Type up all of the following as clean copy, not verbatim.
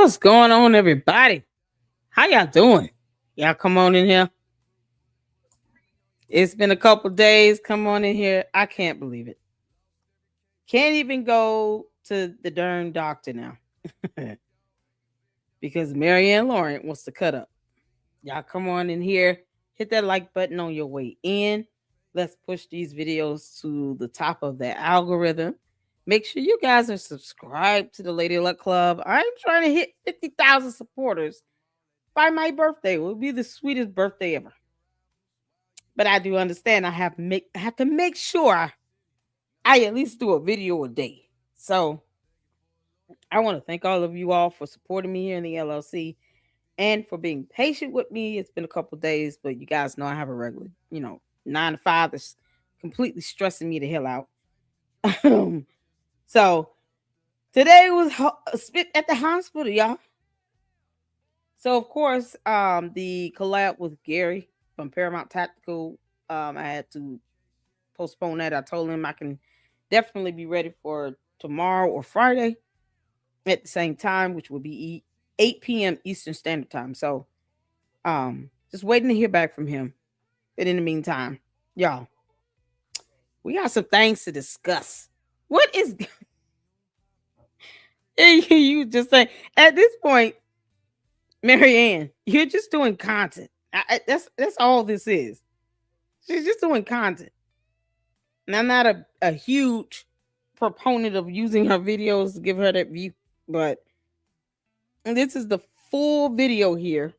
What's going on, everybody? How y'all doing? Y'all come on in here. It's been a couple days. Come on in here. I can't believe it. Can't even go to the darn doctor now because Maryanne Lorient wants to cut up. Y'all come on in here. Hit that like button on your way in. Let's push these videos to the top of the algorithm. Make sure you guys are subscribed to the Lady Luck Club. I'm trying to hit 50,000 supporters by my birthday. It will be the sweetest birthday ever. But I do understand I have to make sure I at least do a video a day. So I want to thank all of you all for supporting me here in the LLC and for being patient with me. It's been a couple days, but you guys know I have a regular, 9 to 5 that's completely stressing me the hell out. So today was spit at the hospital, y'all. So of course, the collab with Gary from Paramount Tactical, I had to postpone that. I told him I can definitely be ready for tomorrow or Friday at the same time, which will be 8 p.m. Eastern Standard Time. So, just waiting to hear back from him. But in the meantime, y'all, we got some things to discuss. What is you just saying at this point, Maryanne, you're just doing content. That's all this is. She's just doing content. And I'm not a huge proponent of using her videos to give her that view, but this is the full video here.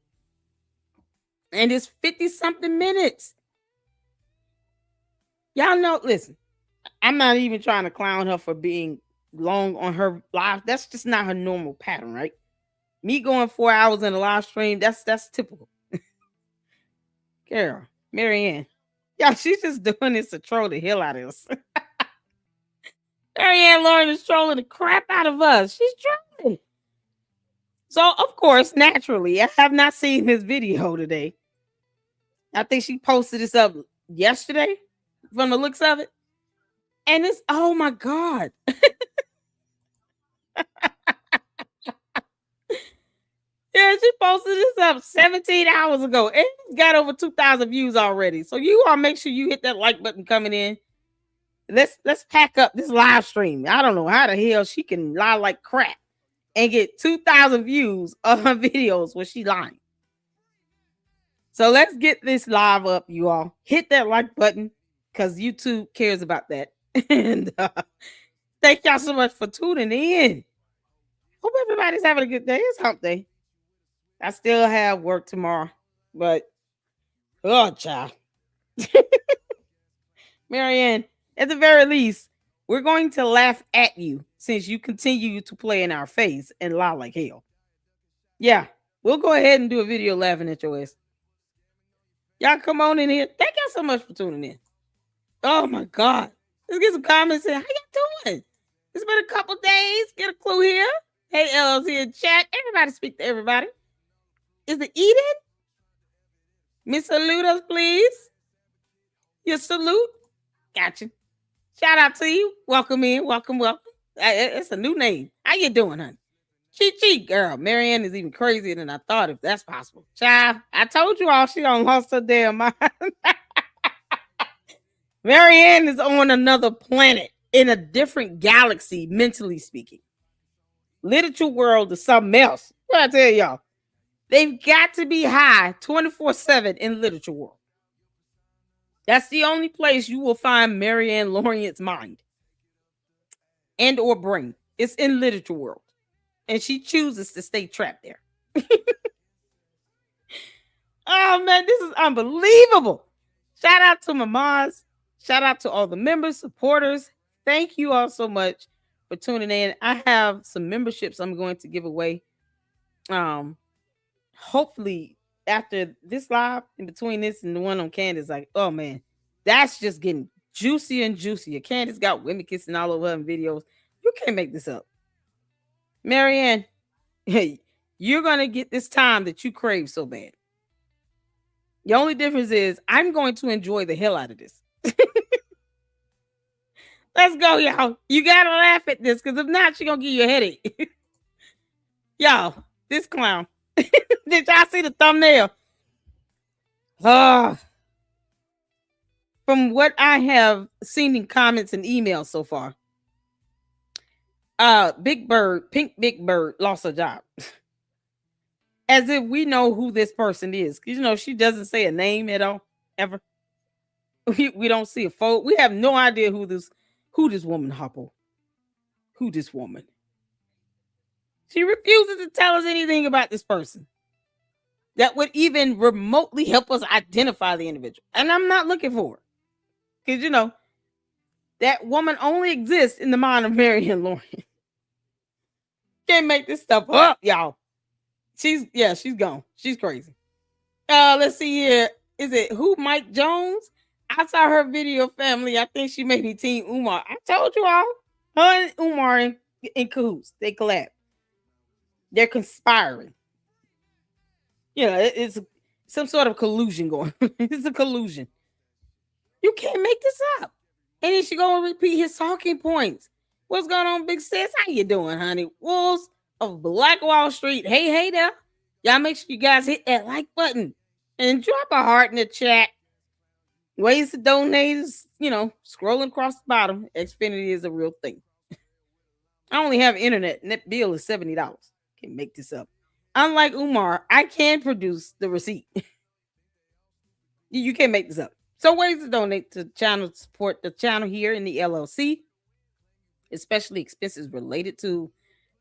And it's 50 something minutes. Y'all know, listen, I'm not even trying to clown her for being long on her live. That's just not her normal pattern, right? Me going 4 hours in a live stream, that's typical. Girl, Maryanne. Y'all, she's just doing this to troll the hell out of us. Maryanne Lorient is trolling the crap out of us. She's trolling. So, of course, naturally, I have not seen this video today. I think she posted this up yesterday from the looks of it. And it's, oh my God. Yeah, she posted this up 17 hours ago. And it's got over 2,000 views already. So you all make sure you hit that like button coming in. Let's pack up this live stream. I don't know how the hell she can lie like crap and get 2,000 views on her videos when she lying. So let's get this live up, you all. Hit that like button because YouTube cares about that. And thank y'all so much for tuning in. Hope everybody's having a good day. It's hump day. I still have work tomorrow, but oh, child. Maryanne, at the very least, we're going to laugh at you since you continue to play in our face and lie like hell. Yeah, we'll go ahead and do a video laughing at your ass. Y'all come on in here. Thank y'all so much for tuning in. Oh my God. Let's get some comments in. How y'all doing? It's been a couple days. Get a clue here. Hey, LLC in chat. Everybody speak to everybody. Is it Eden? Miss Salute us, please. Your salute. Gotcha. Shout out to you. Welcome in. Welcome. It's a new name. How you doing, honey? Cheat, girl. Maryanne is even crazier than I thought, if that's possible. Child, I told you all she done lost her damn mind. Maryanne is on another planet in a different galaxy, mentally speaking. Literature world is something else. What I tell y'all? They've got to be high 24/7 in literature world. That's the only place you will find Maryanne Lorient's mind and or brain. It's in literature world. And she chooses to stay trapped there. Oh, man, this is unbelievable. Shout out to my moms. Shout out to all the members, supporters. Thank you all so much for tuning in. I have some memberships I'm going to give away. Hopefully after this live, in between this and the one on Candace, like, oh man, that's just getting juicier and juicier. Candace got women kissing all over her in videos. You can't make this up. Maryanne, hey, you're gonna get this time that you crave so bad. The only difference is I'm going to enjoy the hell out of this. Let's go, y'all. You gotta laugh at this because if not, she's gonna give you a headache. Y'all, This clown. Did y'all see the thumbnail? Uh, from what I have seen in comments and emails so far, Big Bird, Pink Big Bird lost her job. As if we know who this person is. 'Cause, you know, she doesn't say a name at all, ever. We don't see a photo. We have no idea who this woman, Hoppo. Who this woman. She refuses to tell us anything about this person that would even remotely help us identify the individual. And I'm not looking for her. Because, you know, that woman only exists in the mind of Maryanne Lorient. Can't make this stuff up, y'all. She's gone. She's crazy. Let's see here. Is it who Mike Jones? I saw her video, family. I think she may be Team Umar. I told you all. Her and Umar in cahoots. They collab. They're conspiring. You know, it's some sort of collusion going. It's a collusion. You can't make this up. And then she gonna repeat his talking points. What's going on, Big Sis? How you doing, honey? Wolves of Black Wall Street. Hey there. Y'all make sure you guys hit that like button and drop a heart in the chat. Ways to donate is, you know, scrolling across the bottom. Xfinity is a real thing. I only have internet. Net bill is $70. Can't make this up. Unlike Umar, I can produce the receipt. You can't make this up. So ways to donate to the channel, to support the channel here in the LLC, especially expenses related to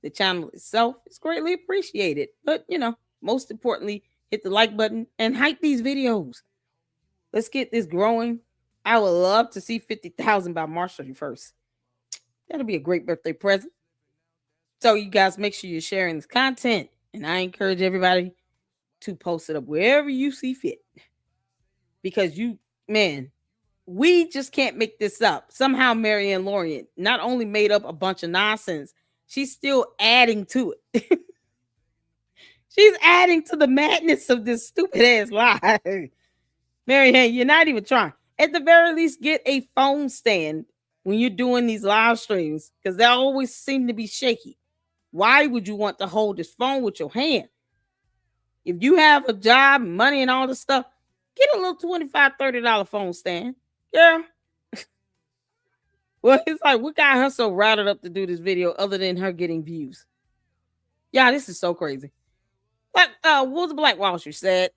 the channel itself, is greatly appreciated. But, you know, most importantly, hit the like button and hype these videos. Let's get this growing. I would love to see 50,000 by March 31st. That'll be a great birthday present. So you guys make sure you're sharing this content. And I encourage everybody to post it up wherever you see fit. Because we just can't make this up. Somehow Maryanne Lorient not only made up a bunch of nonsense, she's still adding to it. She's adding to the madness of this stupid ass lie. Maryanne, you're not even trying. At the very least, get a phone stand when you're doing these live streams, because they always seem to be shaky. Why would you want to hold this phone with your hand? If you have a job, money, and all this stuff, get a little $25, $30 phone stand. Yeah. Well, it's like, what got her so routed up to do this video other than her getting views? Yeah, this is so crazy. Like, Wolves of Black Wall Street said,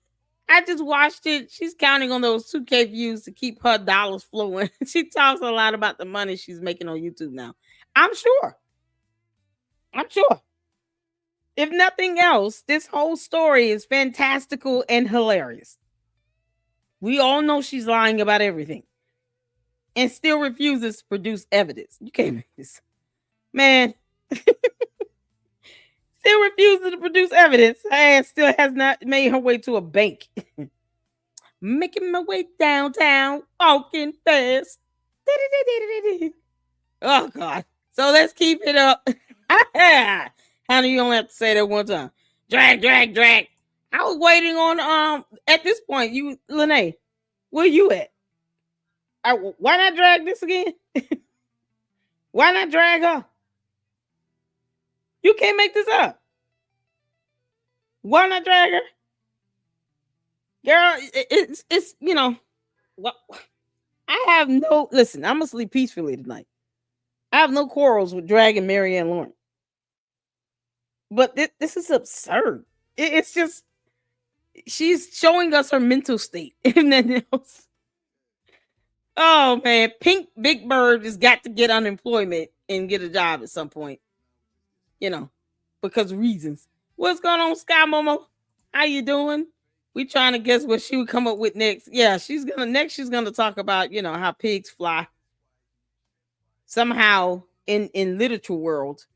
I just watched it. She's counting on those 2K views to keep her dollars flowing. She talks a lot about the money she's making on YouTube now. I'm sure. If nothing else, this whole story is fantastical and hilarious. We all know she's lying about everything and still refuses to produce evidence. You can't make this. Man. Still refuses to produce evidence and still has not made her way to a bank. Making my way downtown, walking fast. Oh, God. So let's keep it up. Honey, you only have to say that one time. Drag. I was waiting on, at this point, Lene, where you at? Why not drag this again? Why not drag her? You can't make this up. Why not drag her? Girl, it's you know, I have no, listen, I'm going to sleep peacefully tonight. I have no quarrels with dragging Maryanne Lorient. But this is absurd. It's just, she's showing us her mental state. And then else. Oh, man. Pink Big Bird has got to get unemployment and get a job at some point. You know, because of reasons. What's going on, Sky Momo? How you doing? We trying to guess what she would come up with next. Yeah, she's gonna talk about, you know, how pigs fly. Somehow in literature world,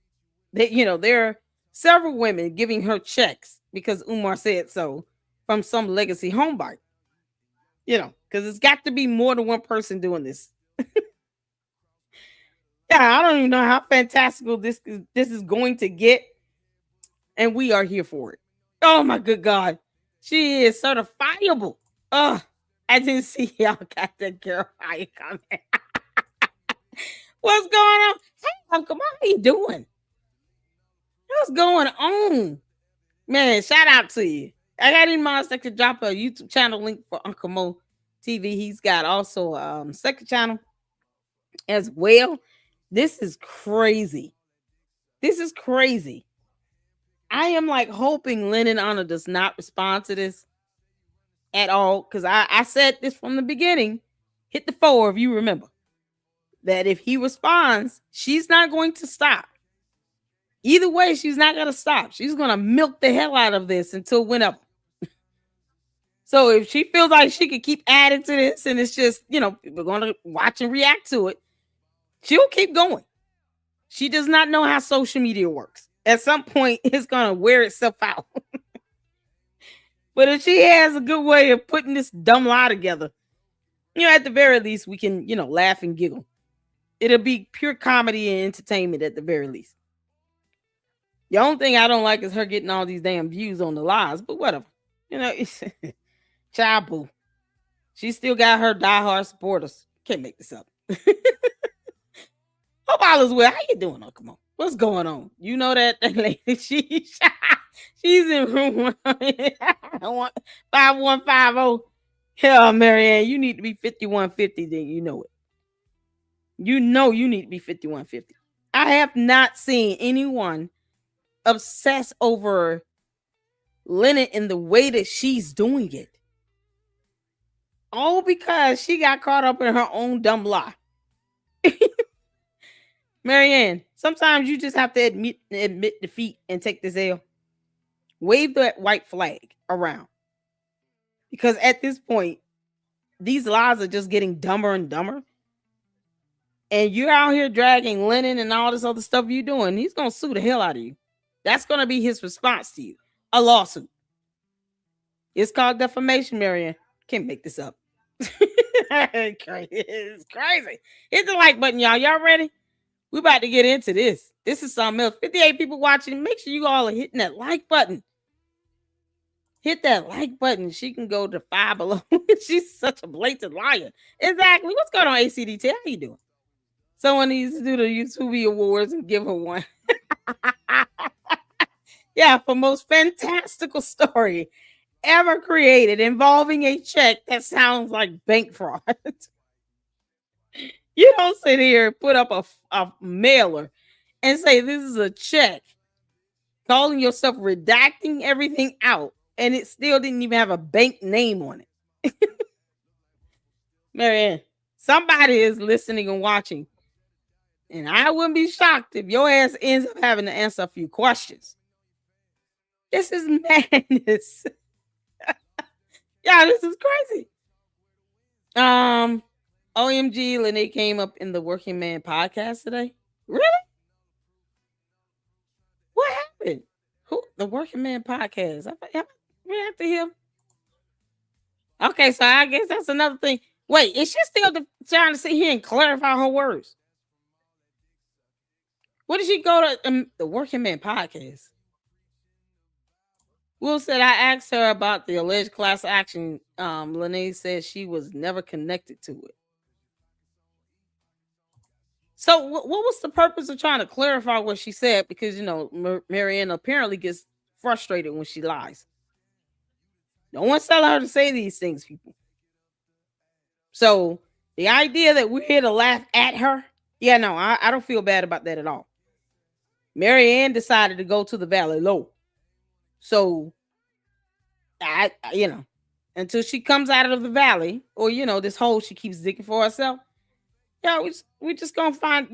that, you know, there are several women giving her checks because Umar said so from some legacy home buyer. You know, because it's got to be more than one person doing this. Yeah, I don't even know how fantastical this is going to get, and we are here for it. Oh my good God, she is certifiable. Oh, I didn't see y'all got that girl. How you coming? What's going on? Hey, Uncle, how you doing? What's going on? Man, shout out to you. I got any mods that could drop a YouTube channel link for Uncle Mo TV. He's got also second channel as well. This is crazy. This is crazy. I am like hoping Lennon Honor does not respond to this at all. Because I said this from the beginning. Hit the 4 if you remember. That if he responds, she's not going to stop. Either way, she's not going to stop. She's going to milk the hell out of this until whenever. So if she feels like she could keep adding to this and it's just, we're going to watch and react to it, she'll keep going. She does not know how social media works. At some point, it's going to wear itself out. But if she has a good way of putting this dumb lie together, at the very least, we can, laugh and giggle. It'll be pure comedy and entertainment at the very least. The only thing I don't like is her getting all these damn views on the lies, but whatever. It's child boo. She still got her diehard supporters. Can't make this up. Hope all is well. How you doing, Uncle Mo? What's going on? You know that lady, she's in room 5150. Hell, Maryanne, you need to be 5150, then you know it. You know you need to be 5150. I have not seen anyone obsess over Lennon in the way that she's doing it. All because she got caught up in her own dumb lie. Maryanne, sometimes you just have to admit defeat and take this L. Wave that white flag around. Because at this point, these lies are just getting dumber and dumber. And you're out here dragging Lennon and all this other stuff you're doing. He's going to sue the hell out of you. That's going to be his response to you. A lawsuit. It's called defamation, Maryanne. Can't make this up. It's crazy. Hit the like button, y'all. Y'all ready? We're about to get into this. This is something else. 58 people watching. Make sure you all are hitting that like button. Hit that like button. She can go to 5 below. She's such a blatant liar. Exactly. What's going on, ACDT? How you doing? Someone needs to do the YouTube Awards and give her one. Yeah, for most fantastical story ever created involving a check that sounds like bank fraud. You don't sit here and put up a mailer and say this is a check, calling yourself redacting everything out, and it still didn't even have a bank name on it. Maryanne, somebody is listening and watching. And I wouldn't be shocked if your ass ends up having to answer a few questions. This is madness. Yeah, this is crazy. OMG, Lene came up in the Working Man podcast today. Really? What happened? Who? The Working Man podcast. We have to hear. Okay, so I guess that's another thing. Wait, is she still trying to sit here and clarify her words? What did she go to the Working Man podcast? Will said I asked her about the alleged class action. Lene said she was never connected to it. So what was the purpose of trying to clarify what she said? Because Maryanne apparently gets frustrated when she lies. No one's telling her to say these things, people. So the idea that we're here to laugh at her, yeah, no, I don't feel bad about that at all. Maryanne decided to go to the Valley Low. So until she comes out of the valley, or this hole she keeps digging for herself, we just gonna find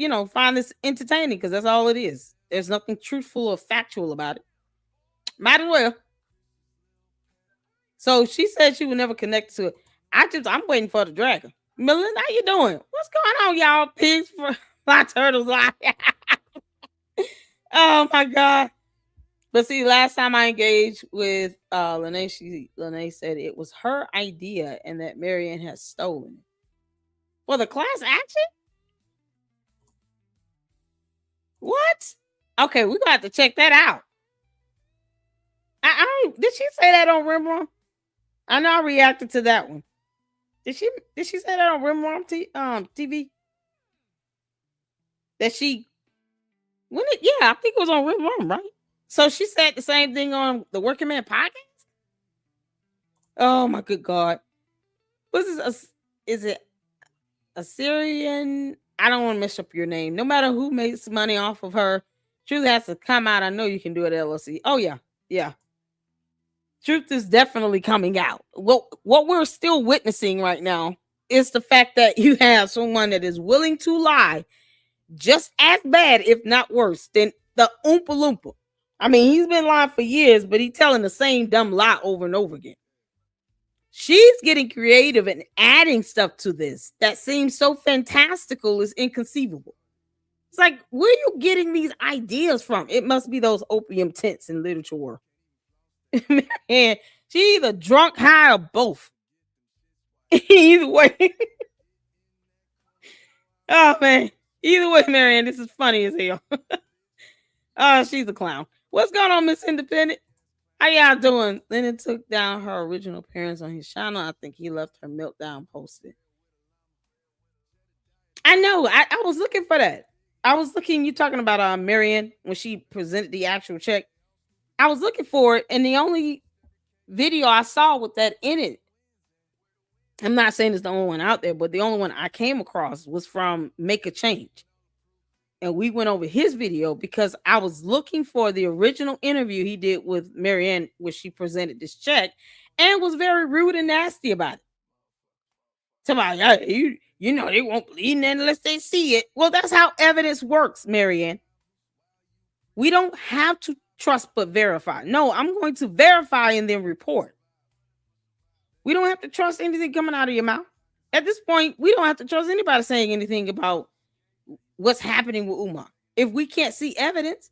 this entertaining, because that's all it is. There's nothing truthful or factual about it. Might as well. So she said she would never connect to it. I'm waiting for the dragon. Melinda, how you doing? What's going on, y'all? Pigs for my turtles live. Oh my god. But see, last time I engaged with Lene, Lene said it was her idea and that Maryanne has stolen it. For the class action? What? Okay, we're gonna have to check that out. I don't. Did she say that on Rimworm? I know I reacted to that one. Did she say that on Rimworm TV? That she, yeah, I think it was on Rimworm, right? So she said the same thing on the Working Man podcast. Oh my good God! What's this? Is it Assyrian? I don't want to mess up your name. No matter who makes money off of her, truth has to come out. I know you can do it, LLC. Oh yeah, yeah. Truth is definitely coming out. What we're still witnessing right now is the fact that you have someone that is willing to lie just as bad, if not worse, than the Oompa Loompa. I mean, he's been lying for years, but he's telling the same dumb lie over and over again. She's getting creative and adding stuff to this that seems so fantastical is inconceivable. It's like, where are you getting these ideas from? It must be those opium tents in literature. And she either drunk, high, or both. Either way. Oh man. Either way, Maryanne, this is funny as hell. Oh, she's a clown. What's going on, Miss Independent? How y'all doing? Lennon took down her original appearance on his channel. I think he left her meltdown posted. I know. I was looking for that. I was looking. You talking about Maryanne when she presented the actual check? I was looking for it, and the only video I saw with that in it. I'm not saying it's the only one out there, but the only one I came across was from Make a Change. And we went over his video because I was looking for the original interview he did with Maryanne, where she presented this check and was very rude and nasty about it. Somebody, yeah, you know, they won't believe it unless they see it. Well, that's how evidence works, Maryanne. We don't have to trust but verify. No, I'm going to verify and then report. We don't have to trust anything coming out of your mouth. At this point, we don't have to trust anybody saying anything about what's happening with Umar. If we can't see evidence,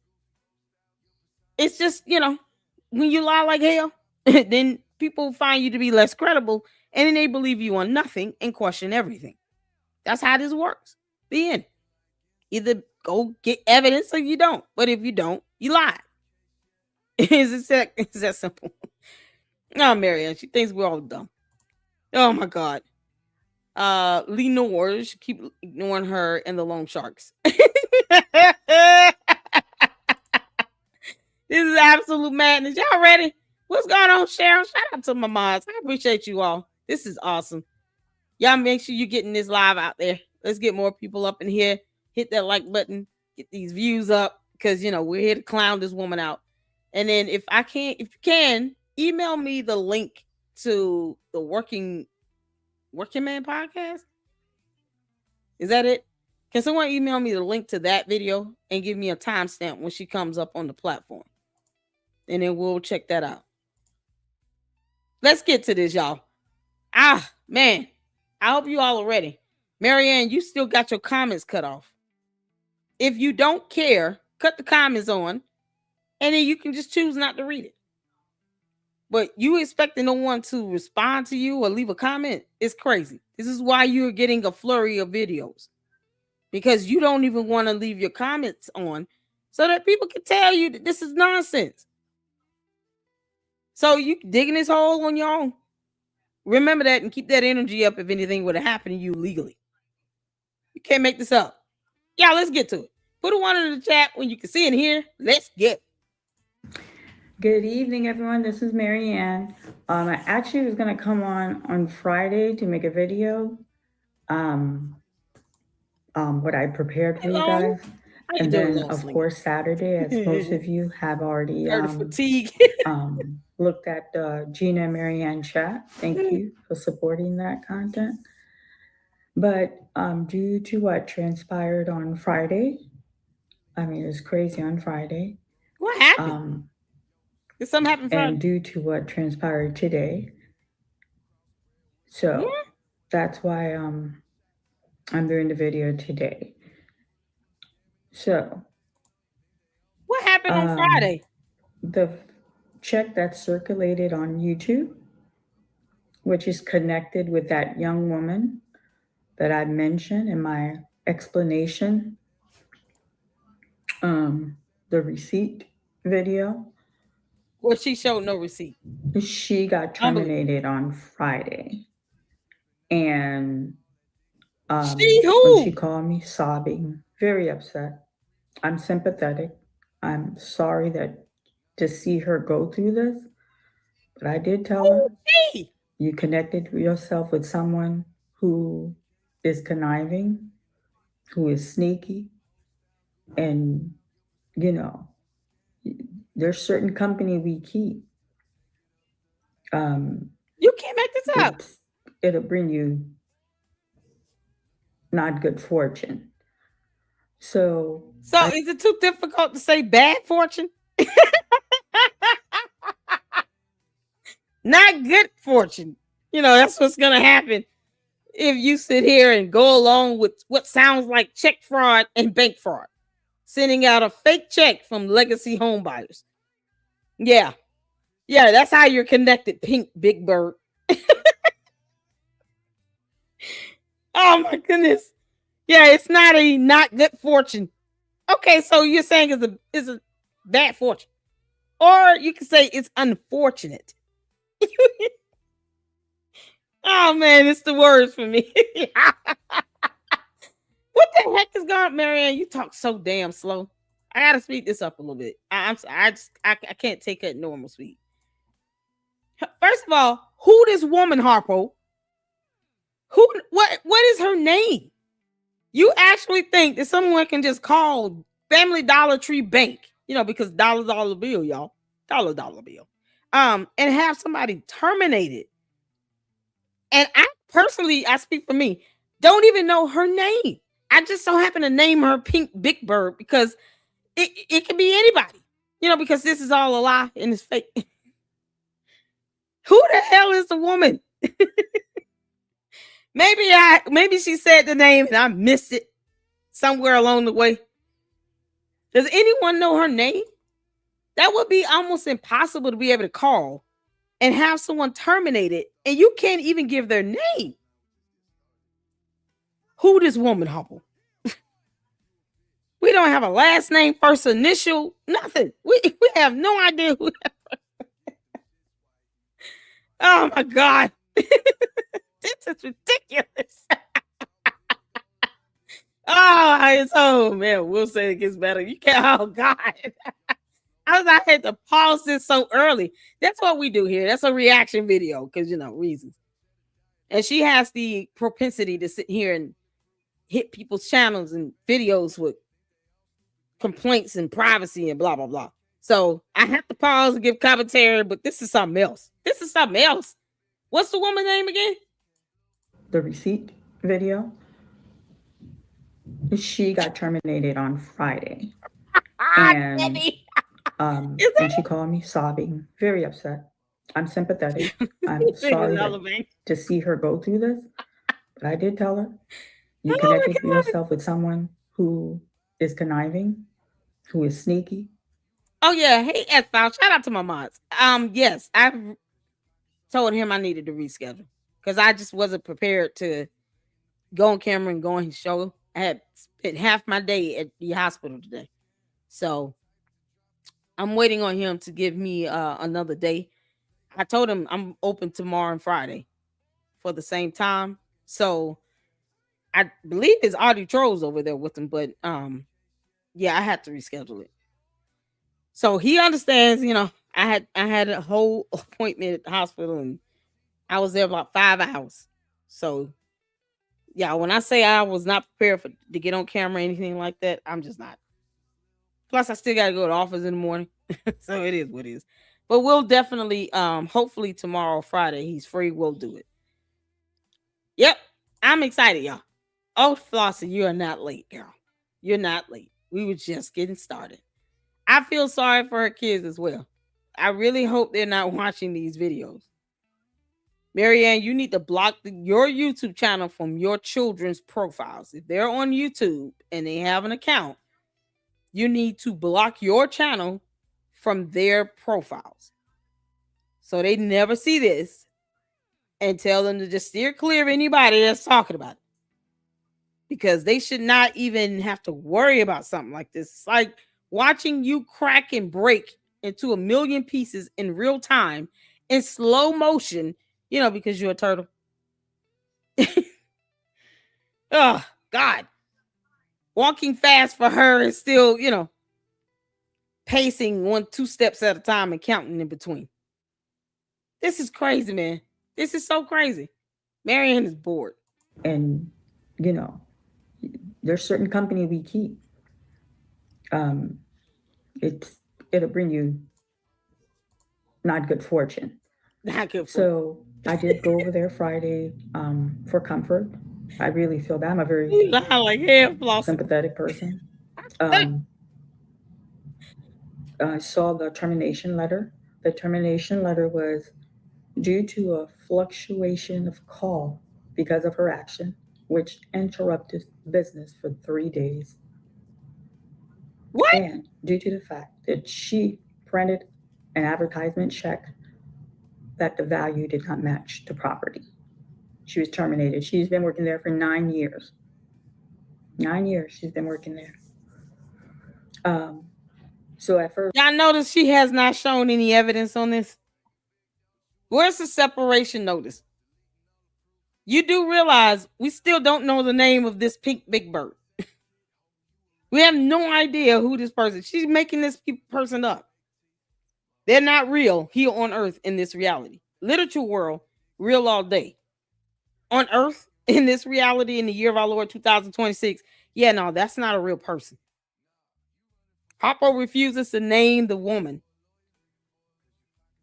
it's just, when you lie like hell, then people find you to be less credible and then they believe you on nothing and question everything. That's how this works. The end. Either go get evidence or you don't. But if you don't, you lie. Is that simple? No, Maryanne, she thinks we're all dumb. Oh my God. Lenore should keep ignoring her and the loan sharks. This is absolute madness. Y'all ready? What's going on, Cheryl? Shout out to my mods. I appreciate you all. This is awesome. Y'all make sure you're getting this live out there. Let's get more people up in here. Hit that like button. Get these views up because we're here to clown this woman out. And then if you can, email me the link to the Working Man podcast. Is that it? Can someone email me the link to that video and give me a timestamp when she comes up on the platform? And then we'll check that out. Let's get to this, y'all. Man. I hope you all are ready. Maryanne, you still got your comments cut off. If you don't care, cut the comments on, and then you can just choose not to read it. But you expecting no one to respond to you or leave a comment is crazy. This is why you're getting a flurry of videos. Because you don't even want to leave your comments on so that people can tell you that this is nonsense. So you digging this hole on your own. Remember that and keep that energy up if anything would have happened to you legally. You can't make this up. Yeah, let's get to it. Put a one in the chat when you can see and hear. Let's get. Good evening, everyone. This is Maryanne. I actually was going to come on Friday to make a video. What I prepared for you guys. And then, of course, Saturday, as most of you have already looked at the Gina and Maryanne chat. Thank you for supporting that content. But due to what transpired on Friday, it was crazy on Friday. What happened? Did something happen Friday? And due to what transpired today. So that's why I'm doing the video today. So what happened on Friday? The check that circulated on YouTube, which is connected with that young woman that I mentioned in my explanation, the receipt video. Well, she showed no receipt. She got terminated on Friday. And when she called me sobbing, very upset. I'm sympathetic. I'm sorry that to see her go through this, but I did tell her, Oh, gee. you connected yourself with someone who is conniving, who is sneaky, and you know, there's certain company we keep. Um, You can't make this up. it's it'll bring you not good fortune. So So I is it too difficult to say bad fortune? Not good fortune. That's what's gonna happen if you sit here and go along with what sounds like check fraud and bank fraud. Sending out a fake check from legacy home buyers. Yeah. Yeah, that's how you're connected, Pink Big Bird. Oh my goodness. Yeah, it's not good fortune. Okay, so you're saying it's a bad fortune. Or you can say it's unfortunate. Oh man, it's the words for me. What the heck is going on, Maryanne? You talk so damn slow. I gotta speed this up a little bit. I'm sorry, I can't take it at normal speed. First of all, who this woman, Harpo? What is her name? You actually think that someone can just call Family Dollar Tree Bank, because dollar bill, y'all, dollar bill, and have somebody terminated? And I personally, I speak for me, don't even know her name. I just so happen to name her Pink Big Bird because it could be anybody, because this is all a lie and it's fake. Who the hell is the woman? Maybe she said the name and I missed it somewhere along the way. Does anyone know her name? That would be almost impossible to be able to call and have someone terminated, and you can't even give their name. Who this woman, Hubble? We don't have a last name, first initial, nothing. We have no idea who. Oh my God. This is ridiculous. Oh man, we'll say it gets better. You can't, oh God. I had to pause this so early. That's what we do here. That's a reaction video because, reasons. And she has the propensity to sit here and hit people's channels and videos with complaints and privacy and blah, blah, blah. So I have to pause and give commentary, but this is something else. This is something else. What's the woman's name again? the receipt video. She got terminated on Friday, and Debbie. and she called me sobbing, very upset. I'm sympathetic. I'm sorry to see her go through this, but I did tell her, you connected yourself with someone who is conniving, who is sneaky. Oh yeah, hey S-File, shout out to my mods. Yes, I told him I needed to reschedule because I just wasn't prepared to go on camera and go on his show. I had spent half my day at the hospital today, so I'm waiting on him to give me another day. I told him I'm open tomorrow and Friday for the same time, so I believe his Audie Trolls over there with him, but yeah, I had to reschedule it. So he understands, I had a whole appointment at the hospital and I was there about 5 hours. So yeah, when I say I was not prepared to get on camera or anything like that, I'm just not. Plus, I still gotta go to the office in the morning. So it is what it is. But we'll definitely, hopefully tomorrow, Friday, he's free. We'll do it. Yep. I'm excited, y'all. Oh, Flossie, you are not late, girl. You're not late. We were just getting started. I feel sorry for her kids as well. I really hope they're not watching these videos. Maryanne, you need to block your YouTube channel from your children's profiles. If they're on YouTube and they have an account, you need to block your channel from their profiles. So they never see this, and tell them to just steer clear of anybody that's talking about it. Because they should not even have to worry about something like this. It's like watching you crack and break into a million pieces in real time in slow motion, because you're a turtle. Oh, God. Walking fast for her is still, pacing 1-2 steps at a time and counting in between. This is crazy, man. This is so crazy. Maryanne is bored. And, you know, there's certain company we keep. Um, it's it'll bring you not good fortune. Not good for So I did go over there Friday for comfort. I really feel that I'm a very you. Sound like hell, Flossie. sympathetic person. Um, I saw the termination letter. The termination letter was due to a fluctuation of call because of her action, which interrupted business for 3 days, What? and due to the fact that she printed an advertisement check that the value did not match the property. She was terminated. She's been working there for 9 years. 9 years she's been working there. Um, so at first, Y'all notice she has not shown any evidence on this? Where's the separation notice? You do realize we still don't know the name of this pink big bird. We have no idea who this person. She's making this person up. They're not real here on Earth in this reality. Literature world, real all day. On Earth, in this reality, in the year of our Lord 2026, yeah, no, that's not a real person. Harpo refuses to name the woman.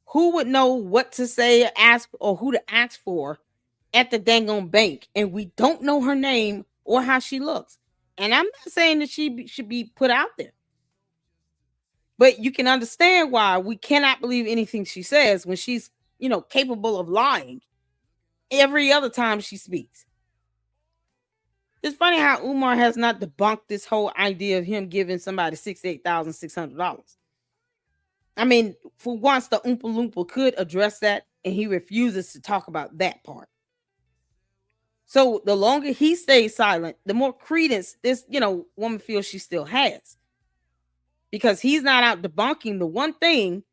Who would know what to say, ask, or who to ask for at the dang on bank? And we don't know her name or how she looks. And I'm not saying that she should be put out there. But you can understand why we cannot believe anything she says when she's, capable of lying every other time she speaks. It's funny how Umar has not debunked this whole idea of him giving somebody $68,600. I mean, for once, the Oompa Loompa could address that, and he refuses to talk about that part. So the longer he stays silent, the more credence this, woman feels she still has. Because he's not out debunking the one thing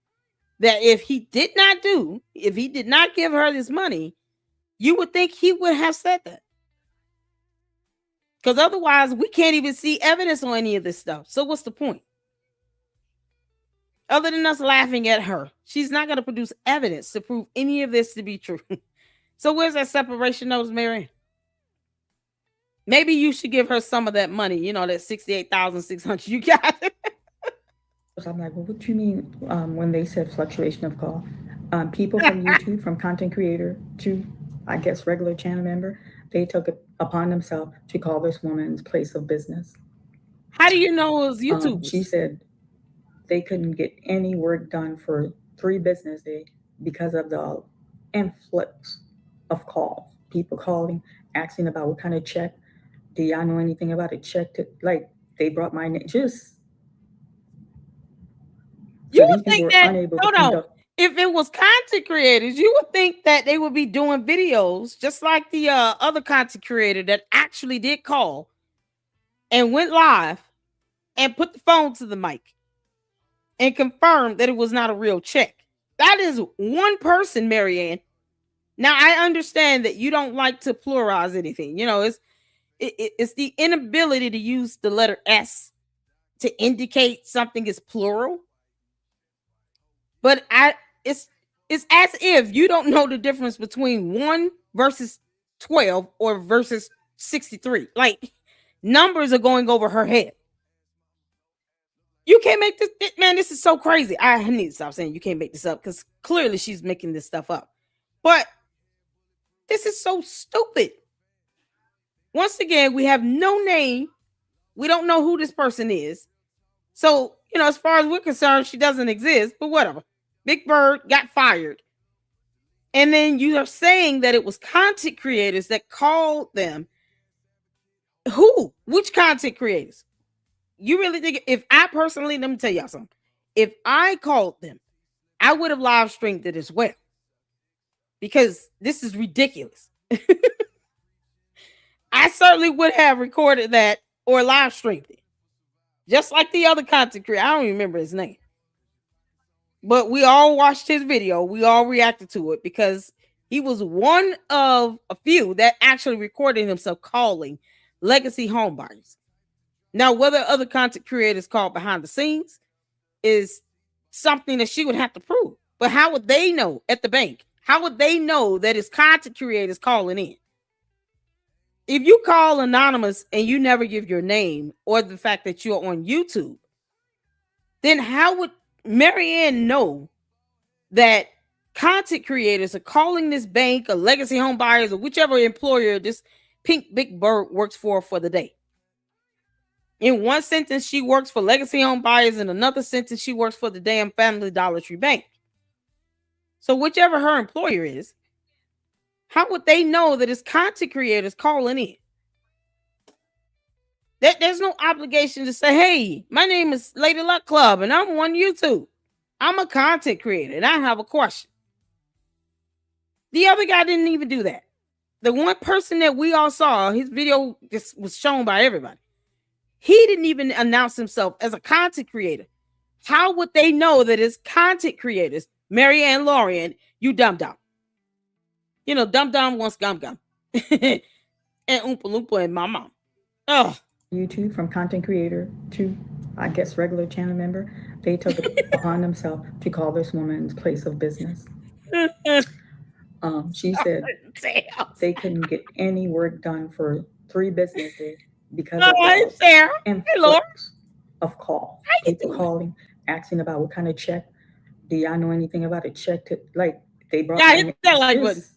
that if he did not give her this money, you would think he would have said that. Because otherwise, we can't even see evidence on any of this stuff. So what's the point? Other than us laughing at her, she's not going to produce evidence to prove any of this to be true. So where's that separation notice, Maryanne? Maybe you should give her some of that money, that 68,600 you got. I'm like, well, what do you mean when they said fluctuation of call? People from YouTube, from content creator to, I guess, regular channel member, they took it upon themselves to call this woman's place of business. How do you know it was YouTube? She said they couldn't get any work done for 3 business days because of the influx of calls. People calling, asking about what kind of check. Do y'all know anything about a check? They brought my name. You would think that, if it was content creators, you would think that they would be doing videos just like the other content creator that actually did call and went live and put the phone to the mic and confirmed that it was not a real check. That is one person, Maryanne. Now, I understand that you don't like to pluralize anything. It's the inability to use the letter S to indicate something is plural. But it's as if you don't know the difference between 1 versus 12 or versus 63. Like, numbers are going over her head. You can't make this, man. This is so crazy. I need to stop saying you can't make this up because clearly she's making this stuff up. But this is so stupid. Once again, we have no name. We don't know who this person is. So, as far as we're concerned, she doesn't exist, but whatever. Big Bird got fired. And then you are saying that it was content creators that called them. Who? Which content creators? You really think if I personally, let me tell y'all something. If I called them, I would have live streamed it as well. Because this is ridiculous. I certainly would have recorded that or live streamed it. Just like the other content creator. I don't even remember his name. But we all watched his video. We all reacted to it because he was one of a few that actually recorded himself calling legacy home buyers. Now, whether other content creators called behind the scenes, is something that she would have to prove. But how would they know at the bank? How would they know that it's content creators calling in? If you call anonymous and you never give your name or the fact that you're on YouTube, then how would Maryanne know that content creators are calling this bank or legacy home buyers or whichever employer this pink big bird works for the day? In one sentence, she works for legacy home buyers. In another sentence, she works for the damn Family Dollar Tree Bank. So whichever her employer is, how would they know that it's content creators calling in? There's no obligation to say, hey, my name is Lady Luck Club and I'm on YouTube. I'm a content creator and I have a question. The other guy didn't even do that. The one person that we all saw, his video just was shown by everybody. He didn't even announce himself as a content creator. How would they know that it's content creators? Maryanne Lorient, you dumb. You know, dumb wants gum. And Oompa Loompa and my mom. Oh. YouTube from content creator to, I guess, regular channel member, they took it upon themselves to call this woman's place of business. She said they couldn't get any work done for 3 business days because of the influx of calls. People calling, asking about what kind of check. Do y'all know anything about a check? They brought in this.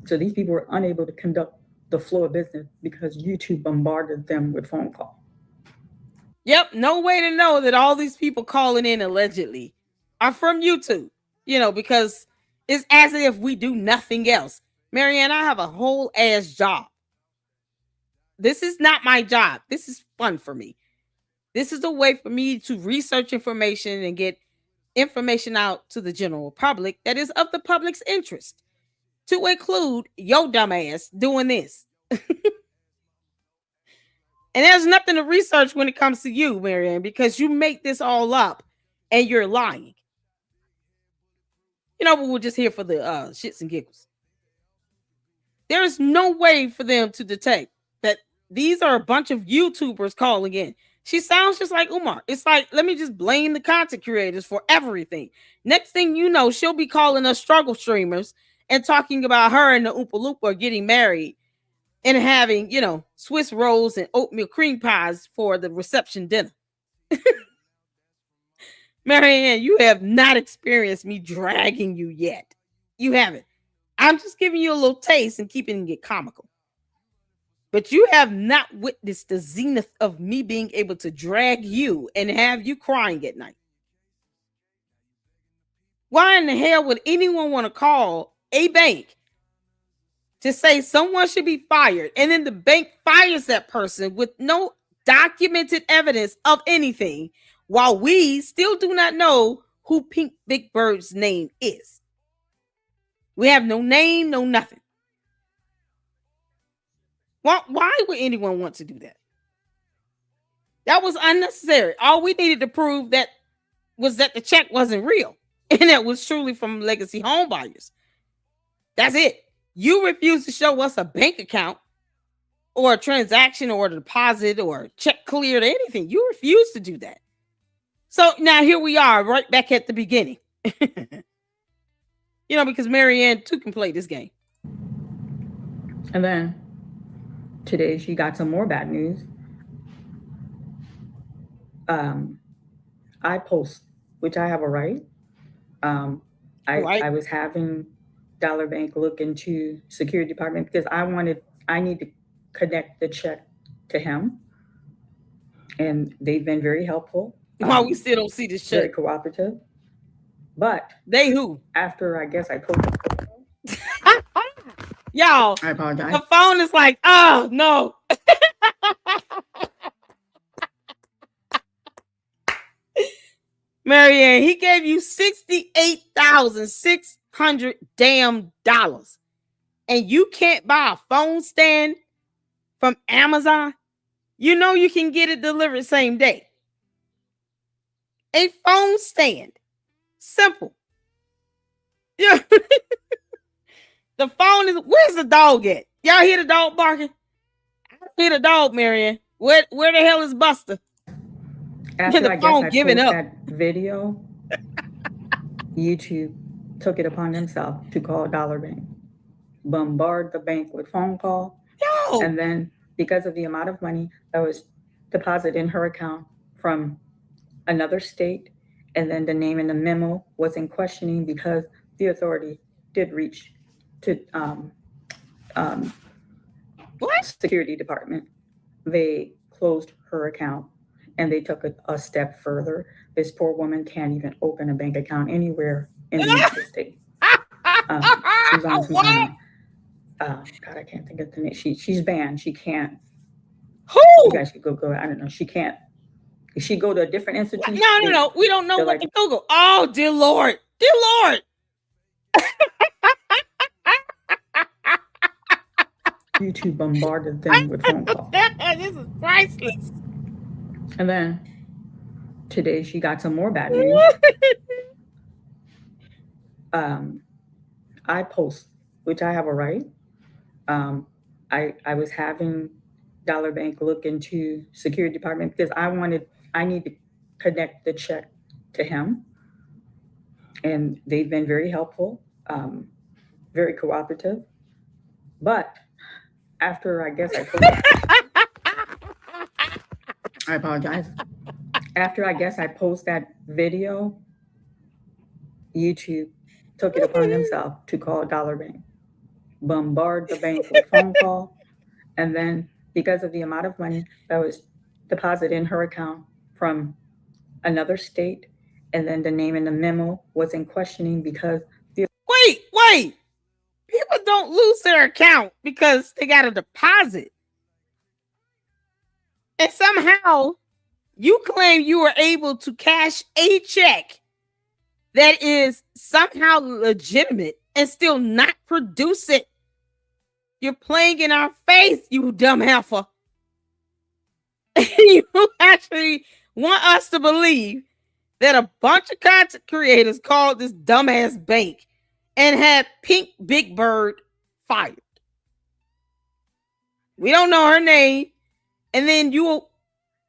So these people were unable to conduct the flow of business because YouTube bombarded them with phone calls. Yep, no way to know that all these people calling in allegedly are from YouTube. You know, because it's as if we do nothing else. Maryanne, I have a whole ass job. This is not my job. This is fun for me. This is a way for me to research information and get information out to the general public that is of the public's interest, to include your dumb ass doing this. And there's nothing to research when it comes to you, Maryanne, because you make this all up and you're lying. You know, but we're just here for the shits and giggles. There is no way for them to detect that these are a bunch of YouTubers calling in. She sounds just like Umar. It's like, let me just blame the content creators for everything. Next thing you know, she'll be calling us struggle streamers and talking about her and the Oompa Loompa are getting married and having, you know, Swiss rolls and oatmeal cream pies for the reception dinner. Maryanne, you have not experienced me dragging you yet. You haven't. I'm just giving you a little taste and keeping it comical. But you have not witnessed the zenith of me being able to drag you and have you crying at night. Why in the hell would anyone want to call a bank to say someone should be fired and then the bank fires that person with no documented evidence of anything, while we still do not know who Pink Big Bird's name is? We have no name, no nothing. Why would anyone want to do that? That was unnecessary. All we needed to prove that was that the check wasn't real and it was truly from legacy home buyers. That's it. You refuse to show us a bank account or a transaction or a deposit or a check cleared or anything. You refuse to do that. So now here we are right back at the beginning. You know, because Maryanne too can play this game. And then today she got some more bad news. I post, which I have a right. I was having Dollar Bank look into security department because I need to connect the check to him. And they've been very helpful. While we still don't see this check. Very cooperative. But they who? After I guess I posted. Y'all, I apologize. The phone is like, oh no. Maryanne, he gave you $68,600 damn dollars, and you can't buy a phone stand from Amazon. You know you can get it delivered same day. A phone stand. Simple. Yeah. The phone is, where's the dog at? Y'all hear the dog barking? I don't hear the dog, Maryanne. Where the hell is Buster? After The I guess phone I giving post up. that video, YouTube took it upon themselves to call Dollar Bank, bombard the bank with phone call, No. and then because of the amount of money that was deposited in her account from another state, and then the name in the memo was in questioning because the authority did reach to um, What? security department. They closed her account and they took it a step further. This poor woman can't even open a bank account anywhere in the United States. She's on some kind What? of God, I can't think of the name. She's banned. She can't. You Who? guys should go. I don't know. She can't. If she go to a different What? institution, No, no, no. We don't know they're what like to Google. Oh, dear Lord. Dear Lord. YouTube bombarded them with phone calls. This is priceless. And then today she got some more bad news. Um, I post, which I have a right. I was having Dollar Bank look into security department because I need to connect the check to him, and they've been very helpful, very cooperative. But after I guess I apologize. After I guess I post that video, YouTube took it upon themselves to call Dollar Bank, bombard the bank with phone call, and then because of the amount of money that was deposited in her account from another state, and then the name in the memo was in questioning because Wait. People don't lose their account because they got a deposit. And somehow you claim you were able to cash a check that is somehow legitimate and still not produce it. You're playing in our face, you dumb heifer. You actually want us to believe that a bunch of content creators called this dumbass bank and had Pink Big Bird fired. We don't know her name. And then you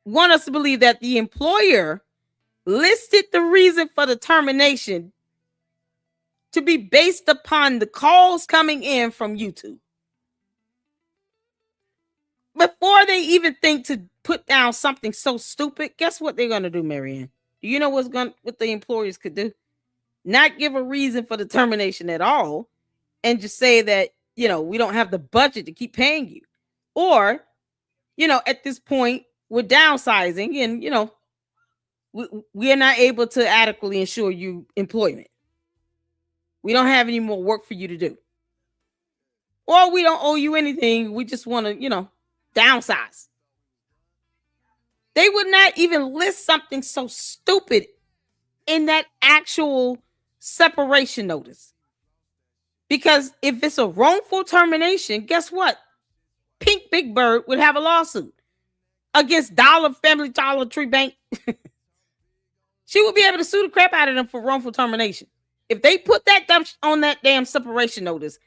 want us to believe that the employer listed the reason for the termination to be based upon the calls coming in from YouTube. Before they even think to put down something so stupid, guess what they're going to do, Maryanne? Do you know what the employers could do? Not give a reason for the termination at all and just say that, we don't have the budget to keep paying you. Or, at this point, we're downsizing and, we are not able to adequately ensure you employment. We don't have any more work for you to do. Or we don't owe you anything. We just want to, downsize. They would not even list something so stupid in that actual separation notice. Because if it's a wrongful termination, guess what? Pink Big Bird would have a lawsuit against Family Dollar Tree Bank. She would be able to sue the crap out of them for wrongful termination. If they put that on that damn separation notice,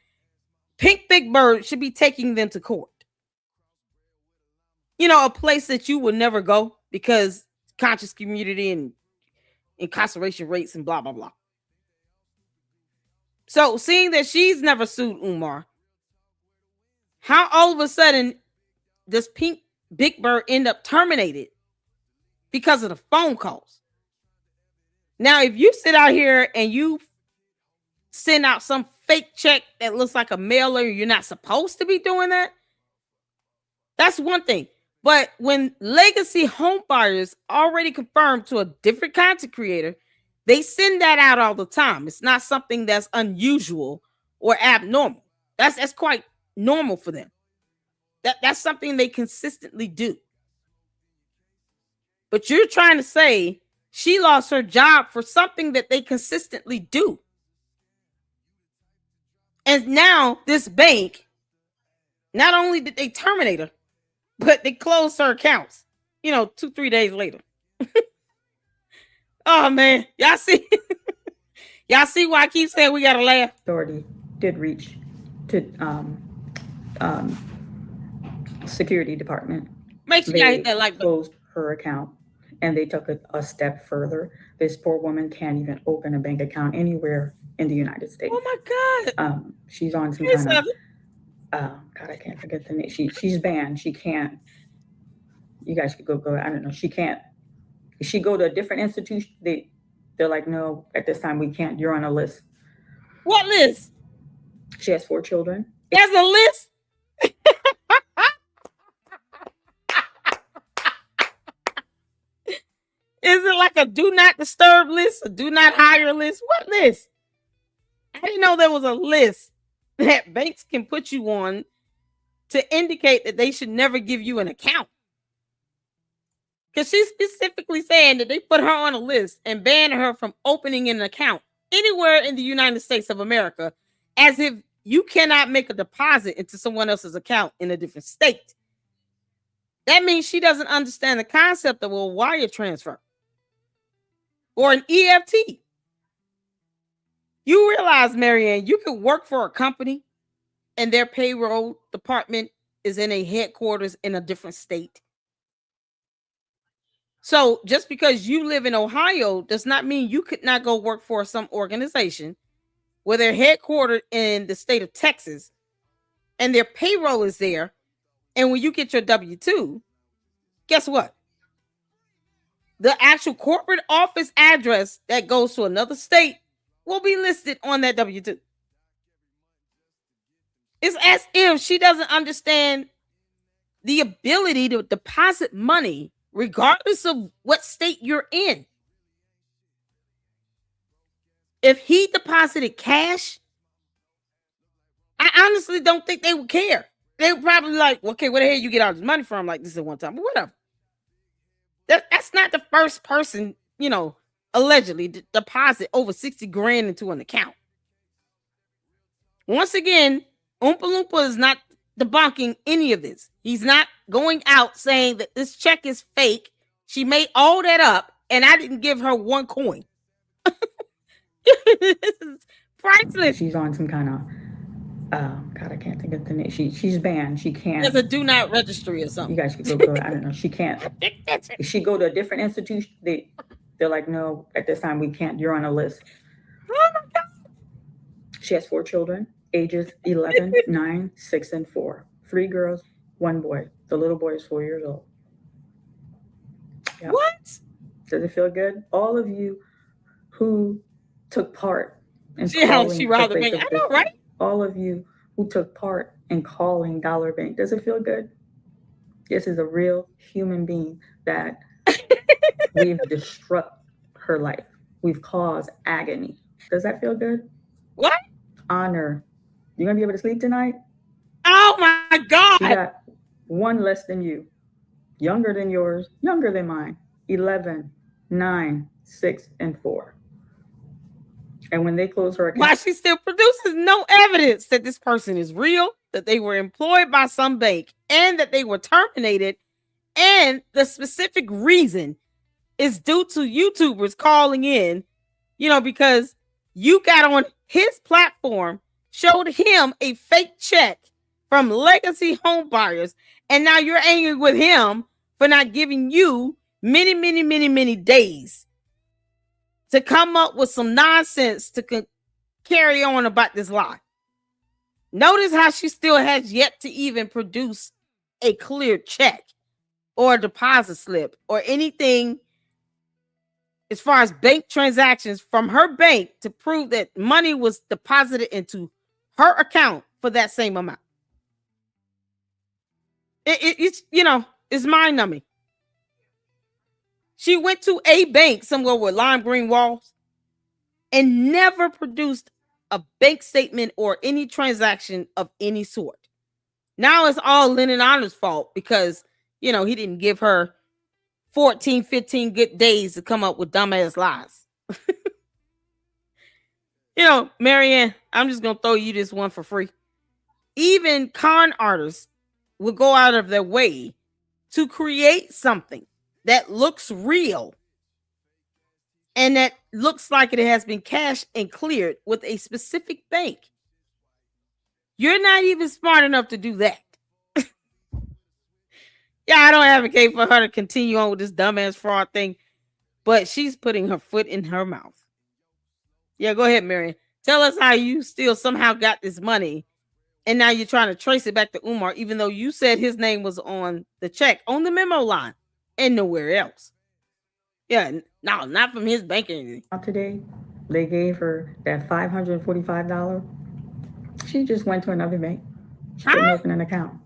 Pink Big Bird should be taking them to court. A place that you would never go because conscious community and incarceration rates and blah, blah, blah. So seeing that she's never sued Umar, how all of a sudden does Pink Big Bird end up terminated because of the phone calls? Now, if you sit out here and you send out some fake check that looks like a mailer, you're not supposed to be doing that. That's one thing. But when legacy home buyers already confirmed to a different content creator, they send that out all the time. It's not something that's unusual or abnormal. That's quite normal for them. That's something they consistently do. But you're trying to say she lost her job for something that they consistently do. And now this bank, not only did they terminate her, but they closed her accounts, 2-3 days later. Oh man, y'all see? Y'all see why I keep saying we gotta laugh? Authority did reach to security department. Make sure y'all hit that like button. Closed her account, And they took a step further. This poor woman can't even open a bank account anywhere in the United States. Oh my God. She's on some Here's kind of something. God, I can't forget the name. She's banned. She can't. You guys could go. I don't know. She can't. If she go to a different institution, they're like, no, at this time we can't. You're on a list. What list? She has 4 children. There's a list. Is it like a do not disturb list, a do not hire list? What list? I didn't know there was a list that banks can put you on to indicate that they should never give you an account. Because she's specifically saying that they put her on a list and banned her from opening an account anywhere in the United States of America, as if you cannot make a deposit into someone else's account in a different state. That means she doesn't understand the concept of a wire transfer or an EFT. You realize, Maryanne, you could work for a company and their payroll department is in a headquarters in a different state. So just because you live in Ohio does not mean you could not go work for some organization where they're headquartered in the state of Texas and their payroll is there. And when you get your W-2, guess what? The actual corporate office address that goes to another state will be listed on that W-2. It's as if she doesn't understand the ability to deposit money regardless of what state you're in. If he deposited cash, I honestly don't think they would care. They would probably like, okay, where the hell you get all this money from? Like, this is one time, but whatever. That's not the first person, allegedly deposit over 60 grand into an account. Once again, Oompa Loompa is not debunking any of this. He's not going out saying that this check is fake. She made all that up, and I didn't give her one coin. This is priceless. She's on some kind of God, I can't think of the name. She's banned. She can't. There's a do not registry or something. You guys could go. I don't know. She can't. If she go to a different institution, they're like, no, at this time we can't. You're on a list. Oh my God. She has 4 children, ages 11, 9, 6, and 4. 3 girls, 1 boy. The little boy is 4 years old. Yep. What? Does it feel good? All of you who took part in she robbed the bank. I know, right? All of you who took part in calling Dollar Bank. Does it feel good? This is a real human being that we've disrupted her life. We've caused agony. Does that feel good? What? Honor. You gonna be able to sleep tonight? Oh my God. She got 1 less than you. Younger than yours. Younger than mine. 11, 9, 6, and 4. And when they close her account, why she still produces no evidence that this person is real, that they were employed by some bank, and that they were terminated, and the specific reason is due to YouTubers calling in, because you got on his platform, showed him a fake check from legacy home buyers, and now you're angry with him for not giving you many, many, many, many days to come up with some nonsense to carry on about this lie. Notice how she still has yet to even produce a clear check or a deposit slip or anything as far as bank transactions from her bank to prove that money was deposited into her account for that same amount. It's mind numbing. She went to a bank somewhere with lime green walls and never produced a bank statement or any transaction of any sort. Now it's all Lennon Honor's fault because, he didn't give her 14, 15 good days to come up with dumbass lies. Maryanne, I'm just going to throw you this one for free. Even con artists will go out of their way to create something that looks real and that looks like it has been cashed and cleared with a specific bank. You're not even smart enough to do that. Yeah, I don't advocate for her to continue on with this dumbass fraud thing, but she's putting her foot in her mouth. Yeah, go ahead, Marion. Tell us how you still somehow got this money and now you're trying to trace it back to Umar, even though you said his name was on the check, on the memo line, and nowhere else. Yeah, no, not from his bank or anything. Today, they gave her that $545. She just went to another bank. She couldn't open an account.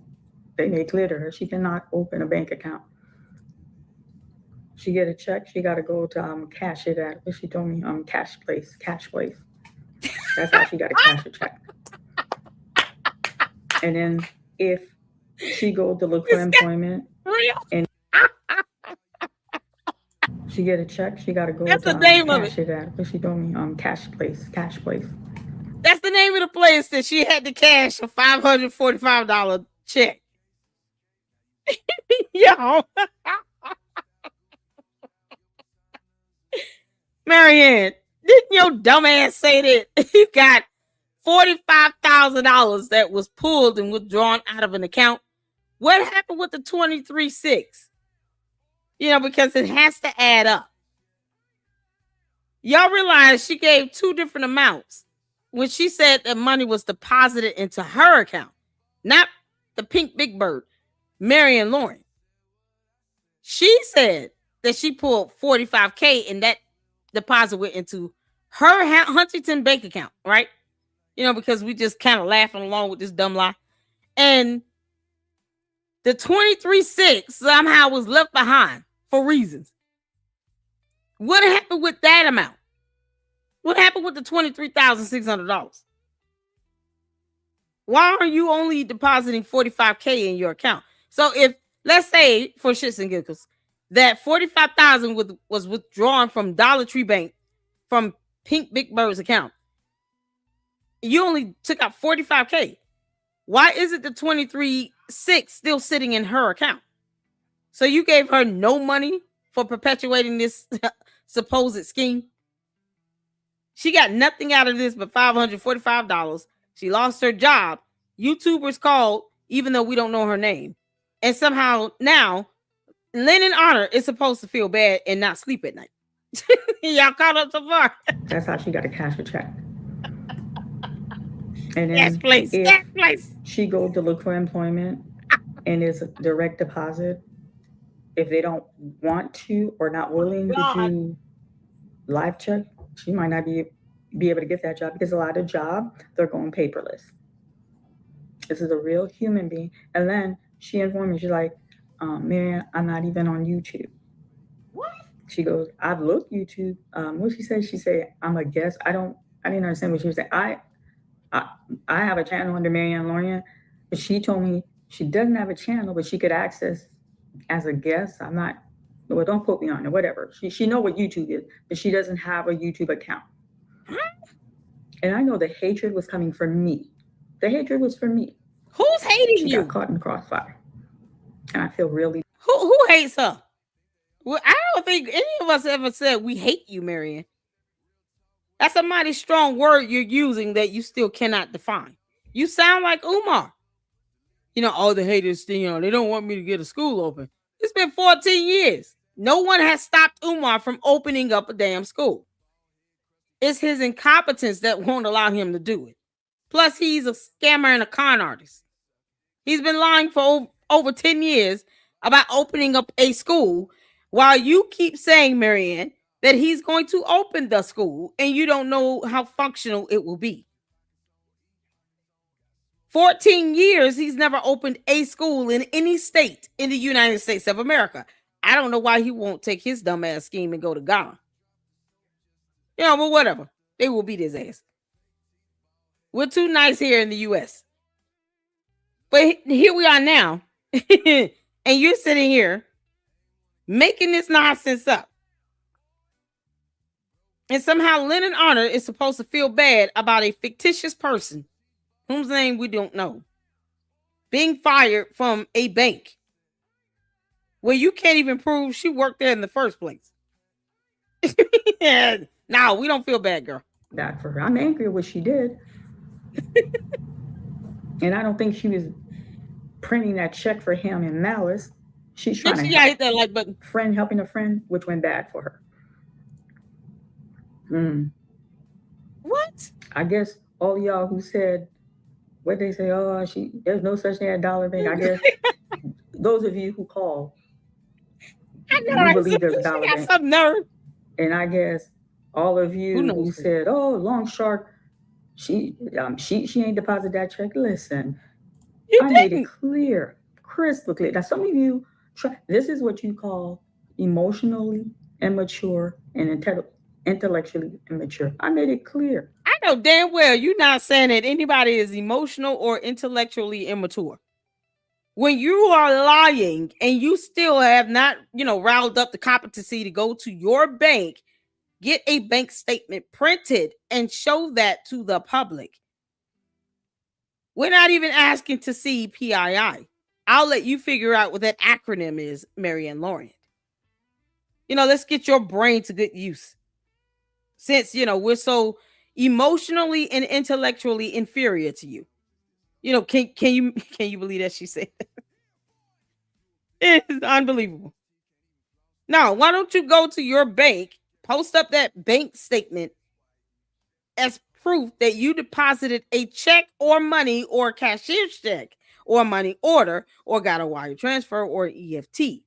They made clear to her she cannot open a bank account. She get a check, she got to go to cash it at. What she told me, cash place. That's how she got to cash a check. And then if she go to look for employment, and she get a check, she got to go That's to the name of cash it at. What she told me, cash place. That's the name of the place that she had to cash a $545 check. Yo. Maryanne, didn't your dumbass say that you got $45,000 that was pulled and withdrawn out of an account? What happened with the 23.6? You know, because it has to add up. Y'all realize she gave two different amounts when she said that money was deposited into her account, not the pink big bird, Maryanne Lorient. She said that she pulled $45K and that deposit went into her Huntington bank account, right? You know, because we just kind of laughing along with this dumb lie. And the 23.6 somehow was left behind for reasons. What happened with that amount? What happened with the $23,600? Why are you only depositing $45K in your account? So if, let's say, for shits and giggles, that $45,000 was withdrawn from Dollar Tree Bank from Pink Big Bird's account, you only took out $45K. Why is it the 23.6 still sitting in her account? So you gave her no money for perpetuating this supposed scheme? She got nothing out of this but $545. She lost her job. YouTubers called, even though we don't know her name. And somehow now, Lennon Honor is supposed to feel bad and not sleep at night. Y'all caught up so far? That's how she got to cash a check. And then yes, please. Yes, please. She go to look for employment and it's a direct deposit. If they don't want to or not willing to do live check, she might not be able to get that job because a lot of jobs, they're going paperless. This is a real human being. And then she informed me, she's like, Maryanne, I'm not even on YouTube. What? She goes, I've looked YouTube. What she said? She said, I'm a guest. I didn't understand what she was saying. I have a channel under Maryanne Lorient, but she told me she doesn't have a channel, but she could access as a guest. I'm not, well, don't quote me on it, whatever. She know what YouTube is, but she doesn't have a YouTube account. And I know the hatred was coming from me. The hatred was for me. Who's hating you? She got caught in the crossfire. And I feel really... Who hates her? Well, I don't think any of us ever said we hate you, Maryanne. That's a mighty strong word you're using that you still cannot define. You sound like Umar. You know, all the haters, you know, they don't want me to get a school open. It's been 14 years. No one has stopped Umar from opening up a damn school. It's his incompetence that won't allow him to do it. Plus, he's a scammer and a con artist. He's been lying for over 10 years about opening up a school while you keep saying, Maryanne, that he's going to open the school and you don't know how functional it will be. 14 years, he's never opened a school in any state in the United States of America. I don't know why he won't take his dumbass scheme and go to Ghana. You know, but whatever. They will beat his ass. We're too nice here in the U.S. But here we are now. And you're sitting here making this nonsense up. And somehow Lennon Honor is supposed to feel bad about a fictitious person whose name we don't know being fired from a bank where you can't even prove she worked there in the first place. No, we don't feel bad, girl. That for her. I'm angry at what she did. And I don't think she was printing that check for him in malice. She's Make trying to sure y'all help hit that like button. friend helping a friend, which went bad for her. Mm. What? I guess all y'all who said what they say, oh, there's no such thing as dollar bank. I guess those of you who call, I know, you right? believe there's a She dollar got bank, some nerve. and I guess all of Who you knows? who said, oh, long shark, she ain't deposit that check. Listen, You I made it didn't. clear, crystal clear. Now some of you try. This is what you call emotionally immature and intellectually immature. I made it clear. I know damn well you're not saying that anybody is emotional or intellectually immature. When you are lying and you still have not, riled up the competency to go to your bank, get a bank statement printed and show that to the public. We're not even asking to see PII. I'll let you figure out what that acronym is, Maryanne Lorient. Let's get your brain to good use. Since, we're so emotionally and intellectually inferior to you. Can you believe that she said that? It's unbelievable. Now, why don't you go to your bank, post up that bank statement as proof that you deposited a check or money or a cashier's check or a money order or got a wire transfer or EFT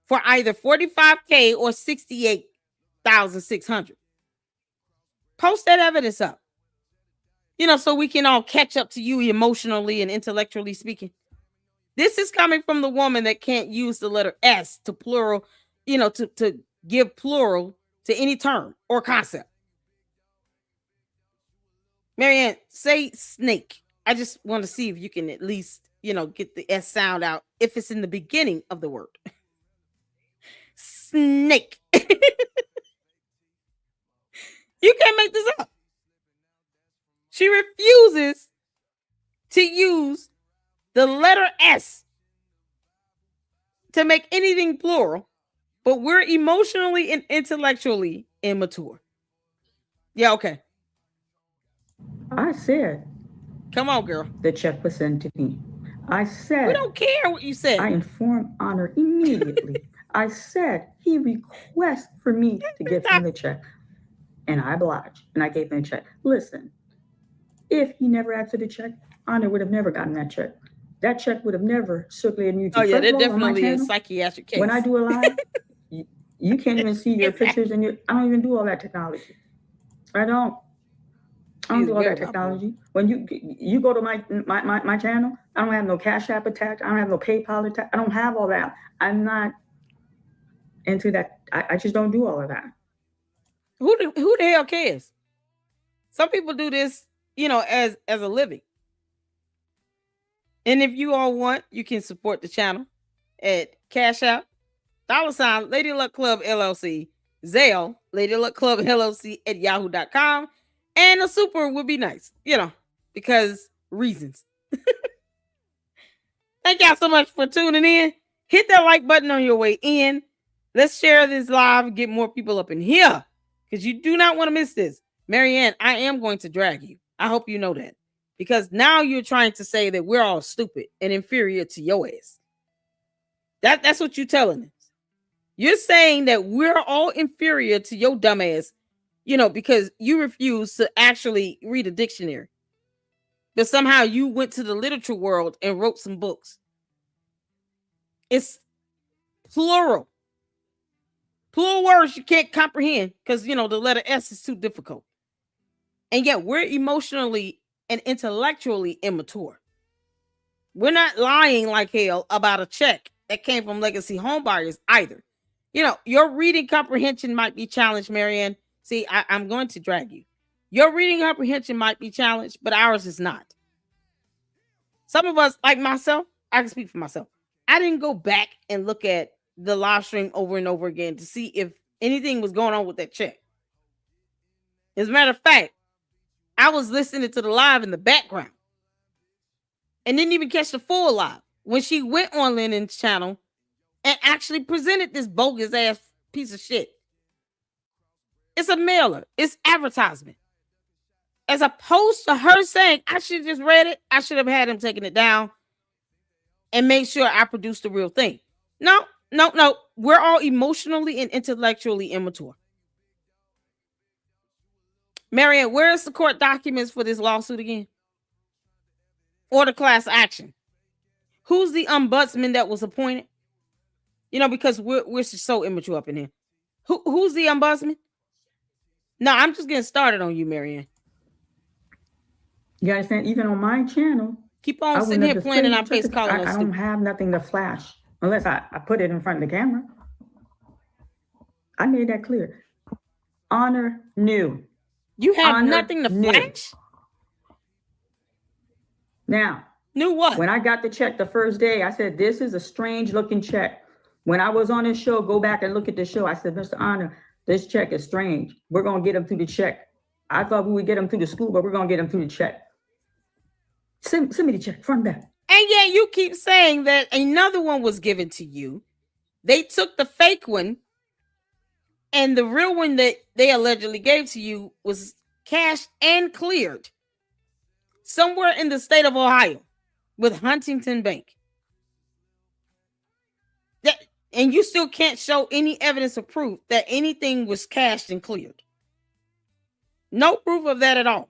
for either 45K or 68,600. Post that evidence up. So we can all catch up to you emotionally and intellectually speaking. This is coming from the woman that can't use the letter S to plural, to give plural to any term or concept. Maryanne, say snake. I just want to see if you can at least, get the S sound out if it's in the beginning of the word. Snake. You can't make this up. She refuses to use the letter S to make anything plural, but we're emotionally and intellectually immature. Yeah, okay. I said Come on, girl. the check was sent to me. I We said don't care what you said. I informed Honor immediately. I said he requests for me to give him the check, and I obliged, and I gave him a check. Listen, if he never asked for the check, Honor would have never gotten that check. That check would have never circulated on Oh YouTube. yeah, First they're of all, on my definitely a channel, psychiatric case. when I do a live, you can't even see your Exactly. pictures, and I don't even do all that technology. I don't. I don't do all that technology. When you go to my channel, I don't have no Cash App attached. I don't have no PayPal attached. I don't have all that. I'm not into that. I just don't do all of that. Who the hell cares? Some people do this, as a living. And if you all want, you can support the channel at Cash App, $ Lady Luck Club LLC, Zelle, Lady Luck Club LLC at yahoo.com. And a super would be nice, because reasons. Thank y'all so much for tuning in. Hit that like button on your way in. Let's share this live, get more people up in here, because you do not want to miss this. Maryanne, I am going to drag you. I hope you know that. Because now you're trying to say that we're all stupid and inferior to your ass. That's what you're telling us. You're saying that we're all inferior to your dumb ass, because you refuse to actually read a dictionary. But somehow you went to the literature world and wrote some books. It's plural. Plural words you can't comprehend because, the letter S is too difficult. And yet we're emotionally and intellectually immature. We're not lying like hell about a check that came from legacy homebuyers either. Your reading comprehension might be challenged, Maryanne. See, I'm going to drag you. Your reading comprehension might be challenged, but ours is not. Some of us, like myself, I can speak for myself. I didn't go back and look at the live stream over and over again to see if anything was going on with that check. As a matter of fact, I was listening to the live in the background and didn't even catch the full live when she went on Lennon's channel and actually presented this bogus ass piece of shit. It's a mailer. It's advertisement. As opposed to her saying, I should have just read it. I should have had him taking it down. and make sure I produce the real thing. No, no, no. We're all emotionally and intellectually immature. Maryanne, where's the court documents for this lawsuit again? Or the class action? Who's the ombudsman that was appointed? Because we're so immature up in here. Who's the ombudsman? No, I'm just getting started on you, Maryanne. You understand? Even on my channel, keep on sitting here playing in our face, calling us I don't have nothing to flash unless I put it in front of the camera. I made that clear. Honor new. You have nothing to flash? Now, knew what? When I got the check the first day, I said, this is a strange looking check. When I was on this show, go back and look at the show. I said, Mr. Honor, this check is strange. We're going to get him through the check. I thought we would get him through the school, but we're going to get him through the check. Send me the check, front and back. And yet you keep saying that another one was given to you. They took the fake one, and the real one that they allegedly gave to you was cashed and cleared somewhere in the state of Ohio with Huntington Bank. And you still can't show any evidence of proof that anything was cashed and cleared. No proof of that at all.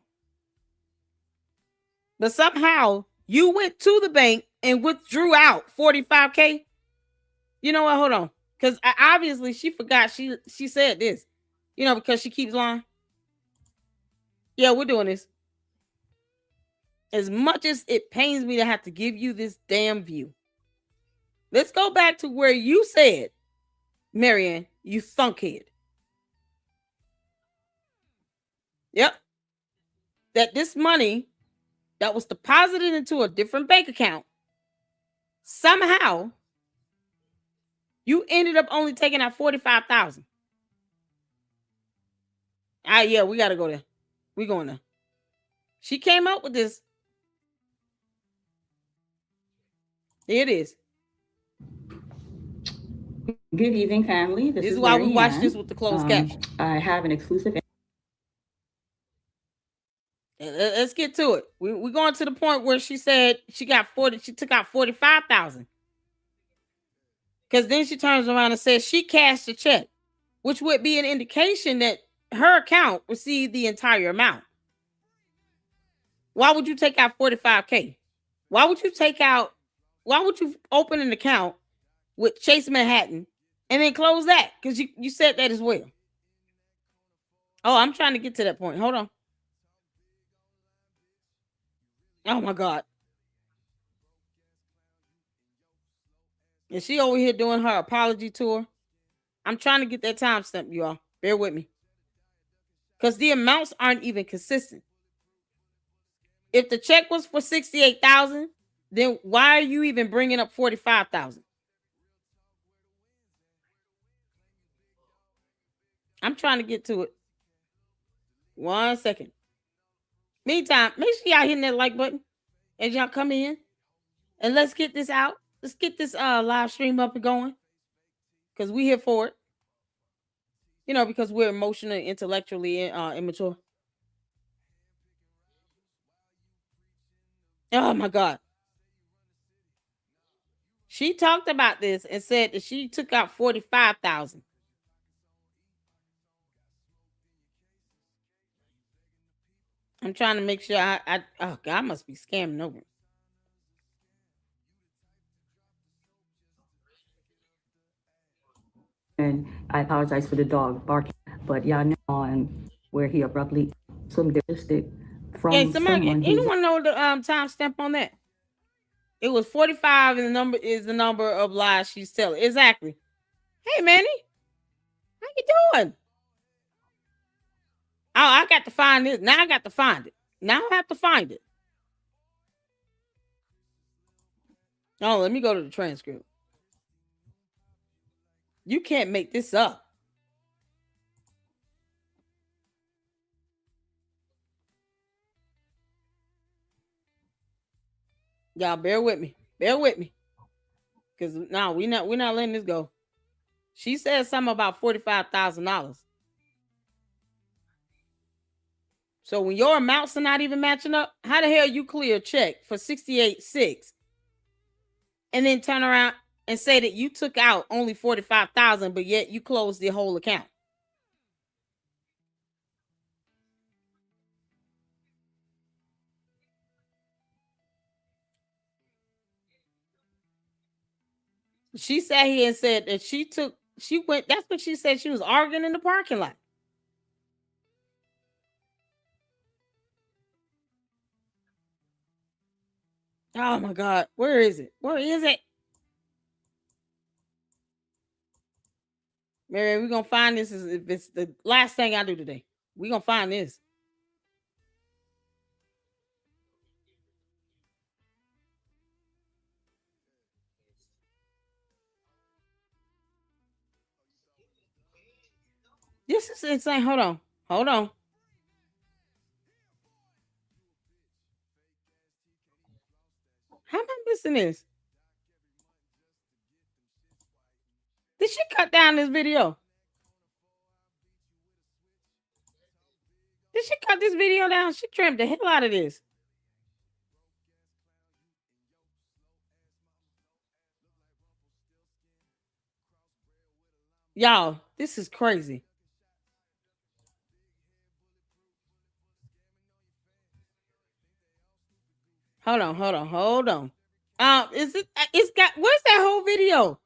But somehow you went to the bank and withdrew out $45K. You know what? Hold on. Because obviously she forgot she said this. Because she keeps lying. Yeah, we're doing this. As much as it pains me to have to give you this damn view. Let's go back to where you said, Maryanne, you thunkhead. Yep. That this money that was deposited into a different bank account, somehow you ended up only taking out $45,000. Yeah, we got to go there. We're going there. She came up with this. Here it is. Good evening, family. This is why we watch this with the closed caption. I have an exclusive. Let's get to it. We're going to the point where she said she took out $45,000. Because then she turns around and says she cashed the check, which would be an indication that her account received the entire amount. Why would you take out $45K? Why would you open an account with Chase Manhattan and then close that? Because you said that as well. Oh, I'm trying to get to that point. Hold on. Oh my God. Is she over here doing her apology tour? I'm trying to get that timestamp, you all. Bear with me. Because the amounts aren't even consistent. If the check was for $68,000, then why are you even bringing up $45,000? I'm trying to get to it. 1 second. Meantime, make sure y'all hitting that like button as y'all come in. And let's get this out. Let's get this live stream up and going. Because we're here for it. Because we're emotionally, intellectually immature. Oh my God. She talked about this and said that she took out $45,000. I'm trying to make sure oh God, I must be scamming over. And I apologize for the dog barking, but y'all know on where he abruptly some district from anyone know the timestamp on that? It was 45, and the number is the number of lies she's telling. Exactly. Hey, Manny, how you doing? Oh, I got to find it. Now I got to find it. Now I have to find it. Oh, let me go to the transcript. You can't make this up. Y'all bear with me. Bear with me. Because no, we're not letting this go. She said something about $45,000. So when your amounts are not even matching up, how the hell you clear a check for $68,600 and then turn around and say that you took out only 45,000, but yet you closed the whole account. She sat here and said that she went. That's what she said. She was arguing in the parking lot. Oh my God, where is it? Where is it? Mary, we're gonna find this. Is if it's the last thing I do today. We're gonna find this. This is insane. Hold on. Hold on. How am I missing this? Did she cut down this video? Did she cut this video down? She trimmed the hell out of this. Y'all, this is crazy. Hold on, hold on, hold on. Is it? It's got. Where's that whole video?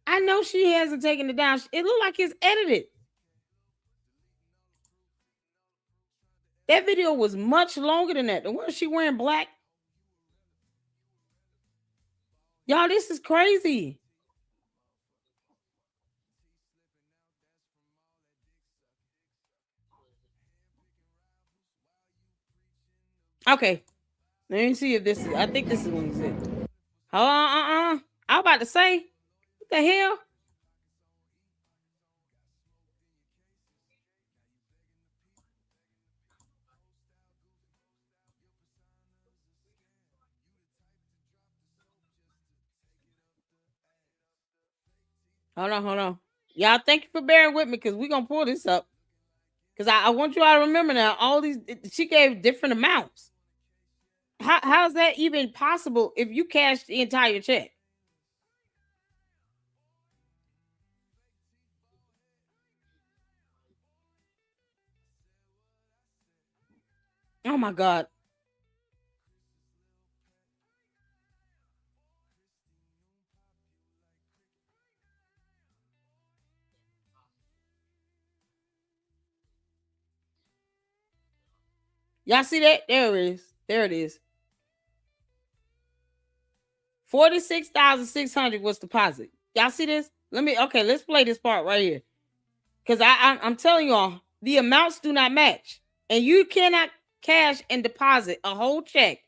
I know she hasn't taken it down. It looked like it's edited. That video was much longer than that. The one she wearing black. Y'all, this is crazy. Okay, let me see if this is. I think this is one. Is it? Hold on. I was about to say, what the hell? Hold on, hold on. Y'all, thank you for bearing with me because we're gonna pull this up. Because I want you all to remember now, all these she gave different amounts. How's that even possible if you cashed the entire check? Oh my God. Y'all see that? There it is. There it is. 46,600 was deposit. Y'all see this? Let's play this part right here. Because I'm telling y'all, the amounts do not match. And you cannot cash and deposit a whole check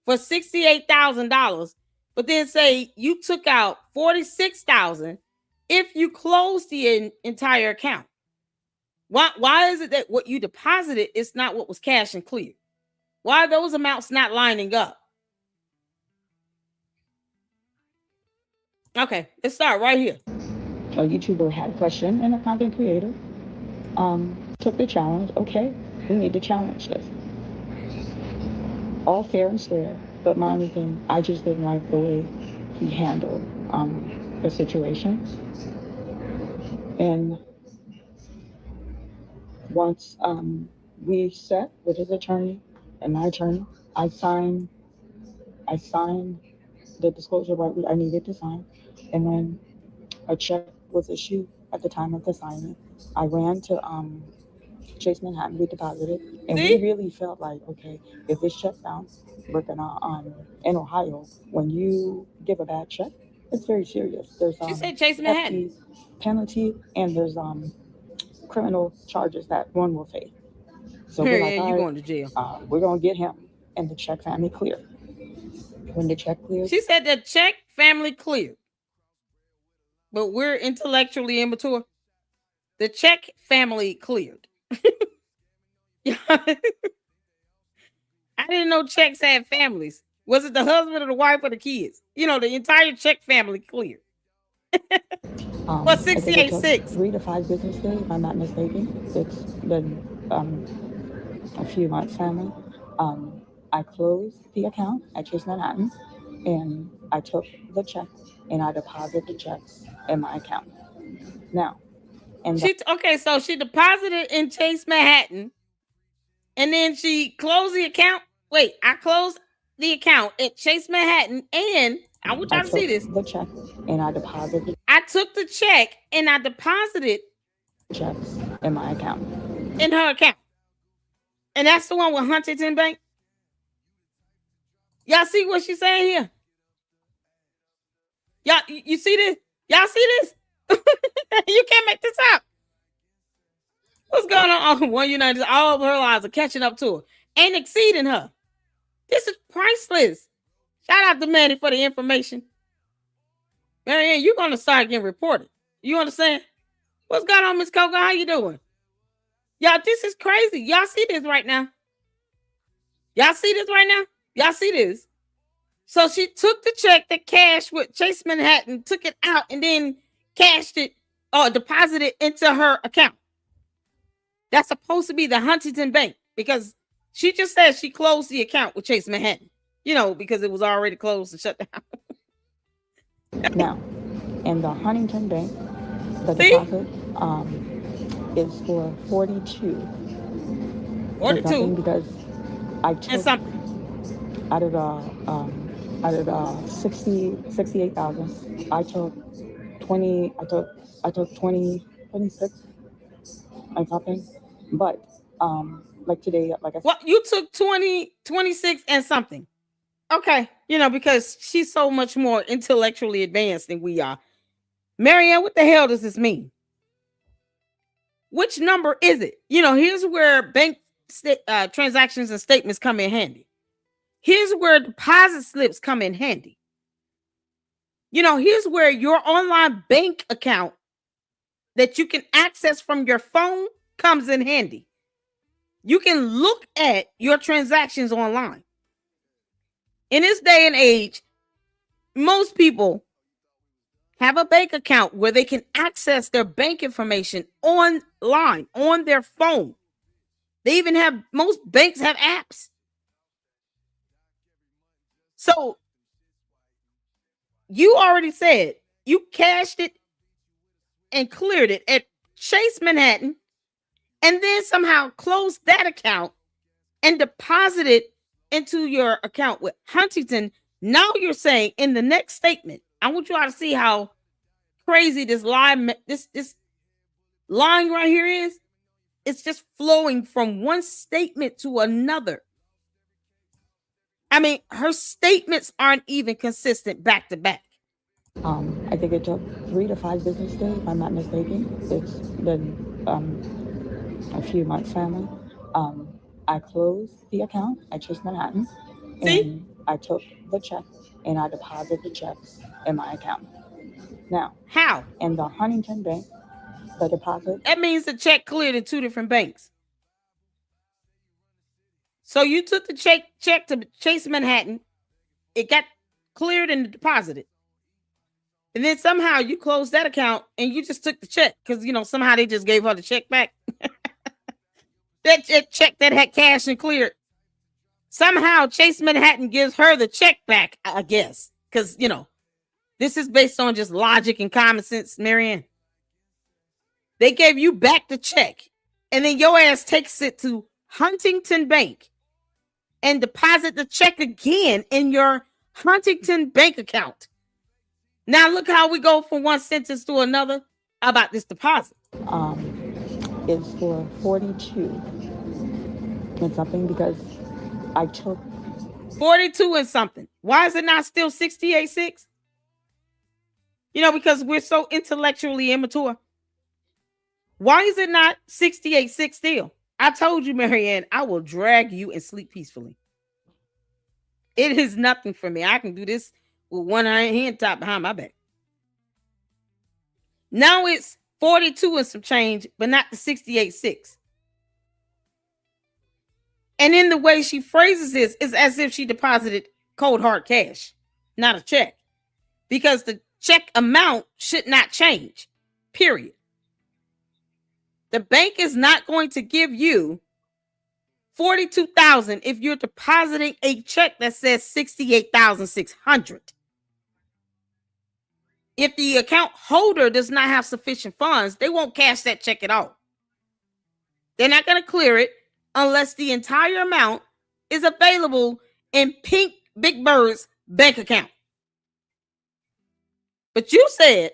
for $68,000, but then say you took out 46,000 if you close the entire account. Why is it that what you deposited is not what was cash and clear? Why are those amounts not lining up? Okay, let's start right here. A YouTuber had a question and a content creator took the challenge. Okay, we need to challenge this. All fair and square, but my only thing, I just didn't like the way he handled the situation. And once we set with his attorney and my attorney, I signed the disclosure what I needed to sign, and then a check was issued at the time of the signing. I ran to Chase Manhattan, we deposited, and we really felt like, okay, if this check bounced, we're gonna in Ohio, when you give a bad check, it's very serious. There's She said Chase Manhattan. penalty, and there's criminal charges that one will face. So we're like, Maryanne, all you right, going to jail. we're gonna get him, and the check family clear. When the check clears, She said the check family cleared, but we're intellectually immature. The check family cleared. I didn't know checks had families. Was it the husband or the wife or the kids? You know, the entire check family cleared. What's I think it took 68.6? 3 to 5 business days, if I'm not mistaken. It's been a few months, family. I closed the account at Chase Manhattan. and I took the check and I deposited the check in my account. Now, and Okay, so she deposited in Chase Manhattan, and then she closed the account. Wait, I closed the account at Chase Manhattan, and I want y'all to see this. the check and I deposited I took the check and I deposited the check in my account. in her account, and that's the one with Huntington Bank. Y'all see what she's saying here? Y'all, you see this? Y'all see this? You can't make this up. What's going on? One United, all of her lives are catching up to her and exceeding her. This is priceless. Shout out to Manny for the information. Maryanne, you're gonna start getting reported. You understand? What's going on, Miss Coco? How you doing? Y'all, this is crazy. Y'all see this right now? Y'all see this right now? Y'all see this? So she took the check that cashed with Chase Manhattan, took it out, and then cashed it or deposited into her account. That's supposed to be the Huntington Bank because she just said she closed the account with Chase Manhattan, because it was already closed and shut down. Now, in the Huntington Bank, the deposit is for 42. 42 because I took and something out of the 68,000. I took 20. I took 26 and something. But like today, like I said, Well, you took 20, 26 and something. Okay, because she's so much more intellectually advanced than we are. Maryanne, what the hell does this mean? Which number is it? Here's where bank transactions and statements come in handy. Here's where deposit slips come in handy. Here's where your online bank account that you can access from your phone comes in handy. You can look at your transactions online. In this day and age, most people have a bank account where they can access their bank information online on their phone. They even most banks have apps. So you already said you cashed it and cleared it at Chase Manhattan and then somehow closed that account and deposited into your account with Huntington. Now you're saying in the next statement, I want you all to see how crazy this line right here is. It's just flowing from one statement to another. I mean, her statements aren't even consistent back to back. I think it took 3 to 5 business days, if I'm not mistaken. It's been a few months, family. I closed the account at Chase Manhattan, and I took the check and I deposited the check in my account. Now, how? In the Huntington Bank, the deposit. That means the check cleared in 2 different banks. So you took the check to Chase Manhattan, it got cleared and deposited. And then somehow you closed that account and you just took the check because, somehow they just gave her the check back. that check that had cash and cleared. Somehow Chase Manhattan gives her the check back, I guess. Because, this is based on just logic and common sense, Maryanne. They gave you back the check. And then your ass takes it to Huntington Bank and deposit the check again in your Huntington Bank account. Now look how we go from one sentence to another about this deposit. It's for 42 and something because I took 42 and something. Why is it not still 68.6? Because we're so intellectually immature. Why is it not 68.6 still? I told you, Maryanne, I will drag you and sleep peacefully. It is nothing for me. I can do this with one hand tied behind my back. Now it's 42 and some change, but not the 68.6. And in the way she phrases this, it's as if she deposited cold hard cash, not a check. Because the check amount should not change, period. The bank is not going to give you $42,000 if you're depositing a check that says $68,600. If the account holder does not have sufficient funds, they won't cash that check at all. They're not going to clear it unless the entire amount is available in Pink Big Bird's bank account. But you said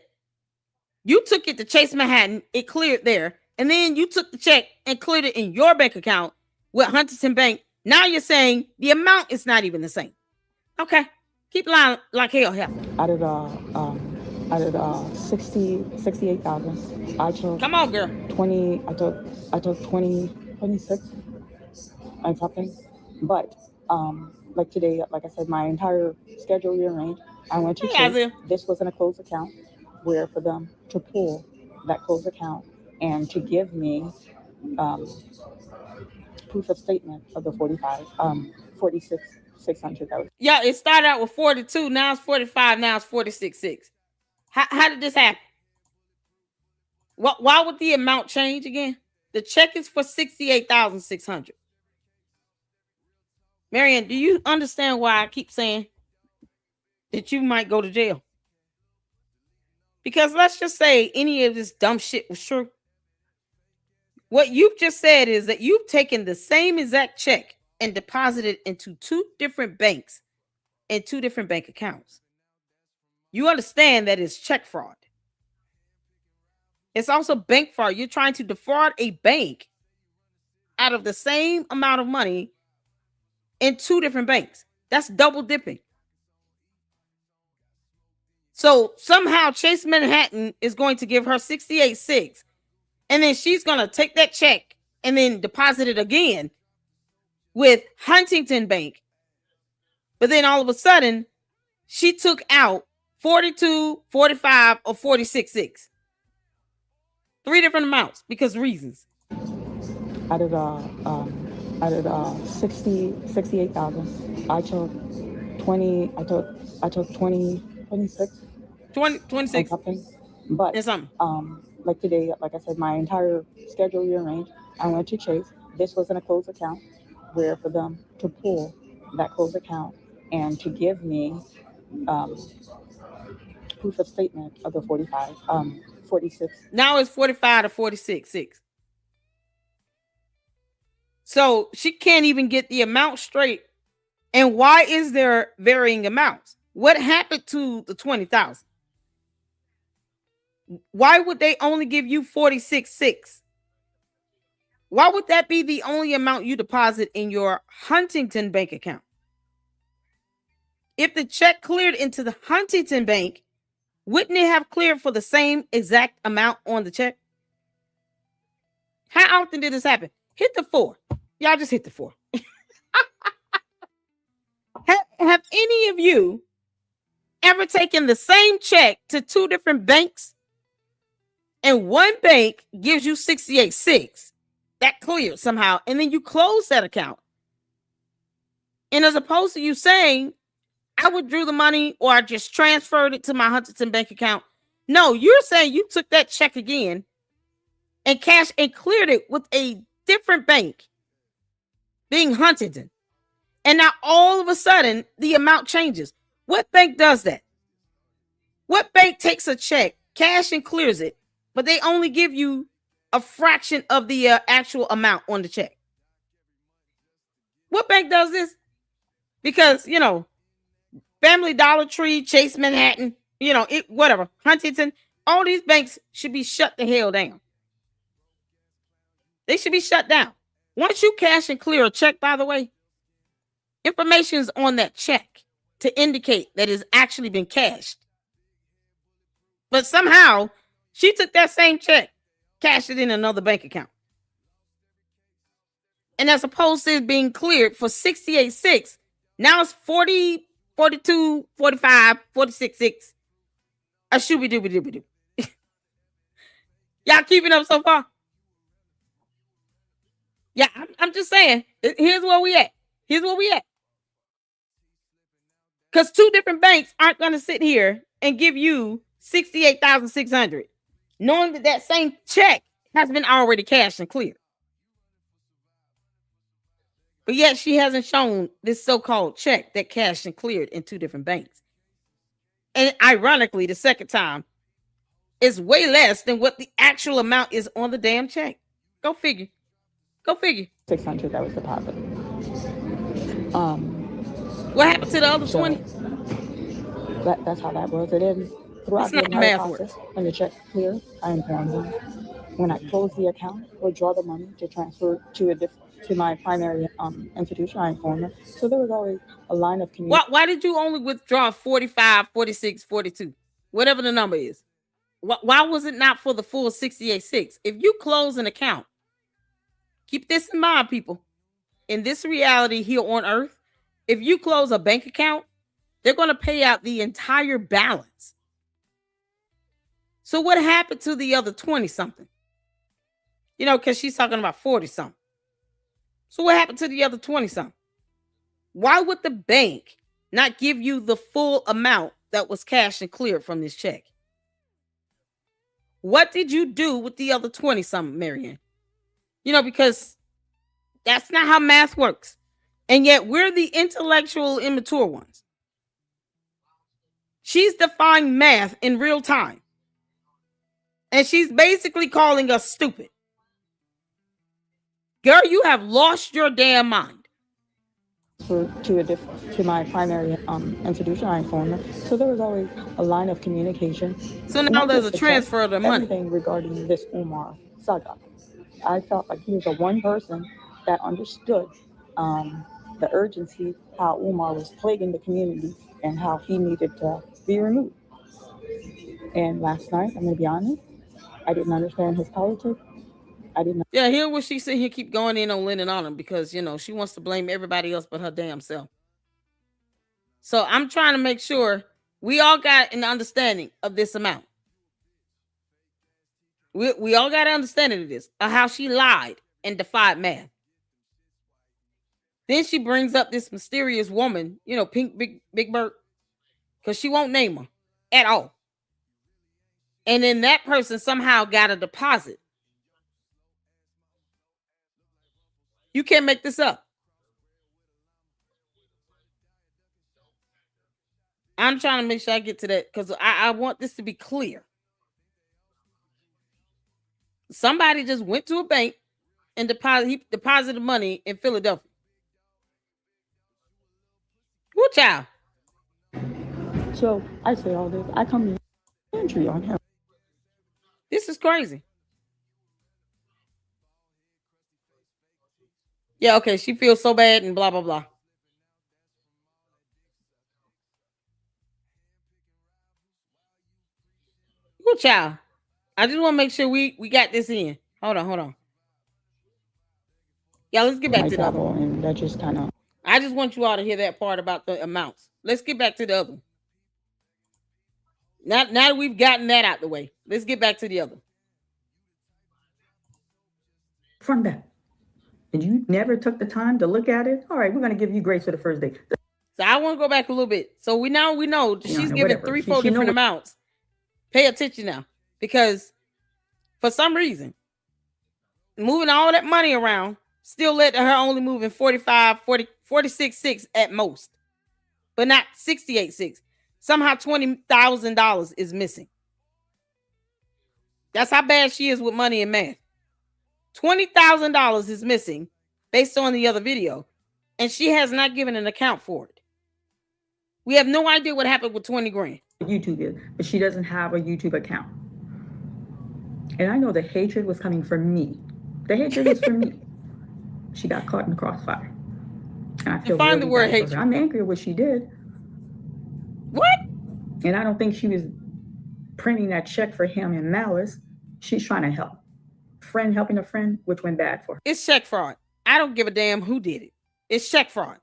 you took it to Chase Manhattan, it cleared there, and then you took the check and cleared it in your bank account with Huntington Bank. Now you're saying the amount is not even the same. Okay, keep lying like hell. Out of 68,000, I took. Come on, girl. 20. I took 26 and something. But like today, like I said, my entire schedule rearranged. I went to Chase. This wasn't a closed account. Where for them to pull that closed account and to give me proof of statement of the 46,600. Yeah, it started out with 42, now it's 45, now it's 46,600. How did this happen? Why would the amount change again? The check is for 68,600. Maryanne, do you understand why I keep saying that you might go to jail? Because let's just say any of this dumb shit was true. What you've just said is that you've taken the same exact check and deposited into two different banks and two different bank accounts. You understand that it's check fraud. It's also bank fraud. You're trying to defraud a bank out of the same amount of money in two different banks. That's double dipping. So somehow Chase Manhattan is going to give her 68,600, and then she's going to take that check and then deposit it again with Huntington Bank. But then all of a sudden, she took out 42, 45, or 46,600. Three different amounts because reasons. Out of 68,000, I took 20. I took 26. 26 something. But and something. Like today, like I said, my entire schedule rearranged. I went to Chase. This wasn't a closed account. Where for them to pull that closed account and to give me proof of statement of the 46. Now it's 45 to 46,600. So she can't even get the amount straight. And why is there varying amounts? What happened to the 20,000? Why would they only give you 46,600? Why would that be the only amount you deposit in your Huntington Bank account? If the check cleared into the Huntington Bank, wouldn't it have cleared for the same exact amount on the check? How often did this happen? Hit the 4. Y'all just hit the 4. Have any of you ever taken the same check to two different banks and one bank gives you 68,600? That cleared somehow, and then you close that account. And as opposed to you saying, I withdrew the money or I just transferred it to my Huntington Bank account. No, you're saying you took that check again and cashed and cleared it with a different bank, being Huntington. And now all of a sudden, the amount changes. What bank does that? What bank takes a check, cash and clears it, but they only give you a fraction of the actual amount on the check? What bank does this? Because, Family Dollar Tree, Chase Manhattan, whatever, Huntington, all these banks should be shut the hell down. They should be shut down. Once you cash and clear a check, by the way, information is on that check to indicate that it's actually been cashed. But somehow, she took that same check, cashed it in another bank account. And as opposed to it being cleared for 68,600, now it's 40, 42, 45, 46,600. A shooby-dooby-dooby-doo. Y'all keeping up so far? Yeah, I'm just saying. Here's where we at. Because two different banks aren't going to sit here and give you 68,600, knowing that same check has been already cashed and cleared. But yet she hasn't shown this so-called check that cashed and cleared in 2 different banks. And ironically, the second time is way less than what the actual amount is on the damn check. Go figure. Go figure. 600 that was deposited. What happened to the other 20? That's how that was. And then throughout the entire process, when the check cleared, I informed them. When I close the account or draw the money to transfer to my primary institution, I informed them. So there was always a line of communication. Why did you only withdraw 45, 46, 42, whatever the number is? Why was it not for the full 68.6? If you close an account, keep this in mind, people. In this reality here on Earth, if you close a bank account, they're going to pay out the entire balance. So what happened to the other 20-something? You know, because she's talking about 40-something. So what happened to the other 20-something? Why would the bank not give you the full amount that was cashed and cleared from this check? What did you do with the other 20-something, Maryanne? You know, because that's not how math works. And yet we're the intellectual, immature ones. She's defying math in real time. And she's basically calling us stupid. Girl, you have lost your damn mind. To my primary institution, I informed them. So there was always a line of communication. So now there's a transfer of the money. Everything regarding this Umar saga. I felt like he was the one person that understood the urgency, how Umar was plaguing the community and how he needed to be removed. And last night, I'm going to be honest, I didn't understand his politics. I didn't. Yeah, here what she said, here keep going in on Lennon on him because, you know, she wants to blame everybody else but her damn self. So I'm trying to make sure we all got an understanding of this amount. We all got an understanding of this, of how she lied and defied math. Then she brings up this mysterious woman, you know, Pink Big Bird, because she won't name her at all. And then that person somehow got a deposit. You can't make this up. I'm trying to make sure I get to that because I want this to be clear. Somebody just went to a bank and deposited money in Philadelphia. Good child. So I say all this. I come to entry on him. This is crazy. Yeah, okay. She feels so bad and blah, blah, blah. Good child. I just want to make sure we got this in. Hold on. Yeah, let's get back to the other one. And that just kind of. I just want you all to hear that part about the amounts. Let's get back to the other one. Now that we've gotten that out the way, let's get back to the other. From that. And you never took the time to look at it? All right, we're going to give you grace for the first day. So I want to go back a little bit. So we know she's giving 3-4 different amounts. Pay attention now. Because for some reason, moving all that money around still led to her only moving 46.6 at most. But not 68.6. Somehow $20,000 is missing. That's how bad she is with money and math. $20,000 is missing based on the other video, and she has not given an account for it. We have no idea what happened with 20 grand. YouTube is, but she doesn't have a YouTube account. And I know the hatred was coming from me. The hatred was from me. She got caught in the crossfire. And I feel find the word hatred. I'm angry at what she did. What? And I don't think she was printing that check for him in malice. She's trying to help. Friend helping a friend, which went bad for her. It's check fraud. I don't give a damn who did it. It's check fraud.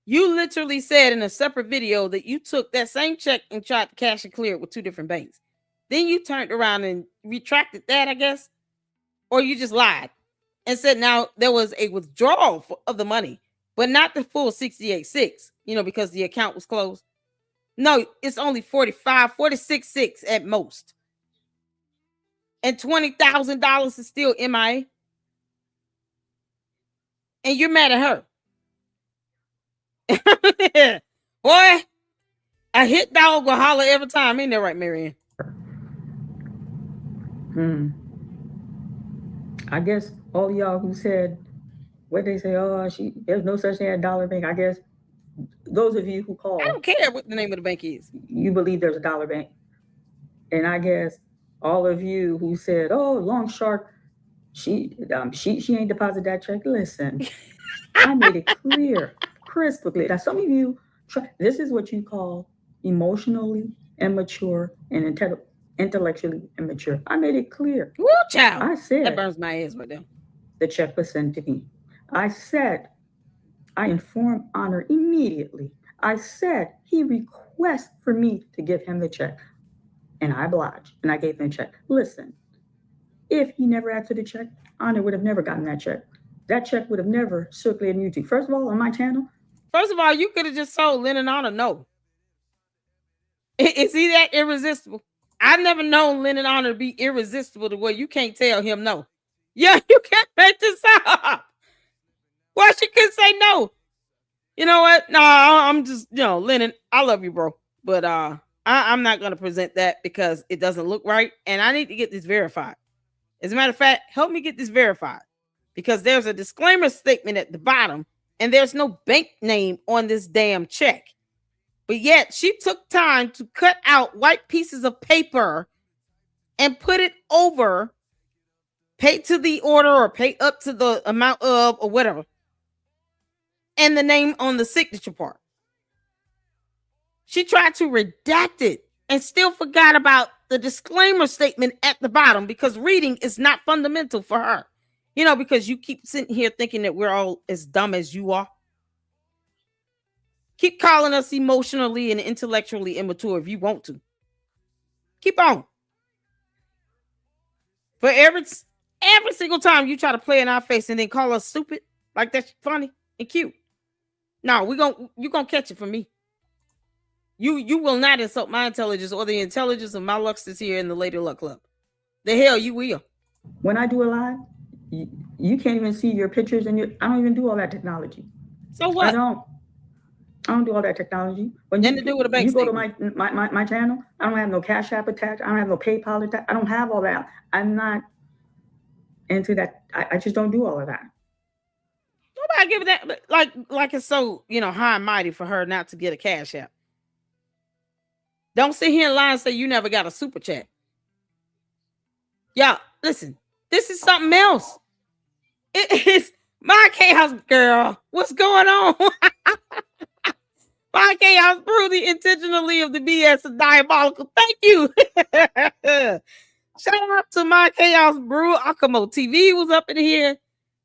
You literally said in a separate video that you took that same check and tried to cash and clear it with 2 different banks. Then you turned around and retracted that, I guess. Or you just lied and said now there was a withdrawal of the money, but not the full 68.6, you know, because the account was closed. No, it's only 46.6 at most. And $20,000 is still MIA. and you're mad at her. Boy, a hit dog will holler every time. Ain't that right, Maryanne? I guess all y'all who said what they say, oh, there's no such thing as dollar bank. I guess those of you who call, I don't care what the name of the bank is. You believe there's a dollar bank. And I guess all of you who said, oh, Long Shark, she ain't deposit that check. Listen, I made it clear, crystal clear. Now, some of you, this is what you call emotionally immature and intellectually immature. I made it clear. Woo, child. I said that burns my ass right there. The check was sent to me. I said I informed Honor immediately. I said he requests for me to give him the check. And I obliged, and I gave him the check. Listen, if he never asked for the check, Honor would have never gotten that check. That check would have never circulated on YouTube. First of all, on my channel. First of all, you could have just told Lynn and Honor no. Is he that irresistible? I've never known Lynn and Honor to be irresistible to where you can't tell him no. Yeah, you can't make this up. Why she couldn't say no? You know what? No, I'm just, Lennon, I love you, bro. But I'm not going to present that because it doesn't look right. And I need to get this verified. As a matter of fact, help me get this verified. Because there's a disclaimer statement at the bottom. And there's no bank name on this damn check. But yet, she took time to cut out white pieces of paper and put it over, pay to the order or pay up to the amount of or whatever. And the name on the signature part. She tried to redact it and still forgot about the disclaimer statement at the bottom because reading is not fundamental for her. Because you keep sitting here thinking that we're all as dumb as you are. Keep calling us emotionally and intellectually immature if you want to. Keep on. For every single time you try to play in our face and then call us stupid, like that's funny and cute. No, you're gonna catch it from me. You will not insult my intelligence or the intelligence of my Luxters here in the Lady Luck Club. The hell you will. When I do a live, you can't even see your pictures and I don't even do all that technology. So what? I don't do all that technology. When Nothing to do with a bank you statement. Go to my channel, I don't have no Cash App attached. I don't have no PayPal attached. I don't have all that. I'm not into that. I just don't do all of that. Nobody give that like it's so high and mighty for her not to get a Cash App. Don't sit here and lie and say you never got a super chat. Y'all, listen, this is something else. It is my chaos girl. What's going on? My chaos brew, the intentionally of the BS is diabolical. Thank you. Shout out to my chaos brew. Akamo TV was up in here.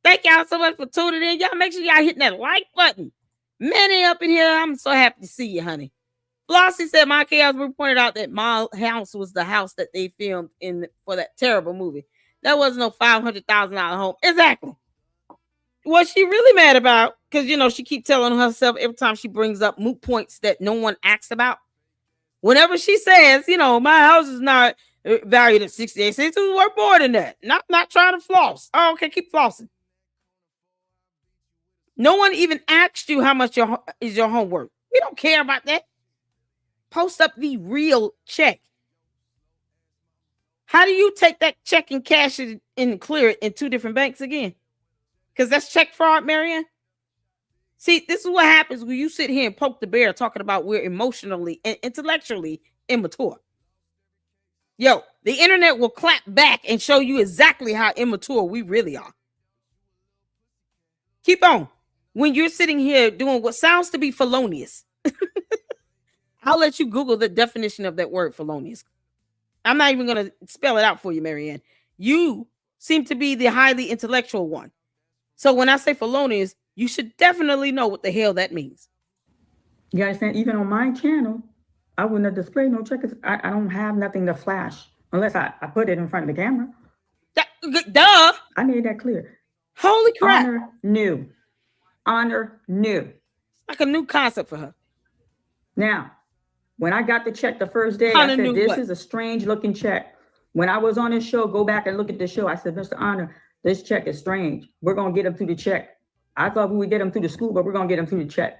Thank y'all so much for tuning in. Y'all make sure y'all hitting that like button. Many up in here. I'm so happy to see you, honey. Flossie said my chaos brew pointed out that my house was the house that they filmed in for that terrible movie. That wasn't no $500,000 home. Exactly. What she really mad about, because she keep telling herself every time she brings up moot points that no one asks about. Whenever she says, my house is not valued at 68 cents, it's worth more than that. Not trying to floss. Oh, okay, keep flossing. No one even asked you how much is your homework. We don't care about that. Post up the real check. How do you take that check and cash it and clear it in two different banks again? Because that's check fraud, Maryanne. See, this is what happens when you sit here and poke the bear talking about we're emotionally and intellectually immature. Yo, the internet will clap back and show you exactly how immature we really are. Keep on. When you're sitting here doing what sounds to be felonious, I'll let you Google the definition of that word felonious. I'm not even going to spell it out for you, Maryanne. You seem to be the highly intellectual one. So when I say felonious, you should definitely know what the hell that means. You understand? Even on my channel, I wouldn't have displayed no checkers. I don't have nothing to flash unless I put it in front of the camera. Duh. I made that clear. Holy crap. Honor knew. Like a new concept for her. Now, when I got the check the first day, I said, this is a strange looking check. When I was on this show, go back and look at the show. I said, Mr. Honor, this check is strange. We're going to get him through the check. I thought we would get them through the school, but we're going to get them through the check.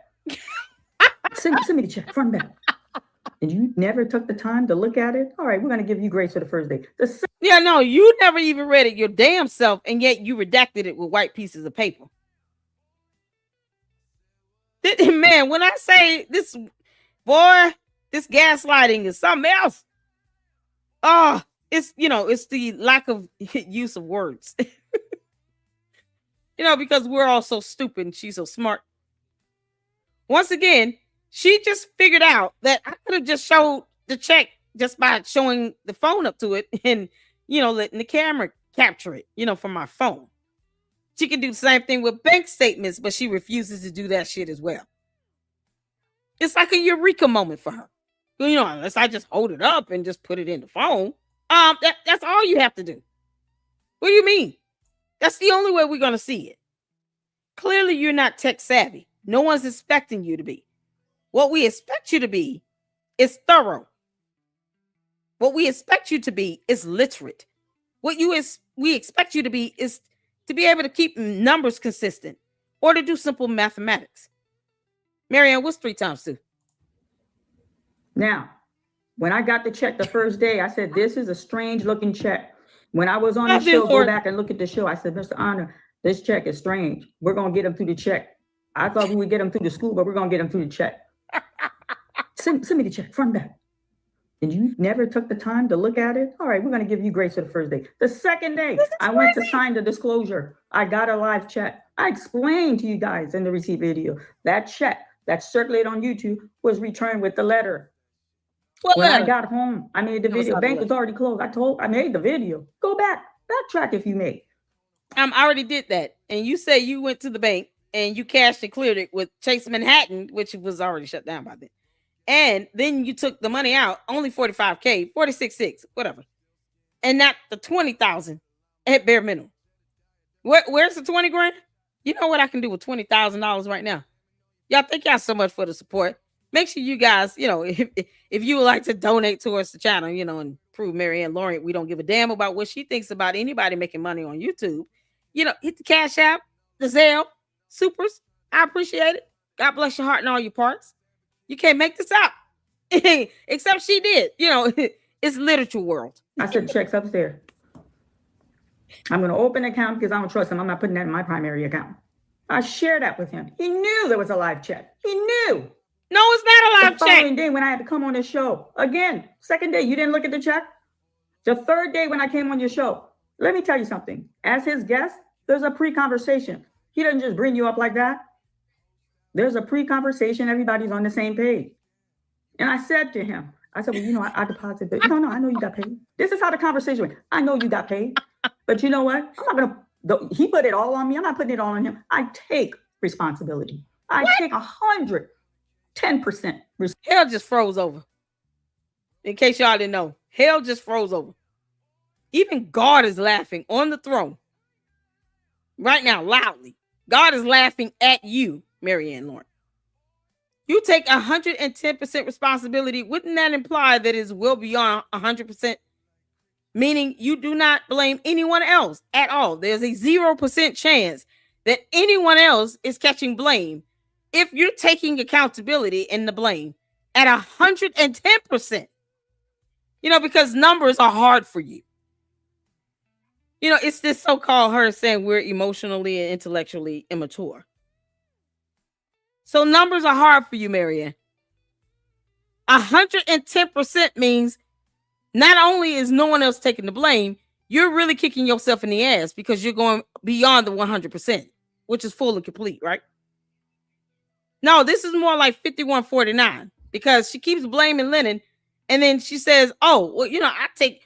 Send me the check, front and back. And you never took the time to look at it? All right, we're going to give you grace for the first day. Yeah, no, you never even read it your damn self, and yet you redacted it with white pieces of paper. Man, when I say this, boy, this gaslighting is something else. Oh, it's, it's the lack of use of words. Because we're all so stupid and she's so smart. Once again, she just figured out that I could have just showed the check just by showing the phone up to it and, letting the camera capture it, from my phone. She can do the same thing with bank statements, but she refuses to do that shit as well. It's like a eureka moment for her. Unless I just hold it up and just put it in the phone. That's all you have to do. What do you mean? That's the only way we're going to see it. Clearly, you're not tech savvy. No one's expecting you to be. What we expect you to be is thorough. What we expect you to be is literate. We expect you to be is to be able to keep numbers consistent or to do simple mathematics. Maryanne, what's 3 times 2? Now, when I got the check the first day, I said, this is a strange looking check. When I was on the show, go back and look at the show. I said, Mr. Honor, this check is strange. We're going to get them through the check. I thought we would get them through the school, but we're going to get them through the check. Send me the check, front and back. And you never took the time to look at it? All right, we're going to give you grace for the first day. The second day, I went to sign the disclosure. I got a live check. I explained to you guys in the receipt video, that check that circulated on YouTube was returned with the letter. When I got home, I made the video. Bank was already closed. I made the video. Go backtrack if you may. I already did that. And you say you went to the bank and you cashed and cleared it with Chase Manhattan, which was already shut down by then. And then you took the money out, only $45K, $46,600, whatever. And not the $20,000 at bare minimum. Where's the 20 grand? You know what I can do with $20,000 right now? Y'all, thank y'all so much for the support. Make sure you guys, if you would like to donate towards the channel, and prove Maryanne Lorient, we don't give a damn about what she thinks about anybody making money on YouTube. Hit the Cash App, the Zelle, supers. I appreciate it. God bless your heart and all your parts. You can't make this up. Except she did. It's literature world. I said checks upstairs. I'm going to open an account because I don't trust him. I'm not putting that in my primary account. I shared that with him. He knew there was a live check. He knew. No, it's not a live check. The following day when I had to come on the show. Again, second day, you didn't look at the check? The third day when I came on your show. Let me tell you something. As his guest, there's a pre-conversation. He doesn't just bring you up like that. There's a pre-conversation. Everybody's on the same page. And I said to him, I said, well, I deposited. No, I know you got paid. This is how the conversation went. I know you got paid. But you know what? I'm not going to, he put it all on me. I'm not putting it all on him. I take responsibility. I take 110%. Hell just froze over. In case y'all didn't know, hell just froze over. Even God is laughing on the throne right now, loudly. God is laughing at you, Maryanne Lorient. You take 110% responsibility. Wouldn't that imply that it's well beyond 100%? Meaning you do not blame anyone else at all. There's a 0% chance that anyone else is catching blame if you're taking accountability and the blame at 110%. Because numbers are hard for you. It's this so-called her saying we're emotionally and intellectually immature. So numbers are hard for you, Maryanne. 110% means not only is no one else taking the blame, you're really kicking yourself in the ass because you're going beyond the 100%, which is full and complete, right? No, this is more like 51-49 because she keeps blaming Lennon, and then she says, "Oh, well, I take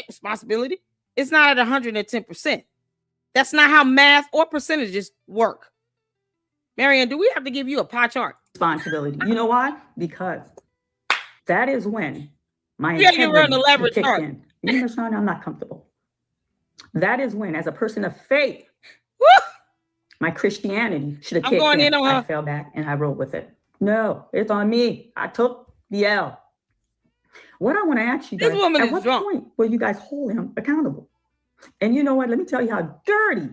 responsibility." It's not at 110%. That's not how math or percentages work. Maryanne, do we have to give you a pie chart? Responsibility. You know why? Because that is when my you run a elaborate chart. In. You understand? I'm not comfortable. That is when, as a person of faith, my Christianity should have kicked in. I fell back and I rolled with it. No, it's on me. I took the L. What I want to ask you guys, at what point will you guys hold him accountable? And you know what? Let me tell you how dirty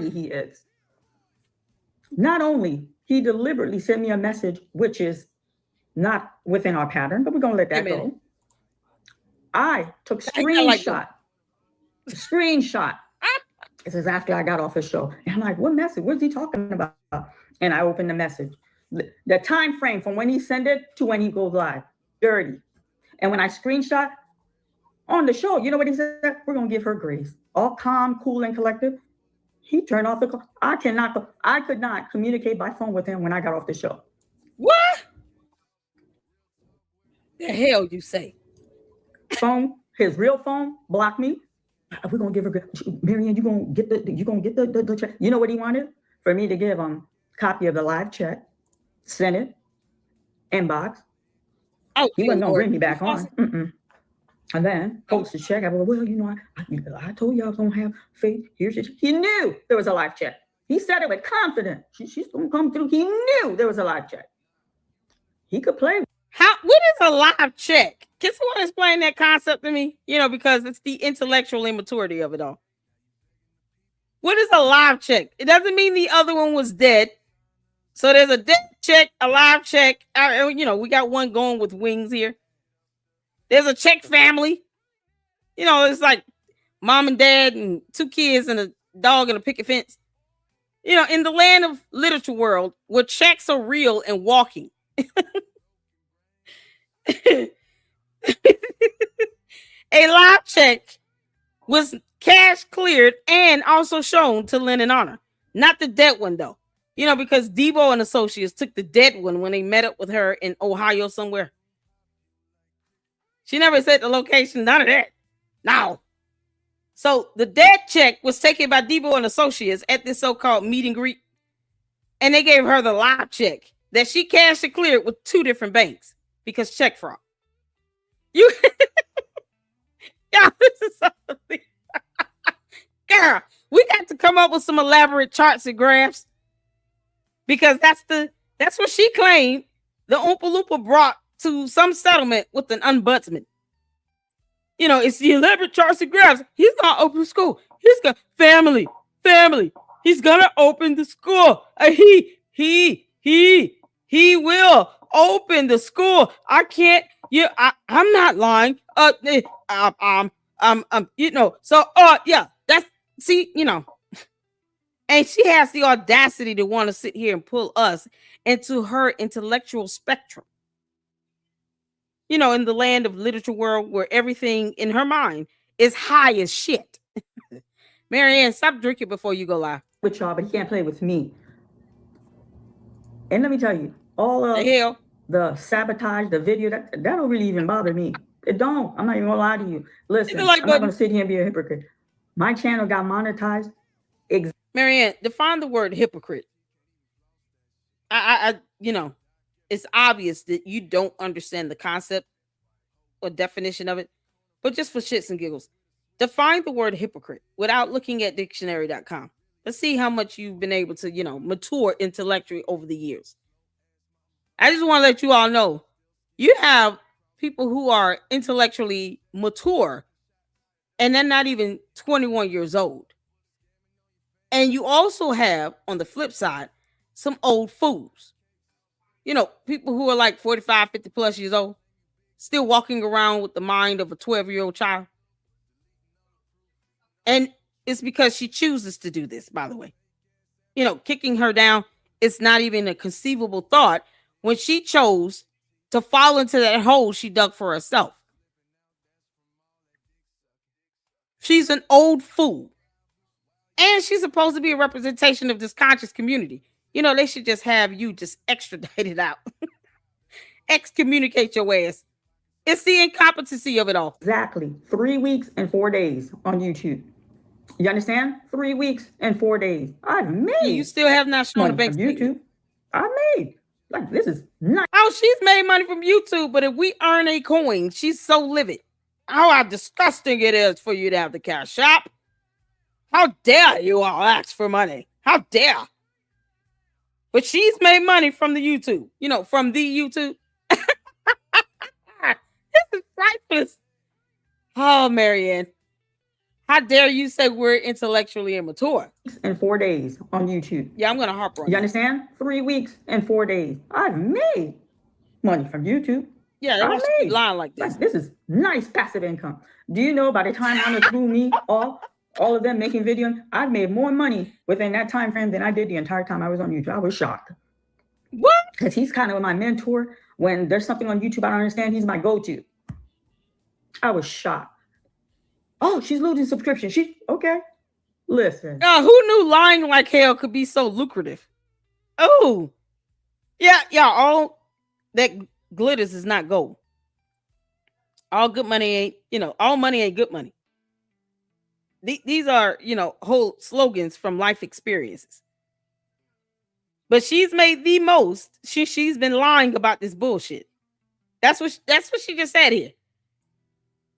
he is. Not only he deliberately sent me a message, which is not within our pattern, but we're gonna let that go. I took screenshot. This is after I got off the show. And I'm like, what message? What's he talking about? And I opened the message. The time frame from when he sent it to when he goes live, dirty. And when I screenshot on the show, you know what he said? We're gonna give her grace. All calm, cool, and collected. He turned off the call. I could not communicate by phone with him when I got off the show. What the hell you say? Phone, his real phone, blocked me. We're gonna give her, Maryanne, you gonna get the check. You know what he wanted? For me to give him a copy of the live check, send it, inbox. Oh, he wasn't gonna bring me back on. And then post the check. I was, well, you know, I told you I was gonna have faith. Here's your check. He knew there was a live check. He said it with confidence. She's gonna come through. He knew there was a live check. He could play. What is a live check? Can someone explain that concept to me? You know, because it's the intellectual immaturity of it all. What is a live check? It doesn't mean the other one was dead. So there's a dead check, a live check. You know, we got one going with wings here. There's a check family. You know, it's like mom and dad and 2 kids and a dog and a picket fence. You know, in the land of literature world, where checks are real and walking. A live check was cash cleared and also shown to Lynn and Honor. Not the dead one, though. You know, because Debo and Associates took the dead one when they met up with her in Ohio somewhere. She never said the location, none of that. No. So the dead check was taken by Debo and Associates at this so-called meet and greet. And they gave her the live check that she cashed and cleared with 2 different banks because check fraud. Yeah, this is something. Girl, we got to come up with some elaborate charts and graphs because that's what she claimed the Oompa Loompa brought to some settlement with an ombudsman. You know, it's the elaborate charts and graphs. He's gonna open school. He's gonna family. He's gonna open the school. He will open the school. I can't. I'm not lying. You know. So, yeah. That's you know. And she has the audacity to want to sit here and pull us into her intellectual spectrum. You know, in the land of literature world where everything in her mind is high as shit. Maryanne, stop drinking before you go live. With y'all, but he can't play with me. And let me tell you, all of the sabotage, the video, that don't really even bother me. It don't. I'm not even gonna lie to you. Listen, I'm not gonna sit here and be a hypocrite. My channel got monetized. Maryanne, define the word hypocrite. I you know, it's obvious that you don't understand the concept or definition of it, but just for shits and giggles, define the word hypocrite without looking at dictionary.com. Let's see how much you've been able to, you know, mature intellectually over the years. I just want to let you all know, you have people who are intellectually mature and they're not even 21 years old. And you also have, on the flip side, some old fools. You know, people who are like 45, 50 plus years old, still walking around with the mind of a 12-year-old child. And it's because she chooses to do this, by the way. You know, kicking her down, it's not even a conceivable thought when she chose to fall into that hole she dug for herself. She's an old fool. And she's supposed to be a representation of this conscious community. You know, they should just have you just extradited out. Excommunicate your ass. It's the incompetency of it all. Exactly. 3 weeks and 4 days on YouTube. You understand? 3 weeks and 4 days. I've made. You still have not shown the bank YouTube. I made. Like, this is not. Oh, she's made money from YouTube, but if we earn a coin, she's so livid. Oh, how disgusting it is for you to have the cash shop. How dare you all ask for money? How dare? But she's made money from the YouTube. You know, from the YouTube. This is priceless. Oh, Maryanne. How dare you say we're intellectually immature? In 4 days on YouTube. Yeah, I'm gonna harp on you. Understand? 3 weeks and 4 days. I've made money from YouTube. Yeah, they want to keep lying like this. This is nice passive income. Do you know by the time Honor threw me all of them making videos, I've made more money within that time frame than I did the entire time I was on YouTube. I was shocked. What? Because he's kind of my mentor. When there's something on YouTube I don't understand, he's my go-to. I was shocked. Oh, she's losing subscription. She's okay. Listen. Who knew lying like hell could be so lucrative? Oh, yeah. All that glitters is not gold. All good money ain't, all money ain't good money. These are, whole slogans from life experiences. But she's made the most. She's been lying about this bullshit. That's what she just said here.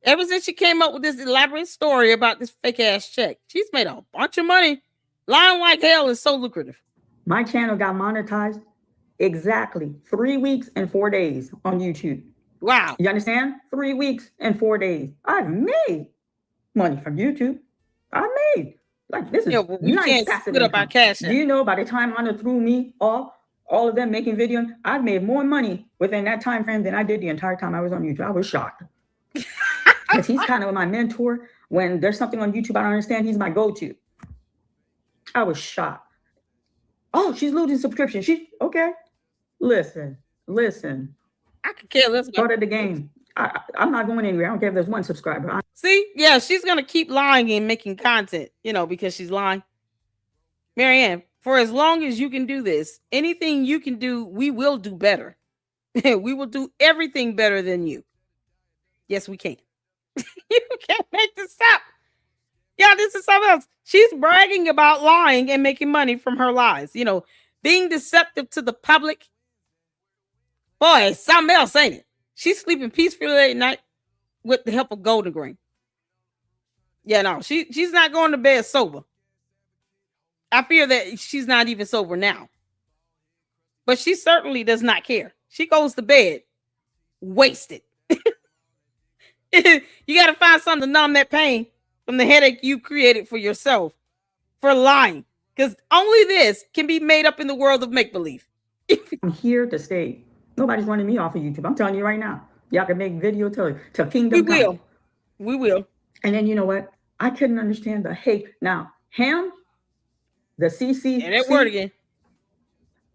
Ever since she came up with this elaborate story about this fake ass check, she's made a bunch of money. Lying like hell is so lucrative. My channel got monetized exactly 3 weeks and 4 days on YouTube. Wow. You understand? 3 weeks and 4 days. I've made money from YouTube. This is nice passive income. Do you know by the time Honor threw me all of them making videos, I've made more money within that time frame than I did the entire time I was on YouTube. I was shocked. Because he's kind of my mentor. When there's something on YouTube I don't understand, he's my go-to. I was shocked. Oh, she's losing subscription. She's okay. Listen. I could care less about part of the game. I'm not going anywhere. I don't care if there's one subscriber. See? Yeah, she's going to keep lying and making content, because she's lying. Maryanne, for as long as you can do this, anything you can do, we will do better. We will do everything better than you. Yes, we can. You can't make this up. Yeah, this is something else. She's bragging about lying and making money from her lies. Being deceptive to the public. Boy, it's something else, ain't it? She's sleeping peacefully at night with the help of Golden Green. Yeah, no, she's not going to bed sober. I fear that she's not even sober now. But she certainly does not care. She goes to bed wasted. You got to find something to numb that pain from the headache you created for yourself for lying. Because only this can be made up in the world of make-believe. I'm here to stay. Nobody's running me off of YouTube. I'm telling you right now. Y'all can make video till kingdom come. We will. And then you know what? I couldn't understand the hate. Now, him, the CC. And that word again.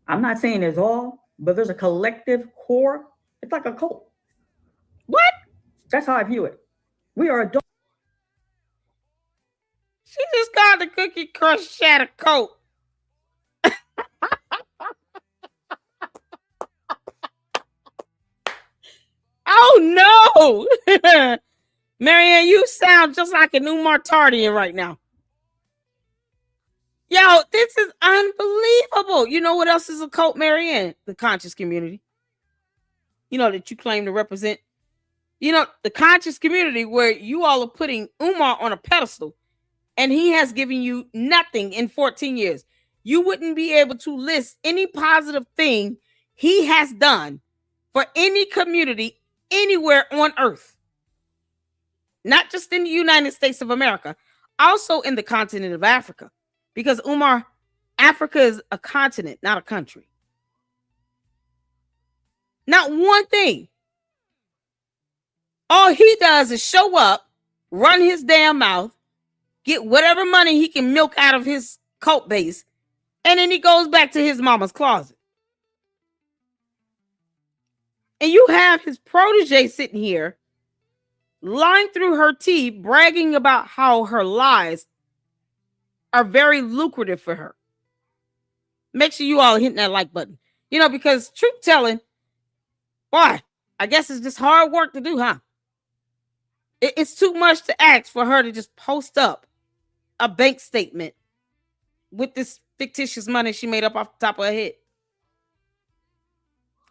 I'm not saying it's all, but there's a collective core. It's like a cult. What? That's how I view it. We are adults. She just called the Cookie Crush Chat a cult. Oh no! Maryanne, you sound just like an Umar Tardian right now. Yo, this is unbelievable. You know what else is a cult, Maryanne? The conscious community. That you claim to represent. The conscious community where you all are putting Umar on a pedestal and he has given you nothing in 14 years. You wouldn't be able to list any positive thing he has done for any community anywhere on earth. Not just in the United States of America, also in the continent of Africa. Because Umar, Africa is a continent, not a country. Not one thing. All he does is show up, run his damn mouth, get whatever money he can milk out of his cult base, and then he goes back to his mama's closet. And you have his protege sitting here, lying through her teeth, bragging about how her lies are very lucrative for her. Make sure you all hit that like button. Because truth telling, boy, I guess it's just hard work to do, huh? It's too much to ask for her to just post up a bank statement with this fictitious money she made up off the top of her head.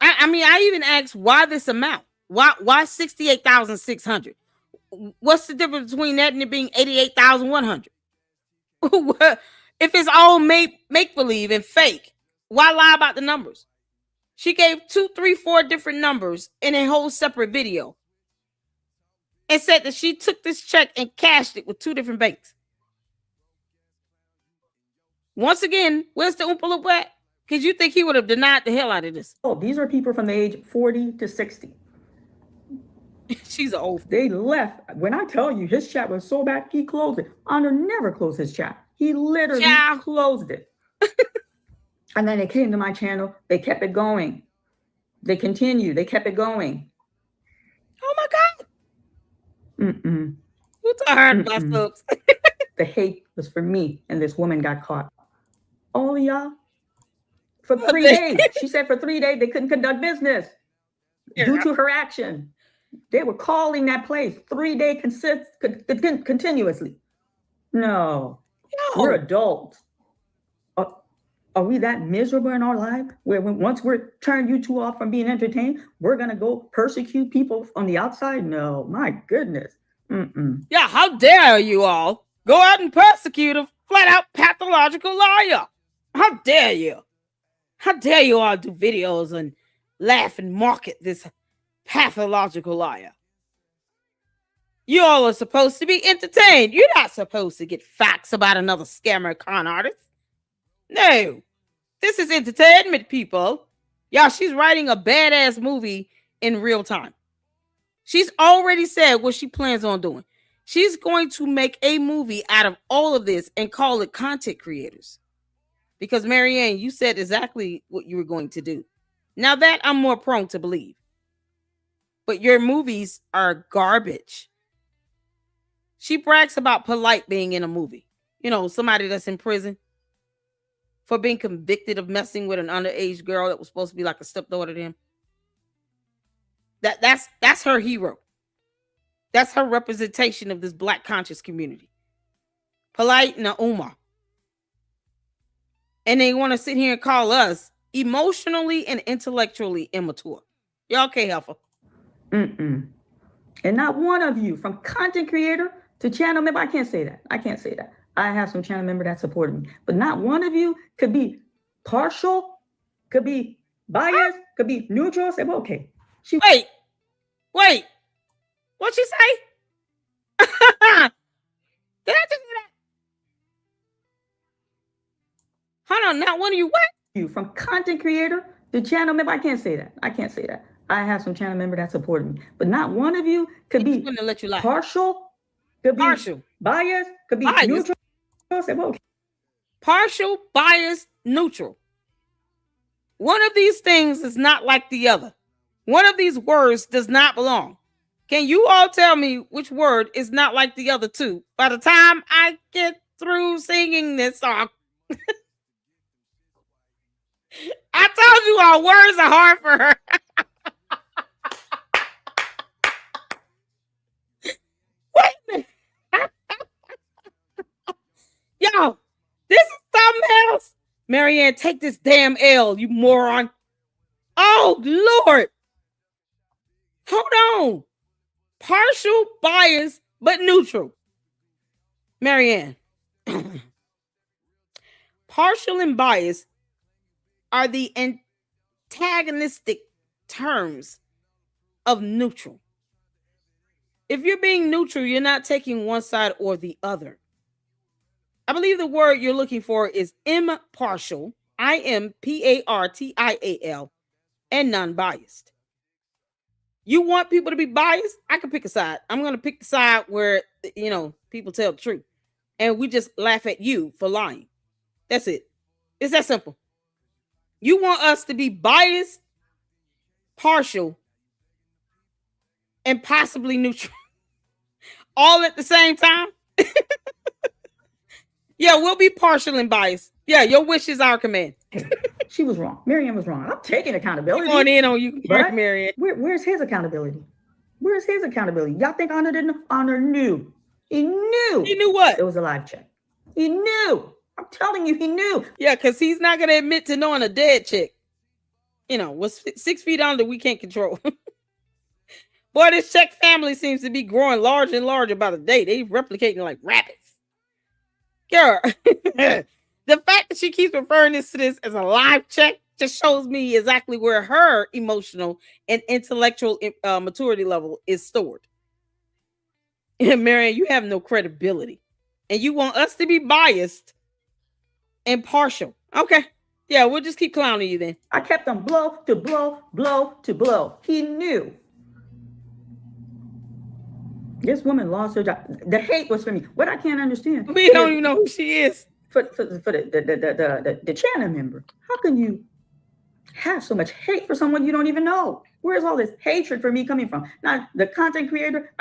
I even asked why this amount? Why 68,600? What's the difference between that and it being 88,100? If it's all make-believe and fake, why lie about the numbers? She gave 2, 3, 4 different numbers in a whole separate video. and said that she took this check and cashed it with 2 different banks. Once again, where's the Oompa Loompa at? Because you think he would have denied the hell out of this. Oh, these are people from the age 40 to 60. She's an old. They left. When I tell you his chat was so bad, he closed it. Honor never closed his chat. He literally closed it. And then they came to my channel. They kept it going. They continued. They kept it going. Oh my God. You tired, my subs. The hate was for me, and this woman got caught. All of y'all. For 3 days. She said for 3 days they couldn't conduct business due to her action. They were calling that place 3 day continuously. No, we're adults. Are we that miserable in our life where once we're turned you two off from being entertained, we're going to go persecute people on the outside? No, my goodness. Yeah, how dare you all go out and persecute a flat out pathological liar? How dare you? How dare you all do videos and laugh and market this pathological liar? You all are supposed to be entertained. You're not supposed to get facts about another scammer con artist. No, this is entertainment, people. Y'all, she's writing a badass movie in real time. She's already said what she plans on doing. She's going to make a movie out of all of this and call it Content Creators. Because Maryanne, you said exactly what you were going to do. Now that I'm more prone to believe. But your movies are garbage. She brags about Polite being in a movie. You know, somebody that's in prison for being convicted of messing with an underage girl that was supposed to be like a stepdaughter to him. That's her hero. That's her representation of this Black conscious community. Polite Nauma. And they want to sit here and call us emotionally and intellectually immature. Y'all can't help her. And not one of you, from content creator to channel member, I can't say that. I have some channel member that supported me, but not one of you could be partial, could be biased, could be neutral. Say, well, okay. Wait. What'd she say? Did I just do that? Hold on, not one of you what? You from content creator to channel member, I can't say that. I have some channel member that supported me, but not one of you could be partial, could be biased, could be neutral. Say, well, okay. Partial, biased, neutral. One of these things is not like the other. One of these words does not belong. Can you all tell me which word is not like the other two by the time I get through singing this song? I told you all words are hard for her. Wait a minute. Yo, this is something else. Maryanne, take this damn L, you moron. Oh, Lord. Hold on. Partial, bias, but neutral. Maryanne. Partial and bias are the antagonistic terms of neutral. If you're being neutral, you're not taking one side or the other. I believe the word you're looking for is impartial, impartial, and non-biased. You want people to be biased? I can pick a side. I'm going to pick the side where, you know, people tell the truth. And we just laugh at you for lying. That's it. It's that simple. You want us to be biased, partial, and possibly neutral. All at the same time? Yeah, we'll be partial and biased. Yeah, your wish is our command. She was wrong. Maryanne was wrong. I'm taking accountability. Going in on you, Maryanne. Where's his accountability? Where's his accountability? Y'all think Honor didn't? Honor knew. He knew. He knew what? It was a live check. He knew. I'm telling you, he knew. Yeah, because he's not going to admit to knowing a dead chick. You know, what's 6 feet under, we can't control. Boy, this check family seems to be growing larger and larger by the day. They replicating like rabbits. Girl, the fact that she keeps referring to this as a live check just shows me exactly where her emotional and intellectual maturity level is stored. Maryanne, you have no credibility. And you want us to be biased and partial. Okay. Yeah, we'll just keep clowning you then. I kept on blow to blow, blow to blow. He knew. This woman lost her job. The hate was for me. What I can't understand. We don't even know who she is. For the channel member. How can you have so much hate for someone you don't even know? Where's all this hatred for me coming from? Now, the content creator,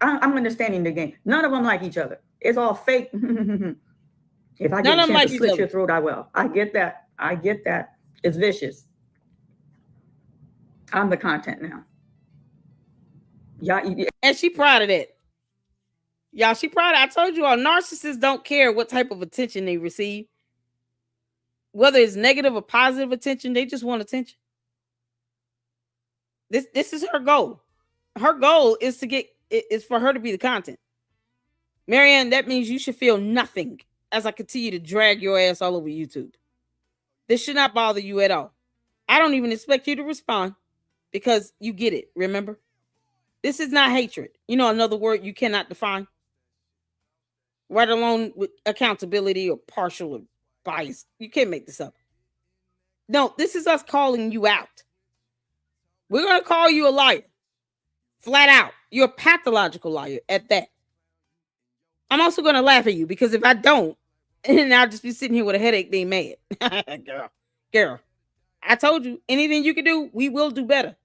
I'm understanding the game. None of them like each other. It's all fake. If I get a chance to slit your throat, I will. I get that. I get that. It's vicious. I'm the content now. Y'all, and she proud of that. Y'all, she proud of it. I told you all, narcissists don't care what type of attention they receive. Whether it's negative or positive attention, they just want attention. This is her goal. Her goal is for her to be the content. Maryanne, that means you should feel nothing as I continue to drag your ass all over YouTube. This should not bother you at all. I don't even expect you to respond because you get it, remember? This is not hatred. You know another word you cannot define? Right along with accountability or partial or bias. You can't make this up. No, this is us calling you out. We're going to call you a liar. Flat out. You're a pathological liar at that. I'm also going to laugh at you because if I don't, and I'll just be sitting here with a headache being mad. Girl, I told you, anything you can do, we will do better.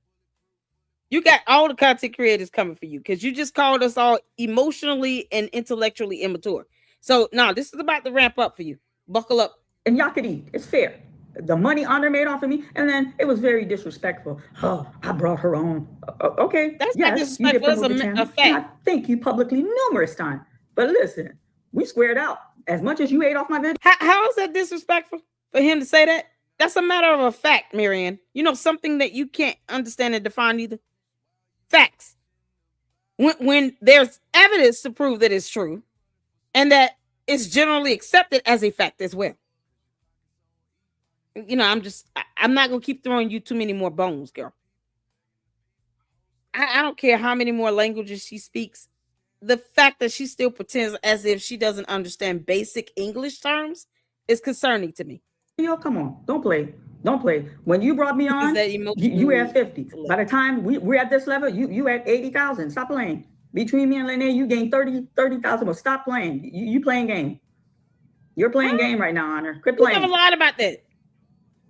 You got all the content creators coming for you because you just called us all emotionally and intellectually immature. So, no, this is about to ramp up for you. Buckle up. And y'all could eat. It's fair. The money Honor made off of me, and then it was very disrespectful. Oh, I brought her on. Okay. That's not disrespectful. It's a fact. And I thank you publicly numerous times. But listen, we squared out. As much as you ate off my video. How is that disrespectful for him to say that? That's a matter of a fact, Maryanne. You know, something that you can't understand and define either. Facts. When there's evidence to prove that it's true and that it's generally accepted as a fact as well. You know, I'm not going to keep throwing you too many more bones, girl. I don't care how many more languages she speaks. The fact that she still pretends as if she doesn't understand basic English terms is concerning to me. Yo, come on. Don't play. Don't play. When you brought me on, you were at 50. By the time we're at this level, you at 80,000. Stop playing. Between me and Lene, you gained 30,000. Well, stop playing. You playing game. You're playing game right now, Honor. Quit playing. You have a lot about that.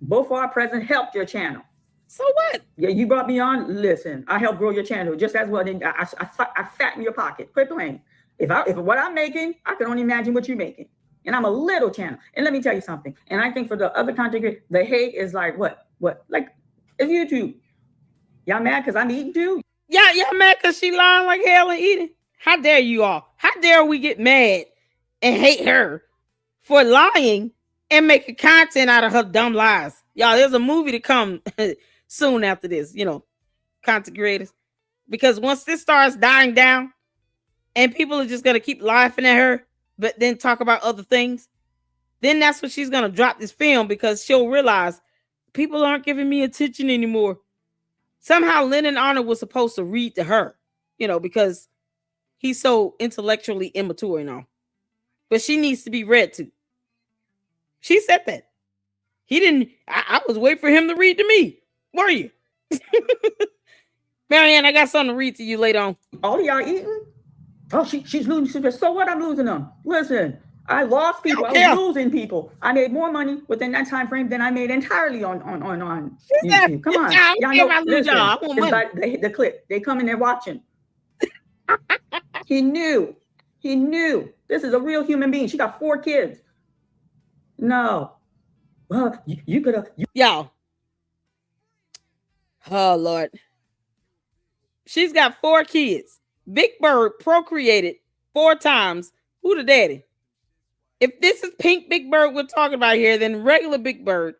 Both our president helped your channel. So what? Yeah, you brought me on. Listen, I helped grow your channel just as well. Then I fatten your pocket. Quit playing. If what I'm making, I can only imagine what you're making. And I'm a little channel. And let me tell you something. And I think for the other content, the hate is like what? Like it's YouTube. Y'all mad because I'm eating too? Yeah, y'all mad because she lying like hell and eating. How dare you all? How dare we get mad and hate her for lying and making content out of her dumb lies? Y'all, there's a movie to come soon after this, you know, content creators. Because once this starts dying down and people are just going to keep laughing at her, but then talk about other things, then that's when she's going to drop this film because she'll realize people aren't giving me attention anymore. Somehow Lennon Honor was supposed to read to her, you know, because he's so intellectually immature and all. But she needs to be read to. She said that. He didn't. I was waiting for him to read to me. Were you? Maryanne, I got something to read to you later on. All y'all eating? Oh, she's losing. So what? I'm losing them. Listen, I lost people. I was losing people. I made more money within that time frame than I made entirely on YouTube. Come on, y'all know. Listen, it's like the clip. They come in there watching. He knew. This is a real human being. She got 4 kids. No. Well, you could have. Y'all. Oh, Lord. She's got 4 kids. Big Bird procreated 4 times. Who the daddy? If this is pink Big Bird we're talking about here, then regular Big Bird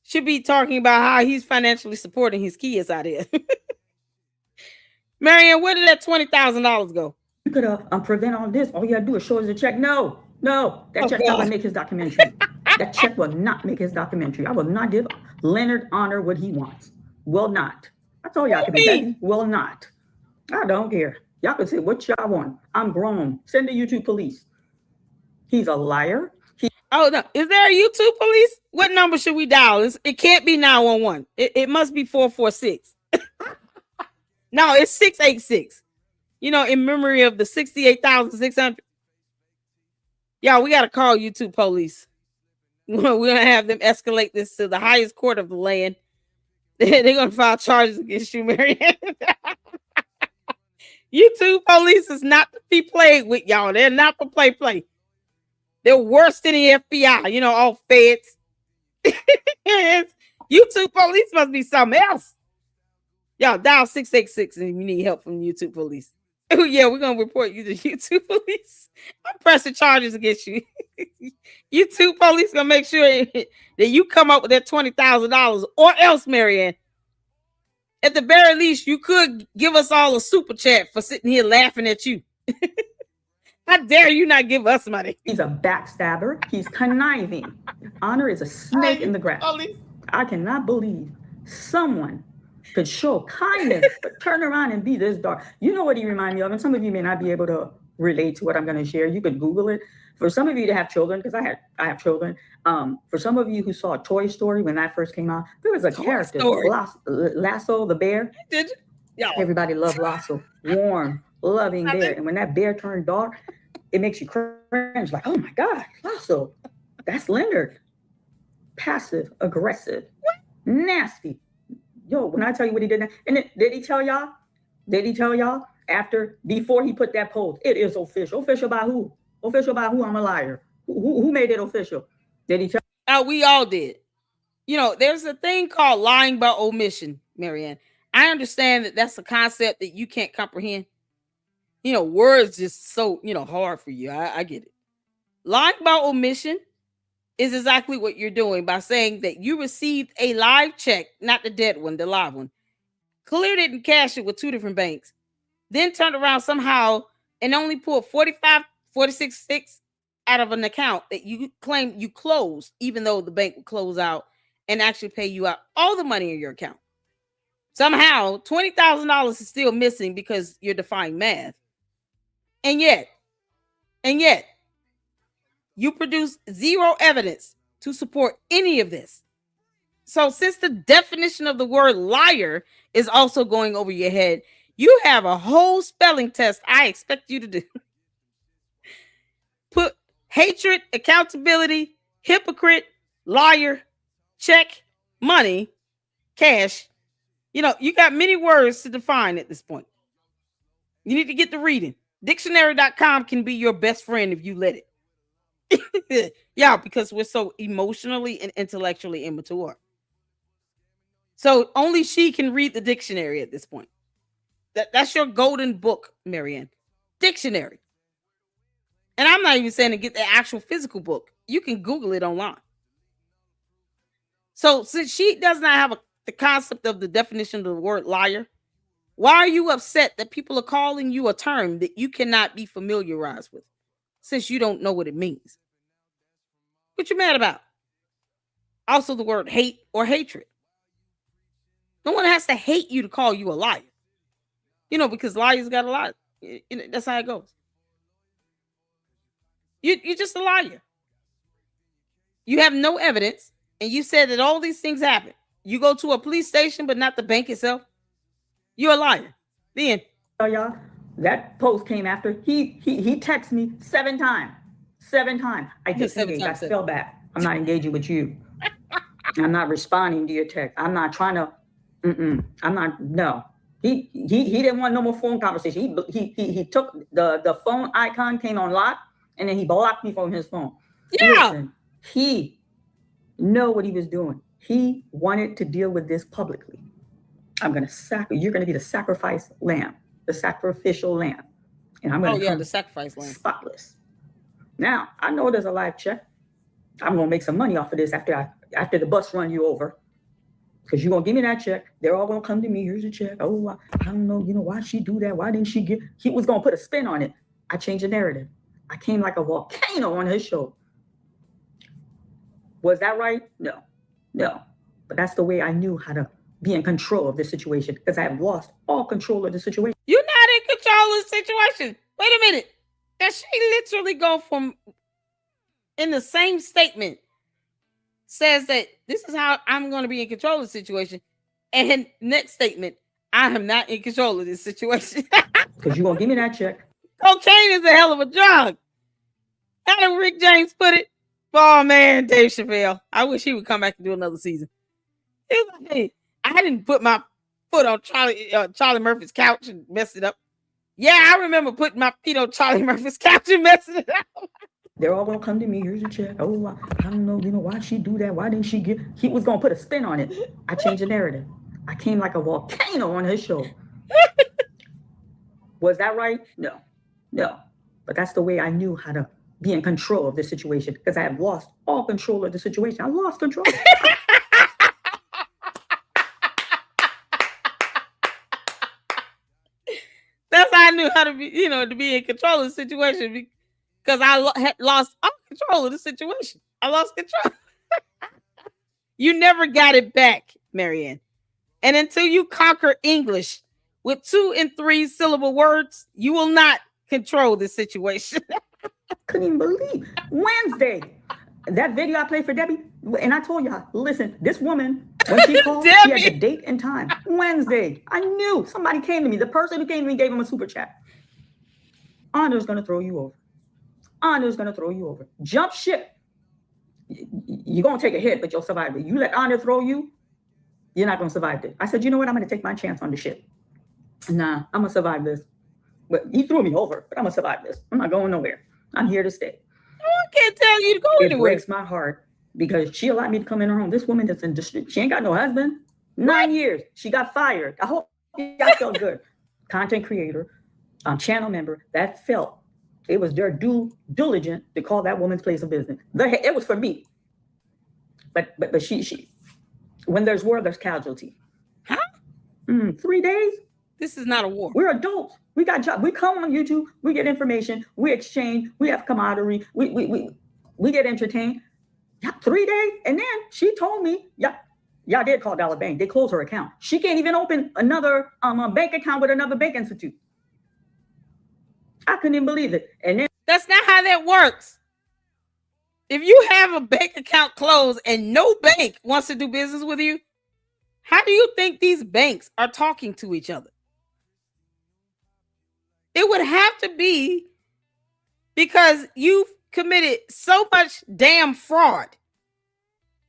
should be talking about how he's financially supporting his kids out here. Maryanne, where did that $20,000 go? You could have prevent all this. All you gotta do is show us the check. No, that check will make his documentary. That check will not make his documentary. I will not give Leonard Honor what he wants. Will not. That's all y'all can be. Will not. I don't care. Y'all can say what y'all want. I'm grown. Send the YouTube police. He's a liar. Oh no! Is there a YouTube police? What number should we dial? It can't be 911. It must be 446. No, it's 686. You know, in memory of the 68,600. Y'all, we got to call YouTube police. We're going to have them escalate this to the highest court of the land. They're going to file charges against you, Maryanne. YouTube police is not to be played with, y'all. They're not for play. They're worse than the FBI, you know, all feds. YouTube police must be something else. Y'all, dial 686 if you need help from YouTube police. Oh, yeah, we're going to report you to YouTube police. I'm pressing charges against you. YouTube police going to make sure that you come up with that $20,000 or else, Maryanne. At the very least, you could give us all a super chat for sitting here laughing at you. How dare you not give us money? He's a backstabber. He's conniving. Honor is a snake in the grass. I cannot believe someone could show kindness, but turn around and be this dark. You know what he reminds me of? And some of you may not be able to relate to what I'm going to share. You could Google it. For some of you to have children, because I have children. For some of you who saw Toy Story when that first came out, there was a character, Lasso the bear. Did you? Yeah. Everybody loved Lasso. Warm, loving bear. And when that bear turned dark, it makes you cringe. Like, oh my God, Lasso. That's Leonard. Passive, aggressive, nasty. Yo, when I tell you what he did, and did he tell y'all? Before he put that post, it is official. Official by who? Official by who? I'm a liar. Who made it official? Did he tell? We all did. You know, there's a thing called lying by omission, Maryanne. I understand that that's a concept that you can't comprehend. You know, words just so, hard for you. I get it. Lying by omission is exactly what you're doing by saying that you received a live check, not the dead one, the live one, cleared it and cashed it with two different banks, then turned around somehow and only pulled 46.6 out of an account that you claim you closed, even though the bank would close out and actually pay you out all the money in your account. Somehow, $20,000 is still missing because you're defying math. And yet, you produce zero evidence to support any of this. So since the definition of the word liar is also going over your head, you have a whole spelling test I expect you to do. Put hatred, accountability, hypocrite, liar, check, money, cash. You got many words to define at this point. You need to get to reading. Dictionary.com can be your best friend if you let it. Yeah, because we're so emotionally and intellectually immature. So only she can read the dictionary at this point. That's your golden book, Maryanne. Dictionary. And I'm not even saying to get the actual physical book. You can Google it online. So since she does not have the concept of the definition of the word liar, why are you upset that people are calling you a term that you cannot be familiarized with since you don't know what it means? What you mad about? Also the word hate or hatred. No one has to hate you to call you a liar. Because liars got a lot. That's how it goes. You're just a liar. You have no evidence, and you said that all these things happen. You go to a police station, but not the bank itself. You're a liar. Then y'all, that post came after he texted me 7 times. 7 times. I disengaged. I fell back. I'm not engaging with you. I'm not responding to your text. I'm not trying to. I'm not. No. He didn't want no more phone conversation. He took the phone icon, came on lock, and then he blocked me from his phone. Yeah. Listen, he know what he was doing. He wanted to deal with this publicly. You're going to be the sacrifice lamb, the sacrificial lamb. And I'm going to the sacrifice lamb. Spotless. Now, I know there's a live check. I'm going to make some money off of this after the bus run you over. Because you're going to give me that check. They're all going to come to me. Here's a check. Oh, I don't know. Why did she do that? Why didn't she get? He was going to put a spin on it. I changed the narrative. I came like a volcano on his show. Was that right? No. But that's the way I knew how to be in control of the situation, because I have lost all control of the situation. You're not in control the situation. Wait a minute. Does she literally go from in the same statement says that this is how I'm going to be in control of the situation, and next statement, I am not in control of this situation. Because you won't give me that check. Cocaine is a hell of a drug. How did Rick James put it? Oh man, Dave Chappelle. I wish he would come back and do another season. He was like, hey, I didn't put my foot on Charlie Murphy's couch and messed it up. Yeah, I remember putting my feet on Charlie Murphy's couch and messing it up. They're all gonna come to me. Here's a check. Oh, I don't know. Why she do that? Why didn't she give? He was gonna put a spin on it. I changed the narrative. I came like a volcano on his show. Was that right? No. But that's the way I knew how to be in control of the situation, because I have lost all control of the situation. I lost control. That's how I knew how to be, to be in control of the situation, because I had lost all control of the situation. I lost control. You never got it back, Maryanne. And until you conquer English with 2 and 3 syllable words, you will not control the situation. Couldn't even believe Wednesday. That video I played for Debbie, and I told y'all, listen, this woman, when she called, she had the date and time. Wednesday. I knew somebody came to me. The person who came to me gave him a super chat. Honor's going to throw you over. Honor's going to throw you over. Jump ship. You're going to take a hit, but you'll survive it. You let Honor throw you, you're not going to survive it. I said, you know what? I'm going to take my chance on the ship. Nah, I'm going to survive this. But he threw me over, but I'm going to survive this. I'm not going nowhere. I'm here to stay. I can't tell you to go anywhere. It breaks my heart because she allowed me to come in her home. This woman that's in district, she ain't got no husband. 9 years. She got fired. I hope that felt good. Content creator, channel member, that felt it was their due diligent to call that woman's place of business. It was for me. But she when there's war, there's casualty. Huh? 3 days? This is not a war. We're adults. We got jobs. We come on YouTube. We get information. We exchange. We have camaraderie. We get entertained. Yeah, 3 days. And then she told me, y'all did call Dollar Bank. They closed her account. She can't even open another bank account with another bank institute. I couldn't even believe it. And then that's not how that works. If you have a bank account closed and no bank wants to do business with you, how do you think these banks are talking to each other? It would have to be because you've committed so much damn fraud.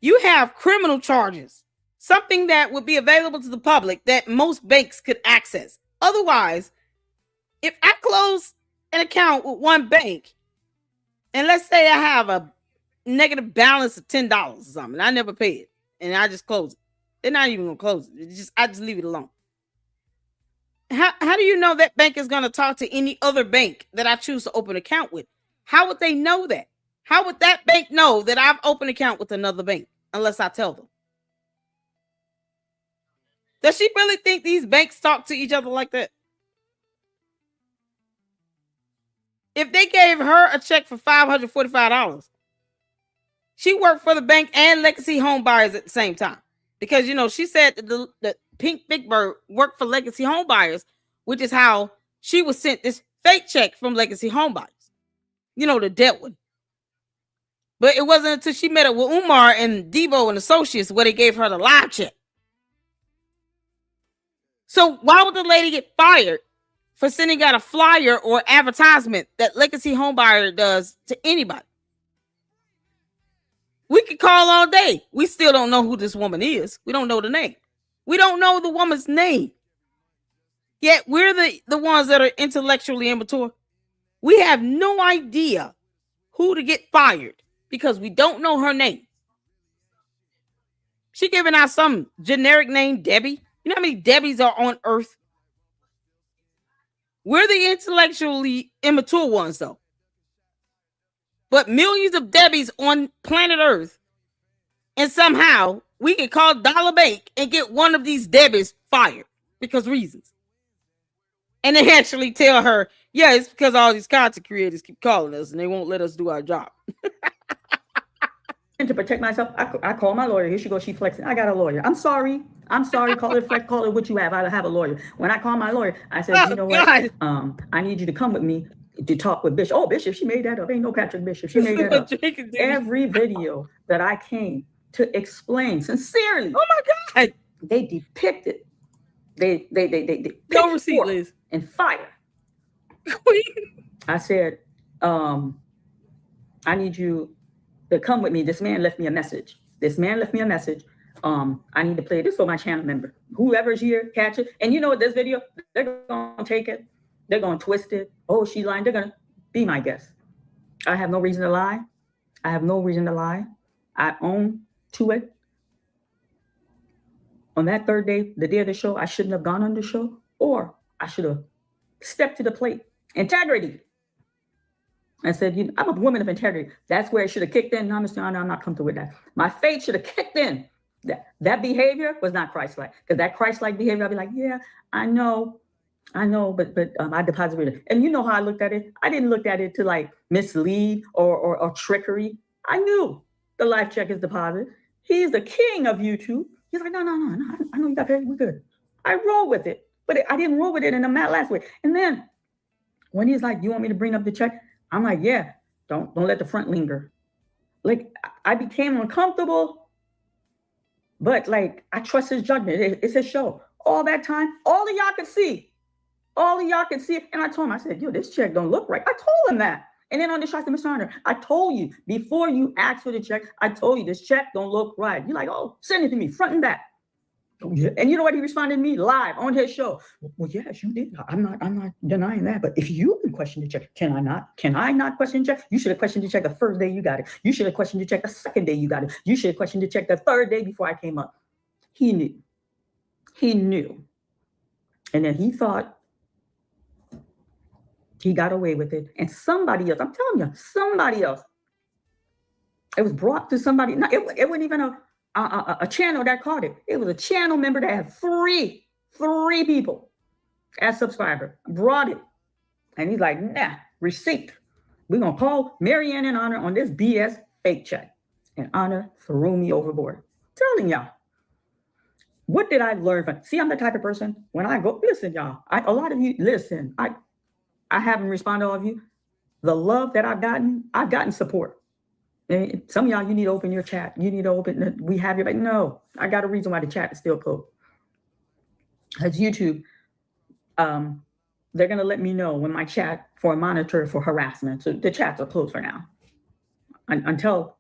You have criminal charges, something that would be available to the public that most banks could access. Otherwise, if I close an account with one bank, and let's say I have a negative balance of $10 or something, I never pay it, and I just close it. They're not even gonna close it. I just leave it alone. How do you know that bank is going to talk to any other bank that I choose to open an account with? How would they know that? How would that bank know that I've opened an account with another bank unless I tell them? Does she really think these banks talk to each other like that? If they gave her a check for $545, she worked for the bank and Legacy Home Buyers at the same time. Because, she said the Pink Big Bird worked for Legacy Home Buyers, which is how she was sent this fake check from Legacy Home Buyers. The debt one. But it wasn't until she met up with Umar and Debo and Associates where they gave her the live check. So why would the lady get fired for sending out a flyer or advertisement that Legacy Home Buyer does to anybody? We could call all day. We still don't know who this woman is. We don't know the name. We don't know the woman's name. Yet we're the ones that are intellectually immature. We have no idea who to get fired because we don't know her name. She giving out some generic name, Debbie. You know how many Debbies are on Earth? We're the intellectually immature ones, though. But millions of Debbies on planet Earth, and somehow we can call Dollar Bank and get one of these Debbies fired because reasons. And they actually tell her, yeah, it's because all these content creators keep calling us and they won't let us do our job. to protect myself, I call my lawyer. Here she goes. She flexing. I got a lawyer. I'm sorry. Call it flex. Call it what you have. I have a lawyer. When I call my lawyer, I said, you know what? I need you to come with me to talk with Bishop. Oh, Bishop, she made that up. Ain't no Patrick Bishop. She made that up. Every video that I came to explain sincerely. Oh my God. They depicted. They no receipt, Liz. And fire. I said, I need you to come with me. This man left me a message. I need to play this for my channel member. Whoever's here, catch it. And you know what, this video, they're going to take it. They're going to twist it. Oh, she lying. They're going to be my guest. I have no reason to lie. I own to it. On that third day, the day of the show, I shouldn't have gone on the show, or I should have stepped to the plate. Integrity. I said, I'm a woman of integrity. That's where it should have kicked in. No, I'm not comfortable with that. My faith should have kicked in. That behavior was not Christ-like. Because that Christ-like behavior, I'd be like, yeah, I know, but I deposited it. And you know how I looked at it? I didn't look at it to like mislead or trickery. I knew the life check is deposited. He's the king of YouTube. He's like, no, I know you got paid. We're good. I roll with it. But I didn't roll with it in the last way. And then when he's like, you want me to bring up the check? I'm like, yeah, don't let the front linger. Like, I became uncomfortable, but like, I trust his judgment. It's his show. All that time, all of y'all could see. And I told him, I said, this check don't look right. I told him that. And then on the show, I said, Mr. Hunter, I told you, before you asked for the check, I told you this check don't look right. You're like, oh, send it to me, front and back. Yeah. And you know what he responded to me live on his show? Well, yes, you did. I'm not denying that. But if you can question the check, can I not question the check? You should have questioned the check the first day you got it. You should have questioned the check the second day you got it. You should have questioned the check the third day before I came up. He knew. And then he thought he got away with it. And somebody else, I'm telling you, somebody else. It was brought to somebody. No, it wasn't even a channel that caught it. It was a channel member that had three people as subscriber. Brought it. And he's like, nah, receipt. We're going to call Maryanne and Honor on this BS fake check. And Honor threw me overboard. Telling y'all. What did I learn from? See, I'm the type of person, when I go, listen, y'all. A lot of you, listen. I haven't responded to all of you. The love that I've gotten support. And some of y'all, you need to open your chat. You need to open, we have your, no, I got a reason why the chat is still closed. As YouTube, they're going to let me know when my chat for a monitor for harassment. So the chats are closed for now. Until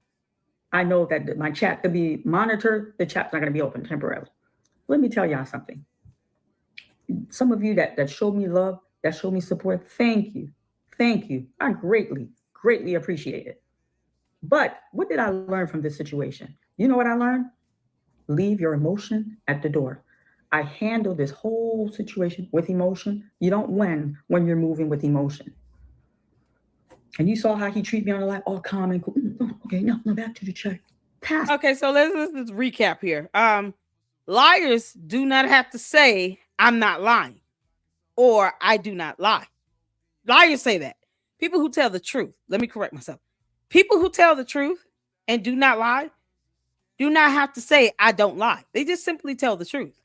I know that my chat could be monitored, the chat's not going to be open temporarily. Let me tell y'all something. Some of you that showed me love, that showed me support, thank you. Thank you. I greatly appreciate it. But what did I learn from this situation? You know what I learned? Leave your emotion at the door. I handled this whole situation with emotion. You don't win when you're moving with emotion. And you saw how he treated me on the live, all calm and cool. Okay, now back to the check. Pass. Okay, so let's recap here. Liars do not have to say, I'm not lying, or I do not lie. Liars say that. People who tell the truth, let me correct myself. People who tell the truth and do not lie do not have to say, I don't lie. They just simply tell the truth.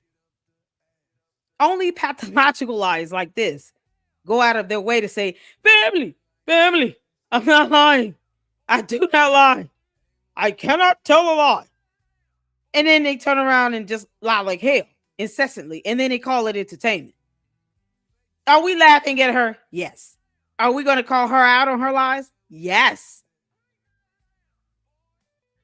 Only pathological lies like this go out of their way to say, family, I'm not lying. I do not lie. I cannot tell a lie. And then they turn around and just lie like hell incessantly. And then they call it entertainment. Are we laughing at her? Yes. Are we going to call her out on her lies? Yes.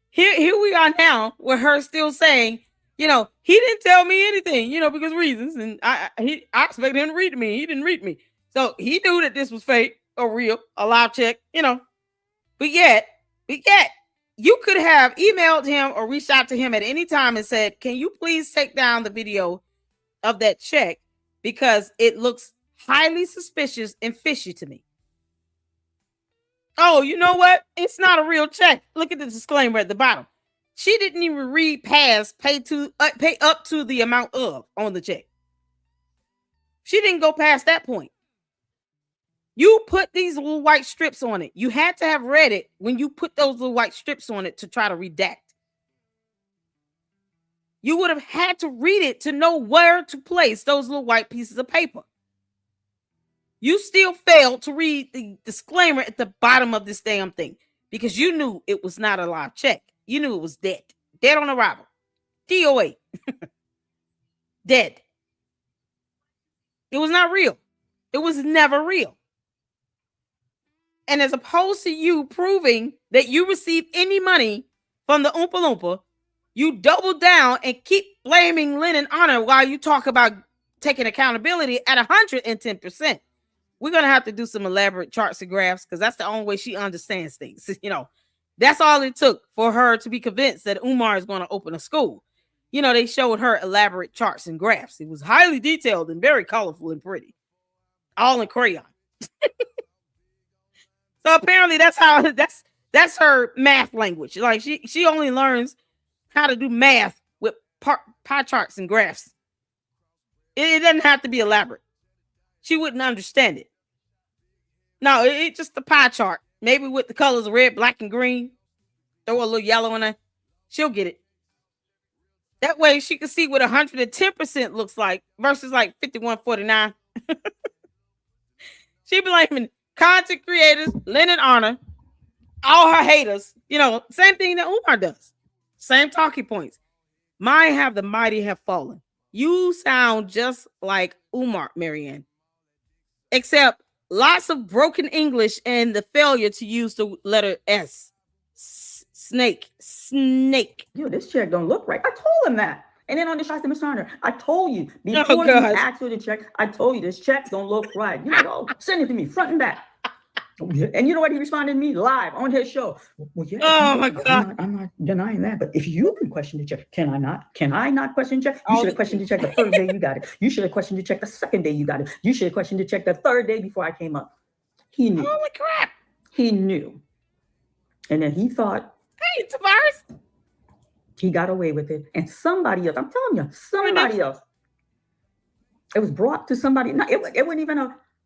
Here we are now with her still saying, he didn't tell me anything, because reasons. And I expected him to read to me. He didn't read me. So he knew that this was fake or real, a live check, But yet, you could have emailed him or reached out to him at any time and said, can you please take down the video of that check? Because it looks highly suspicious and fishy to me. Oh, you know what? It's not a real check. Look at the disclaimer at the bottom. She didn't even read past pay up to the amount of on the check. She didn't go past that point. You put these little white strips on it. You had to have read it when you put those little white strips on it to try to redact. You would have had to read it to know where to place those little white pieces of paper. You still failed to read the disclaimer at the bottom of this damn thing because you knew it was not a live check. You knew it was dead. Dead on arrival. DOA. Dead. It was not real. It was never real. And as opposed to you proving that you received any money from the Oompa Loompa, you double down and keep blaming Lynn and Honor while you talk about taking accountability at 110%. We're going to have to do some elaborate charts and graphs because that's the only way she understands things. You know, that's all it took for her to be convinced that Umar is going to open a school. You know, they showed her elaborate charts and graphs. It was highly detailed and very colorful and pretty, all in crayon. So apparently that's her math language. Like she only learns how to do math with pie charts and graphs. It doesn't have to be elaborate. She wouldn't understand it. No, it's just a pie chart. Maybe with the colors red, black, and green. Throw a little yellow in there. She'll get it. That way she can see what 110% looks like versus like 5149. She blaming content creators, Lynn and Honor, all her haters. You know, same thing that Umar does. Same talking points. Mine have the mighty have fallen. You sound just like Umar, Maryanne. Except lots of broken English and the failure to use the letter S. Snake. Yo, this check don't look right. I told him that. And then on the shots to Mr. Honor, I told you before you asked for the check, I told you this check don't look right. You know, send it to me front and back. And you know what he responded to me live on his show? Well, yeah, oh my God. I'm not denying that. But if you can question the check, can I not? Can I not question the check? You should have questioned the check the first day you got it. You should have questioned the check the second day you got it. You should have questioned the check the third day before I came up. He knew. Holy crap. He knew. And then he thought, hey, Tavares. He got away with it. And somebody else, I'm telling you, somebody else. It was brought to somebody. It wasn't even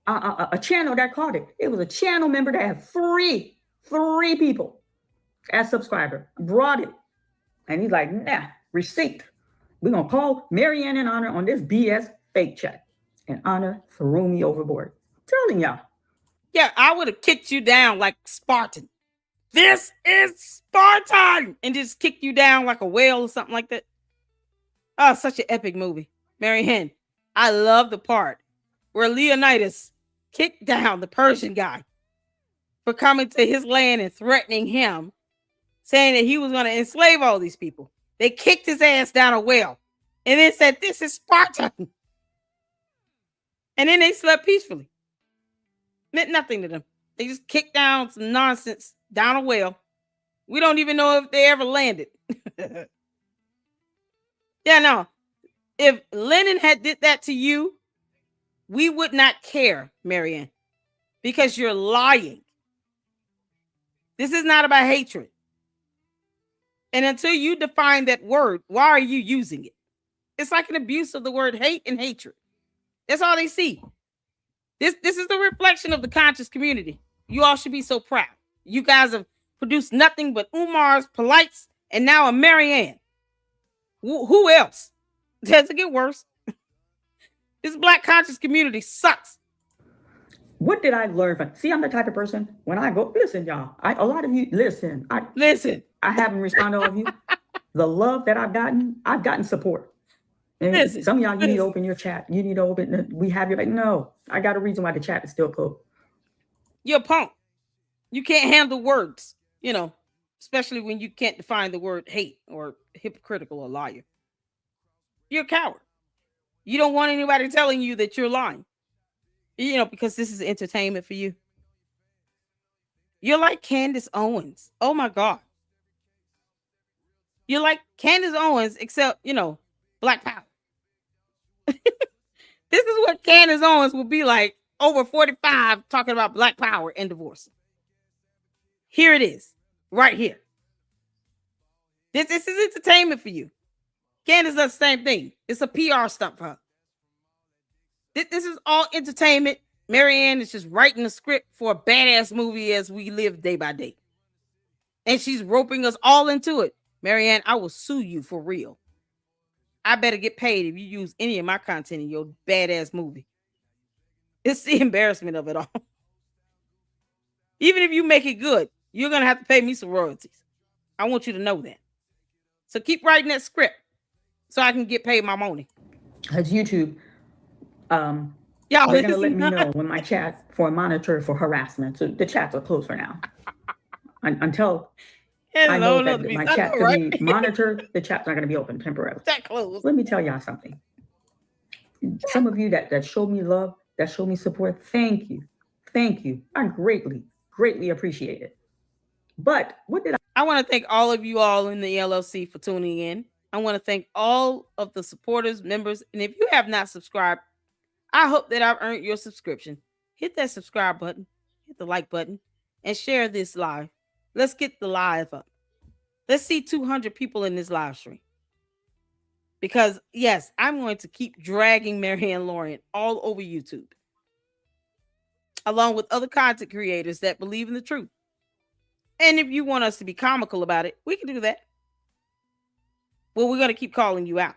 a channel that caught it. It was a channel member that had three people as subscriber. Brought it. And he's like, nah, receipt. We're going to call Maryanne and Honor on this BS fake check. And Honor threw me overboard. I'm telling y'all. Yeah, I would have kicked you down like Spartan. This is Spartan! And just kick you down like a whale or something like that. Oh, such an epic movie. Maryanne, I love the part where Leonidas kicked down the Persian guy for coming to his land and threatening him, saying that he was going to enslave all these people. They kicked his ass down a well and then said, this is Spartan. And then they slept peacefully. Meant nothing to them. They just kicked down some nonsense down a well. We don't even know if they ever landed. Yeah, no. If Lennon had did that to you, we would not care, Maryanne, because you're lying. This is not about hatred. And until you define that word, why are you using it? It's like an abuse of the word hate and hatred. That's all they see. This is the reflection of the conscious community. You all should be so proud. You guys have produced nothing but Umar's, Polites, and now a Maryanne. Who else? Does it get worse? This black conscious community sucks. What did I learn from? See, I'm the type of person when I go, listen, y'all. A lot of you, listen. I haven't responded to all of you. The love that I've gotten support. And some of y'all, you need to open your chat. You need to open. We have your like. No, I got a reason why the chat is still closed. You're a punk. You can't handle words, you know, especially when you can't define the word hate or hypocritical or liar. You're a coward. You don't want anybody telling you that you're lying, you know, because this is entertainment for you. You're like Candace Owens. Oh my God. You're like Candace Owens, except, you know, Black Power. This is what Candace Owens will be like over 45 talking about Black Power and divorce. Here it is, right here. This is entertainment for you. Candace does the same thing. It's a PR stunt for her. This is all entertainment. Maryanne is just writing a script for a badass movie as we live day by day. And she's roping us all into it. Maryanne, I will sue you for real. I better get paid if you use any of my content in your badass movie. It's the embarrassment of it all. Even if you make it good, you're going to have to pay me some royalties. I want you to know that. So keep writing that script so I can get paid my money. Because YouTube, Y'all, they're going to let me know when my chat for a monitor for harassment. So the chats are closed for now. Until I know that my chat can be monitored, the chat's not going to be open temporarily. Chat closed. Let me tell y'all something. Some of you that showed me love, that showed me support, thank you. Thank you. I greatly appreciate it. But what did I want to thank all of you all in the LLC for tuning in. I want to thank all of the supporters, members, and if you have not subscribed, I hope that I've earned your subscription. Hit that subscribe button, hit the like button, and share this live. Let's get the live up. Let's see 200 people in this live stream. Because, yes, I'm going to keep dragging Maryanne Lorient all over YouTube, along with other content creators that believe in the truth. And if you want us to be comical about it, we can do that. Well, we're going to keep calling you out.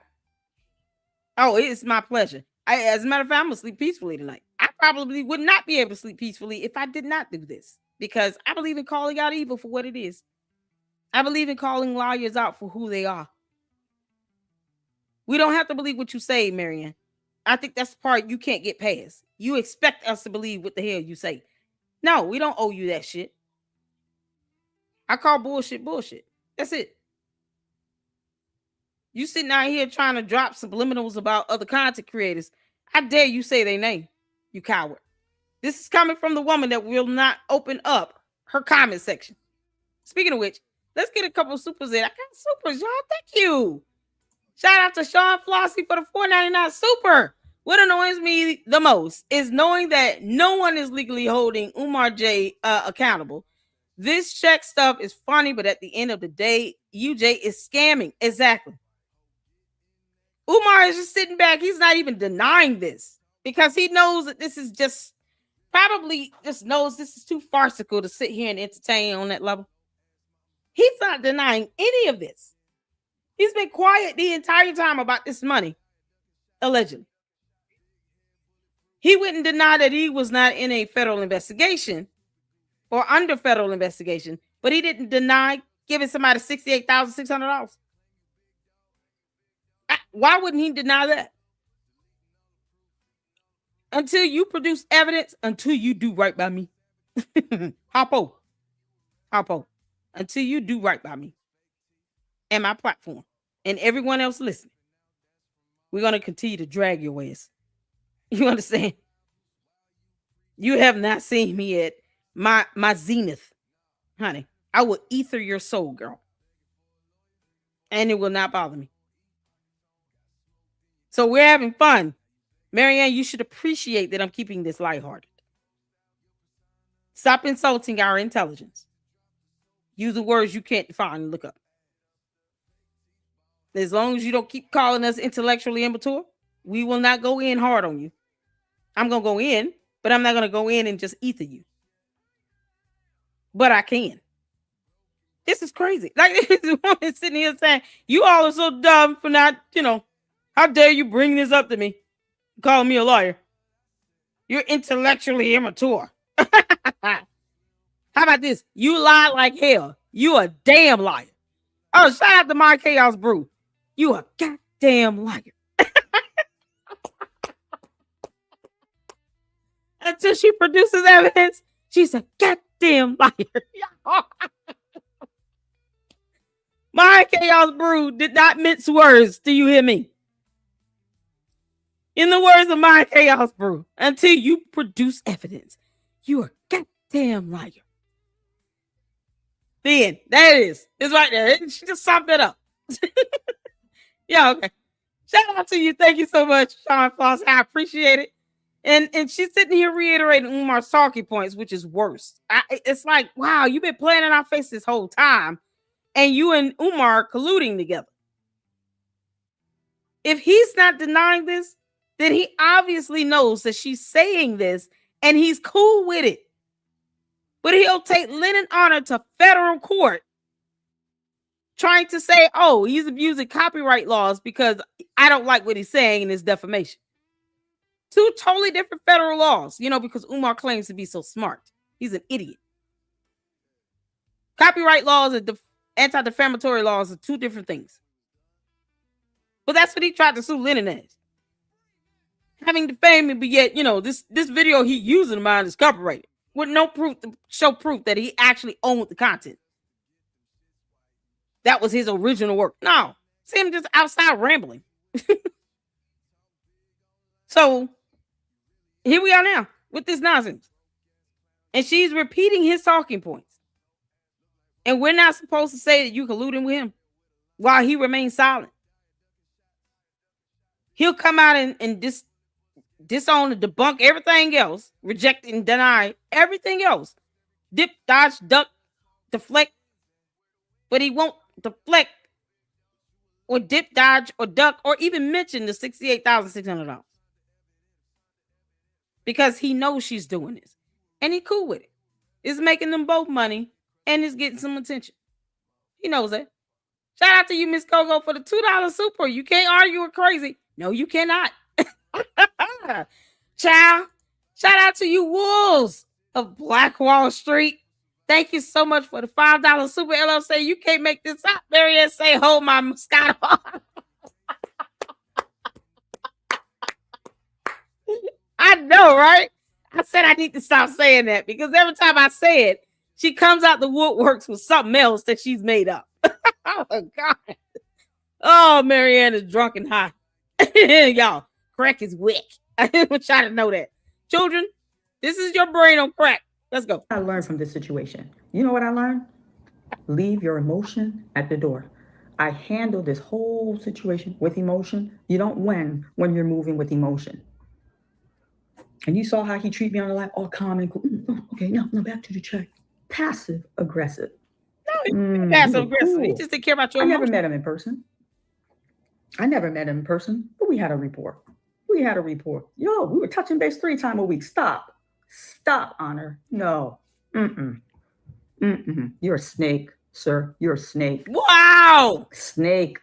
Oh, it's my pleasure. As a matter of fact, I'm going to sleep peacefully tonight. I probably would not be able to sleep peacefully if I did not do this, because I believe in calling out evil for what it is. I believe in calling liars out for who they are. We don't have to believe what you say, Maryanne. I think that's the part you can't get past. You expect us to believe what the hell you say. No, we don't owe you that shit. I call bullshit bullshit. That's it. You sitting out here trying to drop subliminals about other content creators. I dare you say their name, you coward. This is coming from the woman that will not open up her comment section. Speaking of which, let's get a couple of supers in. I got supers, y'all. Thank you. Shout out to Sean Flossie for the $4.99 super. What annoys me the most is knowing that no one is legally holding Umar J accountable. This check stuff is funny, but at the end of the day, UJ is scamming. Exactly. Umar is just sitting back. He's not even denying this because he knows that this is just probably just knows this is too farcical to sit here and entertain on that level. He's not denying any of this. He's been quiet the entire time about this money, allegedly. He wouldn't deny that he was not in a federal investigation or under federal investigation, but he didn't deny giving somebody $68,600. Why wouldn't he deny that? Until you produce evidence, until you do right by me. Hoppo. Until you do right by me and my platform and everyone else listening, we're going to continue to drag your ass. You understand? You have not seen me at my zenith, honey. I will ether your soul, girl. And it will not bother me. So we're having fun. Maryanne, you should appreciate that I'm keeping this lighthearted. Stop insulting our intelligence. Use the words you can't define and look up. As long as you don't keep calling us intellectually immature, we will not go in hard on you. I'm going to go in, but I'm not going to go in and just ether you. But I can. This is crazy. Like, this woman sitting here saying, you all are so dumb for not, how dare you bring this up to me? Call me a liar. You're intellectually immature. How about this? You lie like hell. You a damn liar. Oh, shout out to my Chaos Brew. You a goddamn liar. Until she produces evidence, she's a goddamn liar. My Chaos Brew did not mince words. Do you hear me? In the words of my Chaos Brew, until you produce evidence, you are a goddamn liar. Then, there it is. It's right there. She just summed it up. Yeah, okay. Shout out to you. Thank you so much, Sean Floss. I appreciate it. And she's sitting here reiterating Umar's talking points, which is worse. It's like, wow, you've been playing in our face this whole time, and you and Umar are colluding together. If he's not denying this, then he obviously knows that she's saying this and he's cool with it. But he'll take Lennon Honor to federal court trying to say, oh, he's abusing copyright laws because I don't like what he's saying in his defamation. Two totally different federal laws, because Umar claims to be so smart. He's an idiot. Copyright laws and anti-defamatory laws are two different things. But that's what he tried to sue Lennon as. Having defamed him, but yet, this video he using mine is copyrighted with no proof to show proof that he actually owned the content. That was his original work. No, see him just outside rambling. So here we are now with this nonsense. And she's repeating his talking points. And we're not supposed to say that you colluding with him while he remains silent. He'll come out and disown and debunk everything else, reject and deny everything else. Dip, dodge, duck, deflect. But he won't deflect or dip, dodge, or duck, or even mention the $68,600. Because he knows she's doing this. And he cool with it. It's making them both money and it's getting some attention. He knows that. Shout out to you, Miss Coco, for the $2 super. You can't argue with crazy. No, you cannot. Child, shout out to you, Wolves of Black Wall Street. Thank you so much for the $5 super LLC. You can't make this up. Maryanne say, hold my Moscato. I know, right? I said I need to stop saying that because every time I say it, she comes out the woodworks with something else that she's made up. Oh, God. Oh, Maryanne is drunk and high. Y'all, crack is wet. I want y'all to know that. Children, this is your brain on crack. Let's go. I learned from this situation. You know what I learned? Leave your emotion at the door. I handled this whole situation with emotion. You don't win when you're moving with emotion. And you saw how he treated me on the line, all calm and cool. Okay, now back to the check. Passive aggressive. No, passive aggressive. Cool. He just didn't care about your emotion. I never met him in person, but we had a rapport. Yo, we were touching base 3 times a week. Stop, Honor. No. You're a snake, sir. You're a snake. Wow. Snake.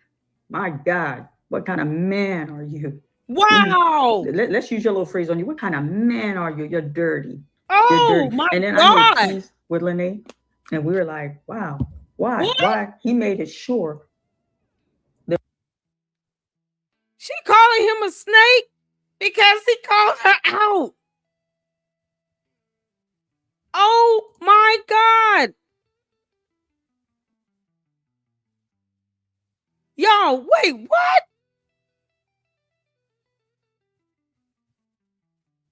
My God. What kind of man are you? Wow. Let's use your little phrase on you. What kind of man are you? You're dirty. Oh, You're dirty. my and then God. I made peace with Lene, and we were like, wow. Why? What? Why? He made it sure. She calling him a snake because he called her out. Oh, my God. Y'all, wait, what?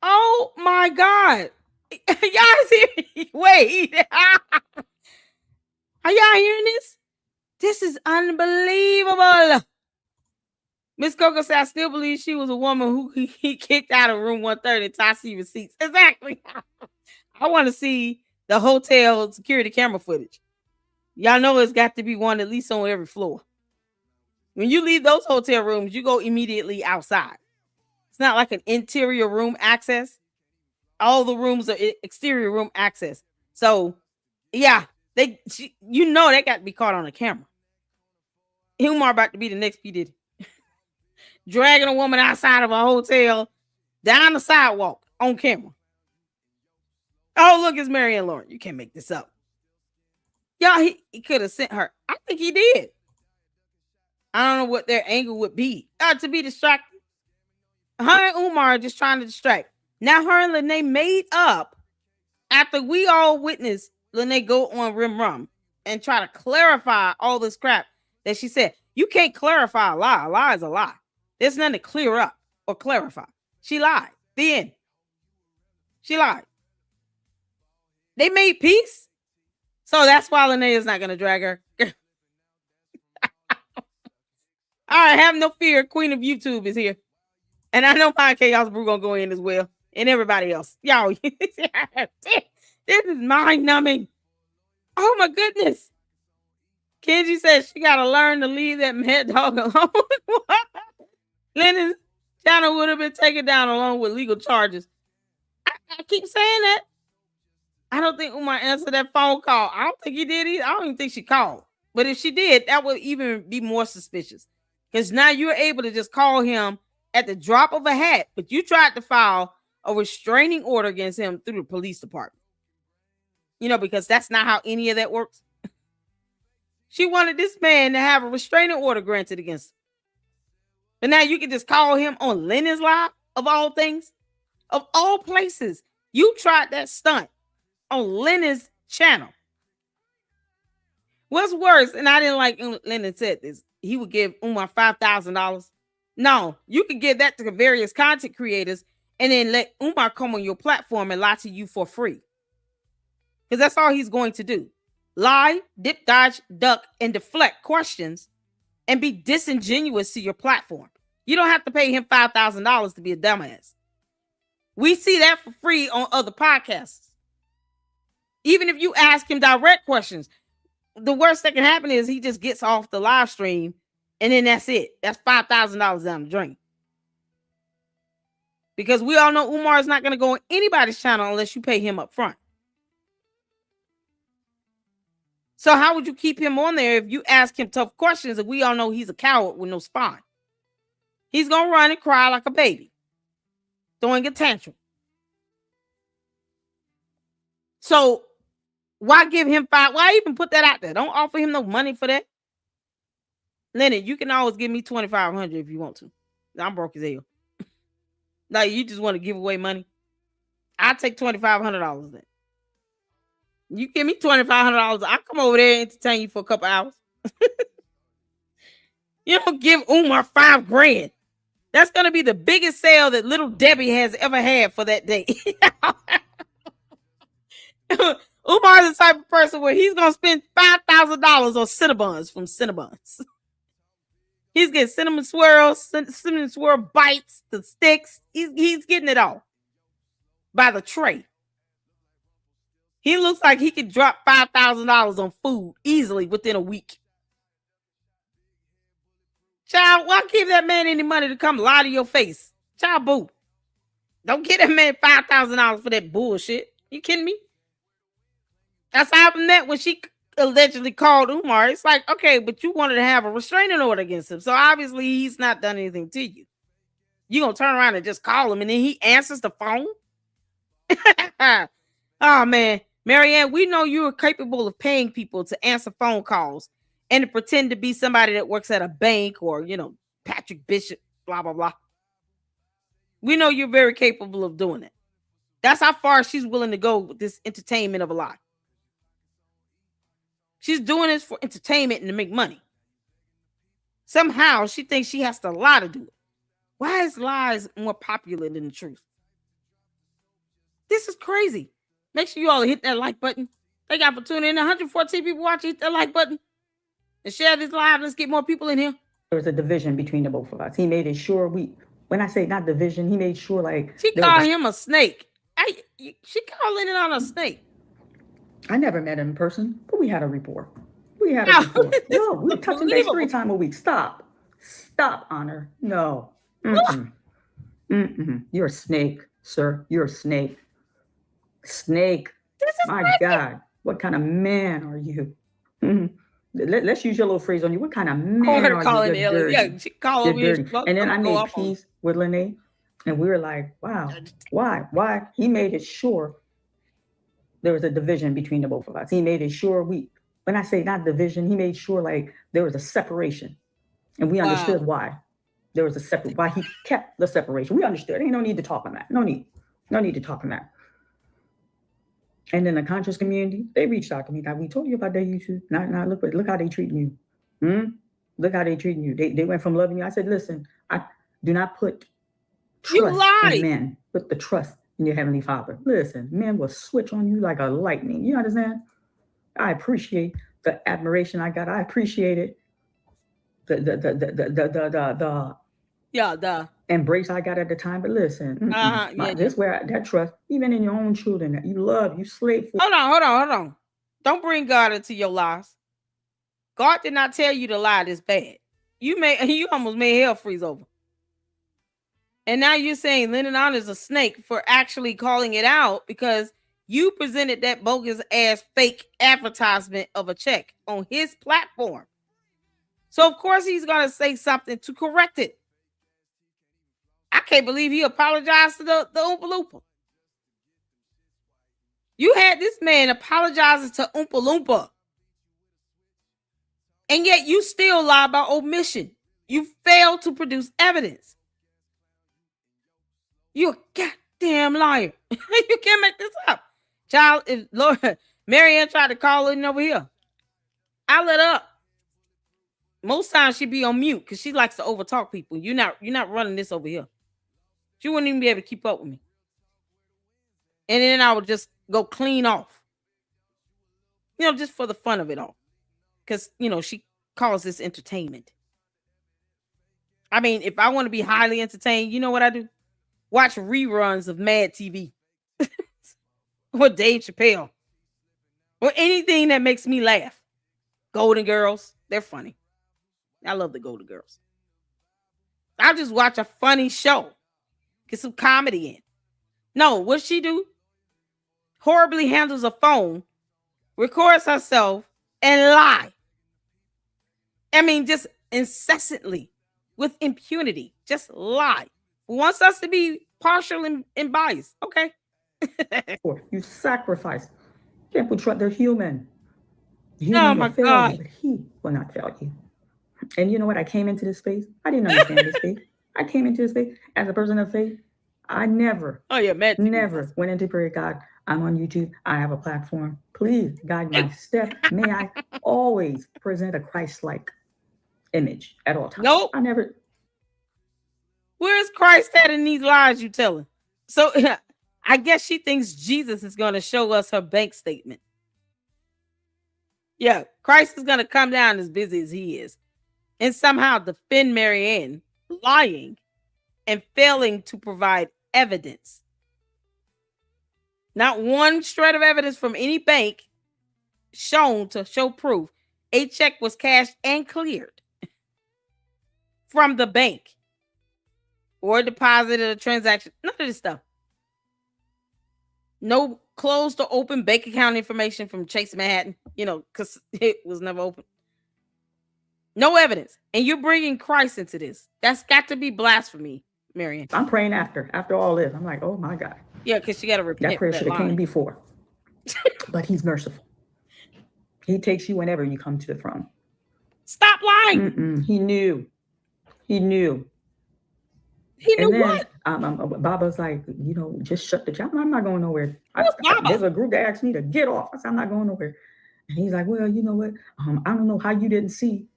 Oh, my God. Y'all see? Wait. Are y'all hearing this? This is unbelievable. Miss Coco said, I still believe she was a woman who he kicked out of room 130 to see receipts. Exactly. I want to see the hotel security camera footage. Y'all know it's got to be one at least on every floor. When you leave those hotel rooms, you go immediately outside. It's not like an interior room access. All the rooms are exterior room access. So, yeah, they got to be caught on a camera. Umar about to be the next P. Diddy. Dragging a woman outside of a hotel down the sidewalk on camera. Oh, look, it's Maryanne Lorient. You can't make this up. Y'all, he could have sent her. I think he did. I don't know what their angle would be. To be distracted. Her and Umar are just trying to distract. Now her and Lene made up after we all witnessed Lene go on Rim Rum and try to clarify all this crap that she said. You can't clarify a lie. A lie is a lie. There's nothing to clear up or clarify. She lied. The end. She lied. They made peace. So that's why Lene is not going to drag her. All right, have no fear. Queen of YouTube is here. And I know my Chaos Brew going to go in as well. And everybody else. Y'all, this is mind-numbing. Oh, my goodness. Kenji says she got to learn to leave that mad dog alone. Lennon's channel would have been taken down along with legal charges. I keep saying that. I don't think Umar answered that phone call. I don't think he did either. I don't even think she called. But if she did, that would even be more suspicious. Because now you're able to just call him at the drop of a hat, but you tried to file a restraining order against him through the police department. Because that's not how any of that works. She wanted this man to have a restraining order granted against him. But now you can just call him on Lennon's Live, of all things, of all places. You tried that stunt on Lennon's channel. What's worse, and I didn't like Lennon said this, he would give Umar $5,000. No, you could give that to various content creators and then let Umar come on your platform and lie to you for free. Because that's all he's going to do. Lie, dip, dodge, duck, and deflect questions and be disingenuous to your platform. You don't have to pay him $5,000 to be a dumbass. We see that for free on other podcasts. Even if you ask him direct questions, the worst that can happen is he just gets off the live stream and then that's it. That's $5,000 down the drain. Because we all know Umar is not going to go on anybody's channel unless you pay him up front. So how would you keep him on there if you ask him tough questions and we all know he's a coward with no spine? He's going to run and cry like a baby, throwing a tantrum. So why give him why even put that out there? Don't offer him no money for that. Lennon, you can always give me $2,500 if you want to. I'm broke as hell. Like, you just want to give away money? I'll take $2,500 then. You give me $2,500, I'll come over there and entertain you for a couple hours. You don't give Umar $5,000. That's going to be the biggest sale that Little Debbie has ever had for that day. Umar is the type of person where he's going to spend $5,000 on Cinnabons from Cinnabons. He's getting cinnamon swirls, cinnamon swirl bites, the sticks. He's getting it all by the tray. He looks like he could drop $5,000 on food easily within a week. Child, why give that man any money to come lie to your face? Child, boo. Don't give that man $5,000 for that bullshit. You kidding me? Aside from that, when she allegedly called Umar, it's like, okay, but you wanted to have a restraining order against him. So obviously he's not done anything to you. You gonna turn around and just call him and then he answers the phone? Oh, man. Maryanne, we know you are capable of paying people to answer phone calls and to pretend to be somebody that works at a bank or, Patrick Bishop, blah, blah, blah. We know you're very capable of doing it. That's how far she's willing to go with this entertainment of a lie. She's doing this for entertainment and to make money. Somehow she thinks she has to lie to do it. Why is lies more popular than the truth? This is crazy. Make sure you all hit that like button. Thank y'all for tuning in. 114 people watching. Hit that like button and share this live. Let's get more people in here. There was a division between the both of us. He made it sure when I say not division, he made sure she called him a snake. She calling it on a snake. I never met him in person, but we had a rapport. No, we touching base 3 times a week. Stop, Honor. No. You're a snake, sir. You're a snake. Snake. My God, what kind of man are you? Let's use your little phrase on you. What kind of man are you? Dirty. Yeah, she called me. And then I made peace with Lene, and we were like, wow, why? He made it sure there was a division between the both of us. He made it sure when I say not division, he made sure like there was a separation, and we understood why there was why he kept the separation. We understood. Ain't no need to talk on that. No need to talk on that. And then the conscious community, they reached out to me. Now, we told you about their YouTube. Now look how they treating you. Look how they treating you. They went from loving you. I said, listen, I do not put trust in men. Put the trust in your Heavenly Father. Listen, men will switch on you like a lightning. You understand? I appreciate the admiration I got. I appreciate it. The embrace I got at the time. But listen, this is where that trust, even in your own children that you love, you slave for. Hold on. Don't bring God into your lies. God did not tell you to lie this bad. You almost made hell freeze over. And now you're saying Lennon is a snake for actually calling it out because you presented that bogus ass fake advertisement of a check on his platform. So of course he's gonna say something to correct it. I can't believe he apologized to the Oompa Loompa. You had this man apologizing to Oompa Loompa. And yet you still lie by omission. You failed to produce evidence. You're a goddamn liar. You can't make this up. Child, if Lord Maryanne tried to call in over here, I let up. Most times she be on mute because she likes to overtalk people. You're not running this over here. She wouldn't even be able to keep up with me. And then I would just go clean off. Just for the fun of it all. Because, she calls this entertainment. I mean, if I want to be highly entertained, you know what I do? Watch reruns of Mad TV. Or Dave Chappelle. Or anything that makes me laugh. Golden Girls, they're funny. I love the Golden Girls. I'll just watch a funny show. Get some comedy in. No, what she do? Horribly handles a phone, records herself, and lie. I mean, just incessantly, with impunity, just lie. Wants us to be partial and biased. Okay. You sacrifice. Can't put trust. They're human. Oh my God. You, but he will not fail you. And you know what? I came into this space. I didn't understand this space. I came into this space as a person of faith. I never went into prayer. God, I'm on YouTube. I have a platform. Please guide my step. May I always present a Christ-like image at all times. Nope. I never. Where's Christ at in these lies you telling? So I guess she thinks Jesus is going to show us her bank statement. Yeah, Christ is going to come down as busy as he is and somehow defend Maryanne lying and failing to provide evidence. Not one shred of evidence from any bank shown to show proof a check was cashed and cleared from the bank or deposited a transaction. None of this stuff. No closed or open bank account information from Chase Manhattan, because it was never open. No evidence. And you're bringing Christ into this. That's got to be blasphemy, Maryanne. I'm praying after all this. I'm like, oh my God. Yeah, because you got to repent. That prayer should have came before. But he's merciful. He takes you whenever you come to the throne. Stop lying. He knew. He knew what? Baba's like, just shut the channel. I'm not going nowhere. There's a group that asked me to get off. I said, I'm not going nowhere. And he's like, well, you know what? I don't know how you didn't see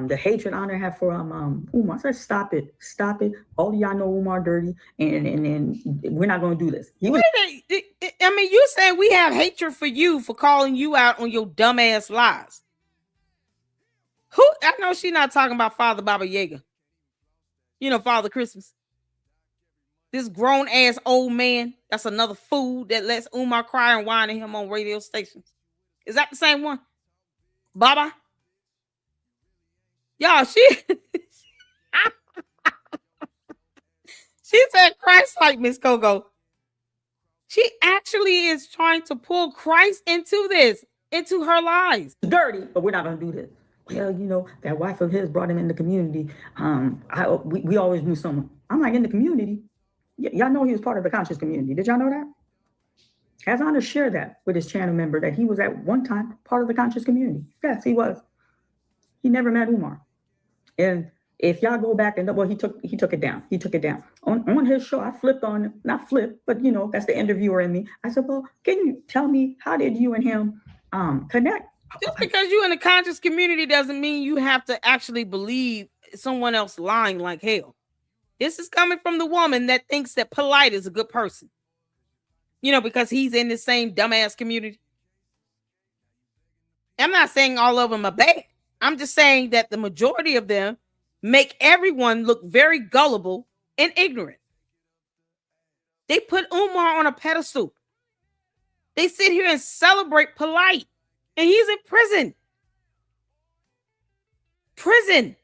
the hatred Honor have for Umar. I said, stop it. All of y'all know Umar dirty, and we're not going to do this. You saying we have hatred for you for calling you out on your dumbass lies. I know she's not talking about Father Baba Yaga. Father Christmas. This grown ass old man, that's another fool that lets Umar cry and whine at him on radio stations. Is that the same one? Baba? Y'all, she said Christ like Miss Coco. She actually is trying to pull Christ into this, into her lies. Dirty, but we're not going to do this. Well, that wife of his brought him in the community. We always knew someone. I'm like, in the community? Y'all know he was part of the conscious community. Did y'all know that? Has Honor shared that with his channel member that he was at one time part of the conscious community? Yes, he was. He never met Umar. And if y'all go back and he took it down. He took it down. On his show, I flipped on him. Not flip, but that's the interviewer in me. I said, well, can you tell me how did you and him connect? Just because you're in the conscious community doesn't mean you have to actually believe someone else lying like hell. This is coming from the woman that thinks that Polite is a good person. Because he's in the same dumbass community. I'm not saying all of them are bad. I'm just saying that the majority of them make everyone look very gullible and ignorant. They put Umar on a pedestal. They sit here and celebrate Polite. And he's in prison. Prison.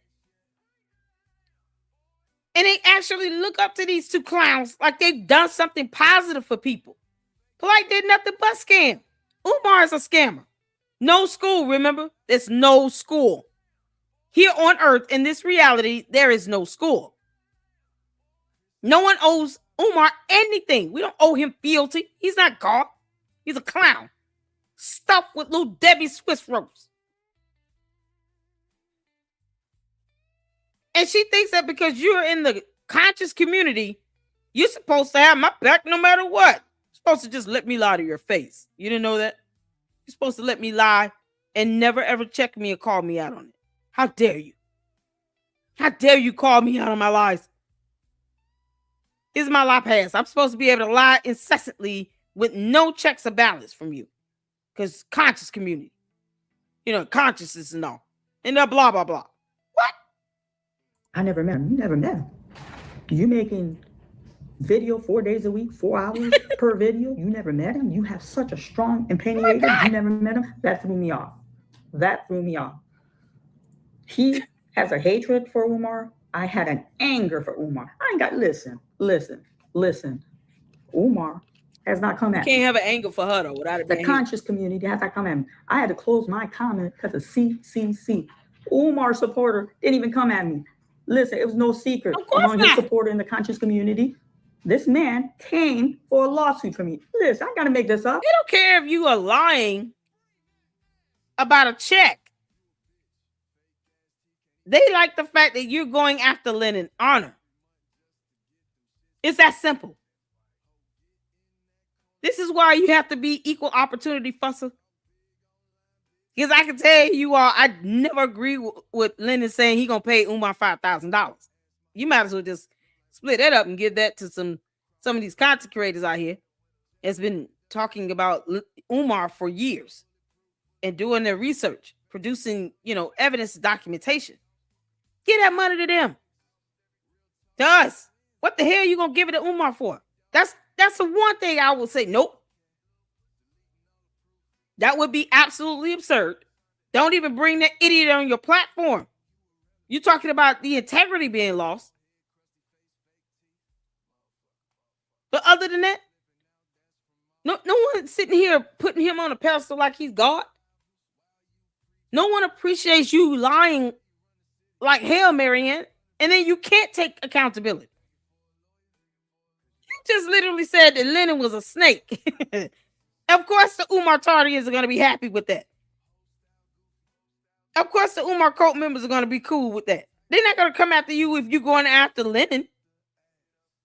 And they actually look up to these two clowns like they've done something positive for people. Polite did nothing but scam. Umar is a scammer. No school, remember? There's no school. Here on earth, in this reality, there is no school. No one owes Umar anything. We don't owe him fealty. He's not God. He's a clown. Stuffed with little Debbie Swiss rolls. And she thinks that because you're in the conscious community, you're supposed to have my back no matter what. You're supposed to just let me lie to your face. You didn't know that? You're supposed to let me lie and never ever check me or call me out on it. How dare you? How dare you call me out on my lies? This is my lie pass. I'm supposed to be able to lie incessantly with no checks or balance from you. Because conscious community. You know, consciousness and all. And blah, blah, blah. What? I never met him. You never met him. You making video 4 days a week, 4 hours per video. You never met him. You have such a strong opinionated. You never met him. That threw me off. That threw me off. He has a hatred for Umar. I had an anger for Umar. I ain't got, listen. Umar has not come at me. You can't have an anger for her though without it The being conscious community has not come at me. I had to close my comment because of CCC. Umar supporter didn't even come at me. Listen, it was no secret among his supporter in the conscious community. This man came for a lawsuit from me. Listen, I got to make this up. They don't care if you are lying about a check. They like the fact that you're going after Lennon honor. It's that simple. This is why you have to be equal opportunity fusser. Because I can tell you all, I never agree with Lennon saying he gonna pay Umar $5,000. You might as well just split that up and give that to some of these content creators out here that's been talking about Umar for years and doing their research, producing, evidence documentation. Give that money to them. To us. What the hell are you gonna give it to Umar for? That's the one thing I will say. Nope. That would be absolutely absurd. Don't even bring that idiot on your platform. You're talking about the integrity being lost. But other than that, no one sitting here putting him on a pedestal like he's God. No one appreciates you lying like hell, Maryanne, and then you can't take accountability. You just literally said that Lennon was a snake. Of course, the Umar Tardians are going to be happy with that. Of course, the Umar cult members are going to be cool with that. They're not going to come after you if you're going after Lennon.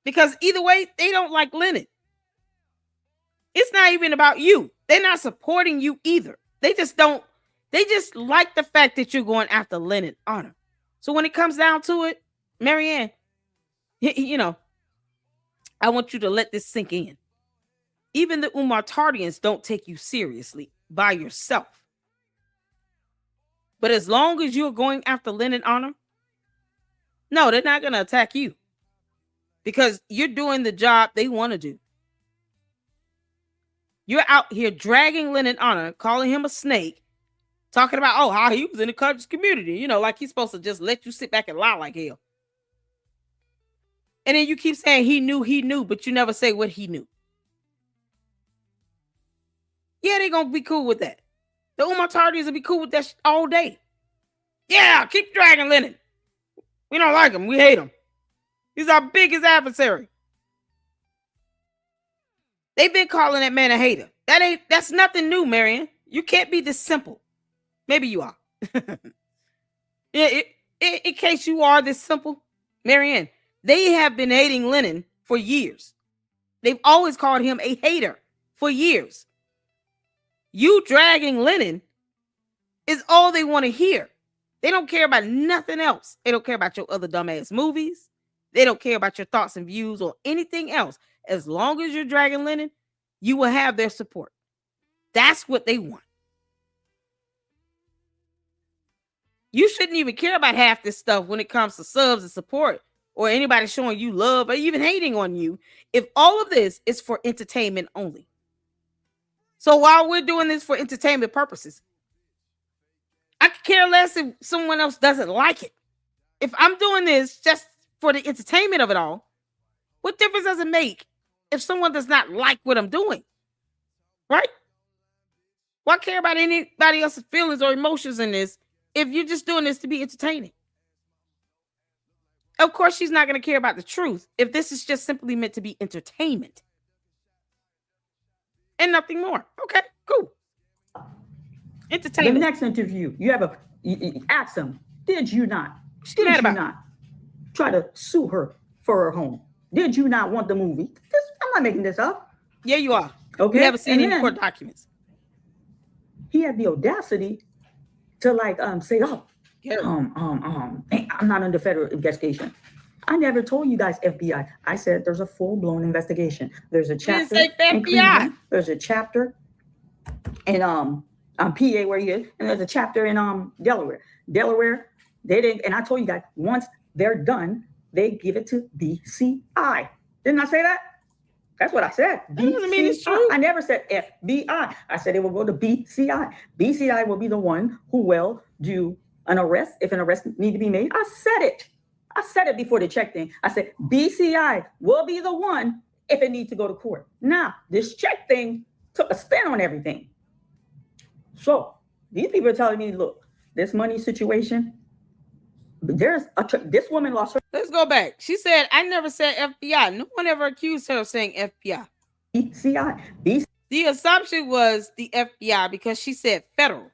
Because either way, they don't like Lennon. It's not even about you. They're not supporting you either. They just like the fact that you're going after Lennon honor. So when it comes down to it, Maryanne, I want you to let this sink in. Even the Umar Tardians don't take you seriously by yourself. But as long as you're going after Lennon honor, no, they're not going to attack you. Because you're doing the job they want to do. You're out here dragging Lennon honor, calling him a snake, talking about, how he was in the conscious community. Like he's supposed to just let you sit back and lie like hell. And then you keep saying he knew, but you never say what he knew. Yeah, they're going to be cool with that. The Umar Tardians will be cool with that all day. Yeah, keep dragging Lennon. We don't like him. We hate him. He's our biggest adversary. They've been calling that man a hater. That's nothing new, Maryanne. You can't be this simple. Maybe you are. In case you are this simple, Maryanne, they have been hating Lennon for years. They've always called him a hater for years. You dragging Lennon is all they want to hear. They don't care about nothing else. They don't care about your other dumbass movies. They don't care about your thoughts and views or anything else. As long as you're dragging Lennon, you will have their support. That's what they want. You shouldn't even care about half this stuff when it comes to subs and support or anybody showing you love or even hating on you if all of this is for entertainment only. So while we're doing this for entertainment purposes, I could care less if someone else doesn't like it. If I'm doing this just for the entertainment of it all, what difference does it make if someone does not like what I'm doing? Right? Why care about anybody else's feelings or emotions in this if you're just doing this to be entertaining? Of course, she's not going to care about the truth if this is just simply meant to be entertainment and nothing more. Okay, cool. Entertainment. The next interview, you ask them, did you not try to sue her for her home? Did you not want the movie? I'm not making this up. Yeah, you are. Okay. We haven't seen any court documents. He had the audacity to say, I'm not under federal investigation. I never told you guys FBI. I said there's a full-blown investigation. There's a chapter in Cleveland. There's a chapter in PA where he is, and there's a chapter in Delaware. Delaware, they didn't, and I told you guys, once they're done, they give it to BCI. Didn't I say that? That's what I said. That doesn't mean it's true. I never said FBI. I said it will go to BCI. BCI will be the one who will do an arrest if an arrest need to be made. I said it. I said it before the check thing. I said BCI will be the one if it needs to go to court. Now, this check thing took a spin on everything. So these people are telling me, look, this money situation, this woman lost her. Let's go back. She said, I never said FBI. No one ever accused her of saying FBI. BCI. The assumption was the FBI because she said federal.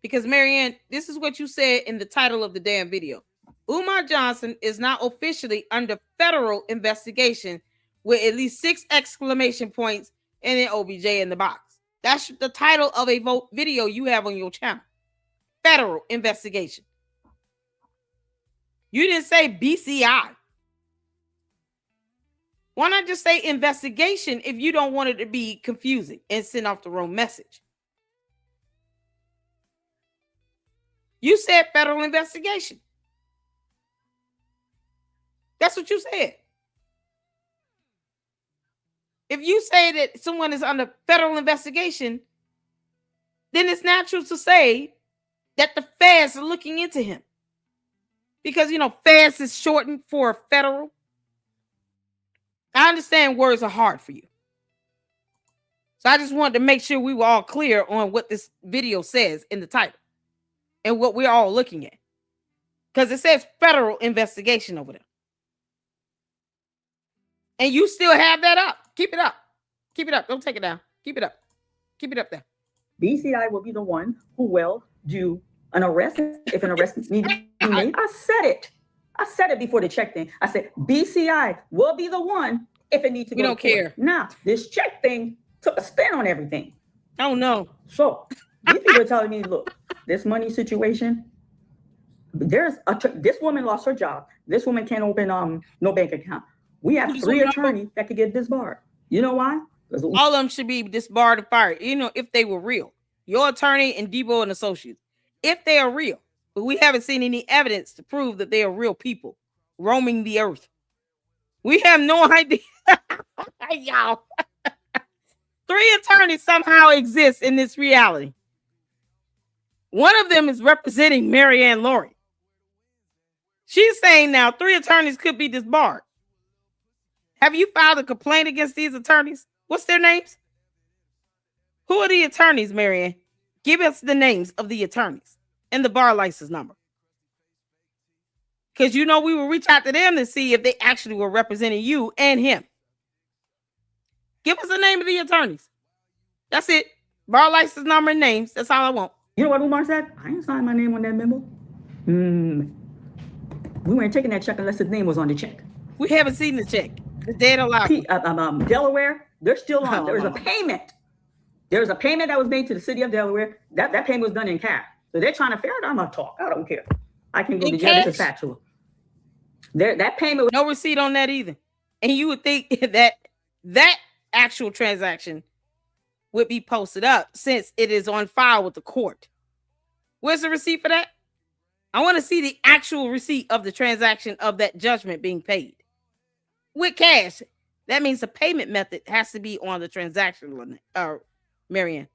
Because Maryanne, this is what you said in the title of the damn video. Umar Johnson is now officially under federal investigation with at least 6 exclamation points and an OBJ in the box. That's the title of a video you have on your channel. Federal investigation. You didn't say BCI. Why not just say investigation if you don't want it to be confusing and send off the wrong message? You said federal investigation. That's what you said. If you say that someone is under federal investigation, then it's natural to say that the feds are looking into him. Because, feds is shortened for federal. I understand words are hard for you. So I just wanted to make sure we were all clear on what this video says in the title and what we're all looking at. Because it says federal investigation over there. And you still have that up. Keep it up. Keep it up. Don't take it down. Keep it up. Keep it up there. BCI will be the one who will do an arrest if an arrest needs to be made. I said it. I said it before the check thing. I said BCI will be the one if it needs to go. We don't care. Now, this check thing took a spin on everything. Oh, no. So these people are telling me, look, this money situation, this woman lost her job. This woman can't open no bank account. We have 3 attorneys that could get disbarred. You know why? All of them should be disbarred and fired, if they were real. Your attorney and Debo and Associates, if they are real. But we haven't seen any evidence to prove that they are real people roaming the earth. We have no idea. Y'all. 3 attorneys somehow exist in this reality. One of them is representing Maryanne Lorient. She's saying now 3 attorneys could be disbarred. Have you filed a complaint against these attorneys? What's their names? Who are the attorneys, Maryanne? Give us the names of the attorneys and the bar license number. Because we will reach out to them to see if they actually were representing you and him. Give us the name of the attorneys. That's it. Bar license number and names. That's all I want. You know what Umar said? I ain't signed my name on that memo. We weren't taking that check unless his name was on the check. We haven't seen the check. The dead alive. Delaware, they're still on. There was a payment. There was a payment that was made to the city of Delaware. That payment was done in cash. So they're trying to figure out. I'm gonna talk. I don't care. I can go to jail. It's factual. That payment was no receipt on that either. And you would think that actual transaction would be posted up since it is on file with the court. Where's the receipt for that? I want to see the actual receipt of the transaction of that judgment being paid. With cash. That means the payment method has to be on the transaction, Maryanne.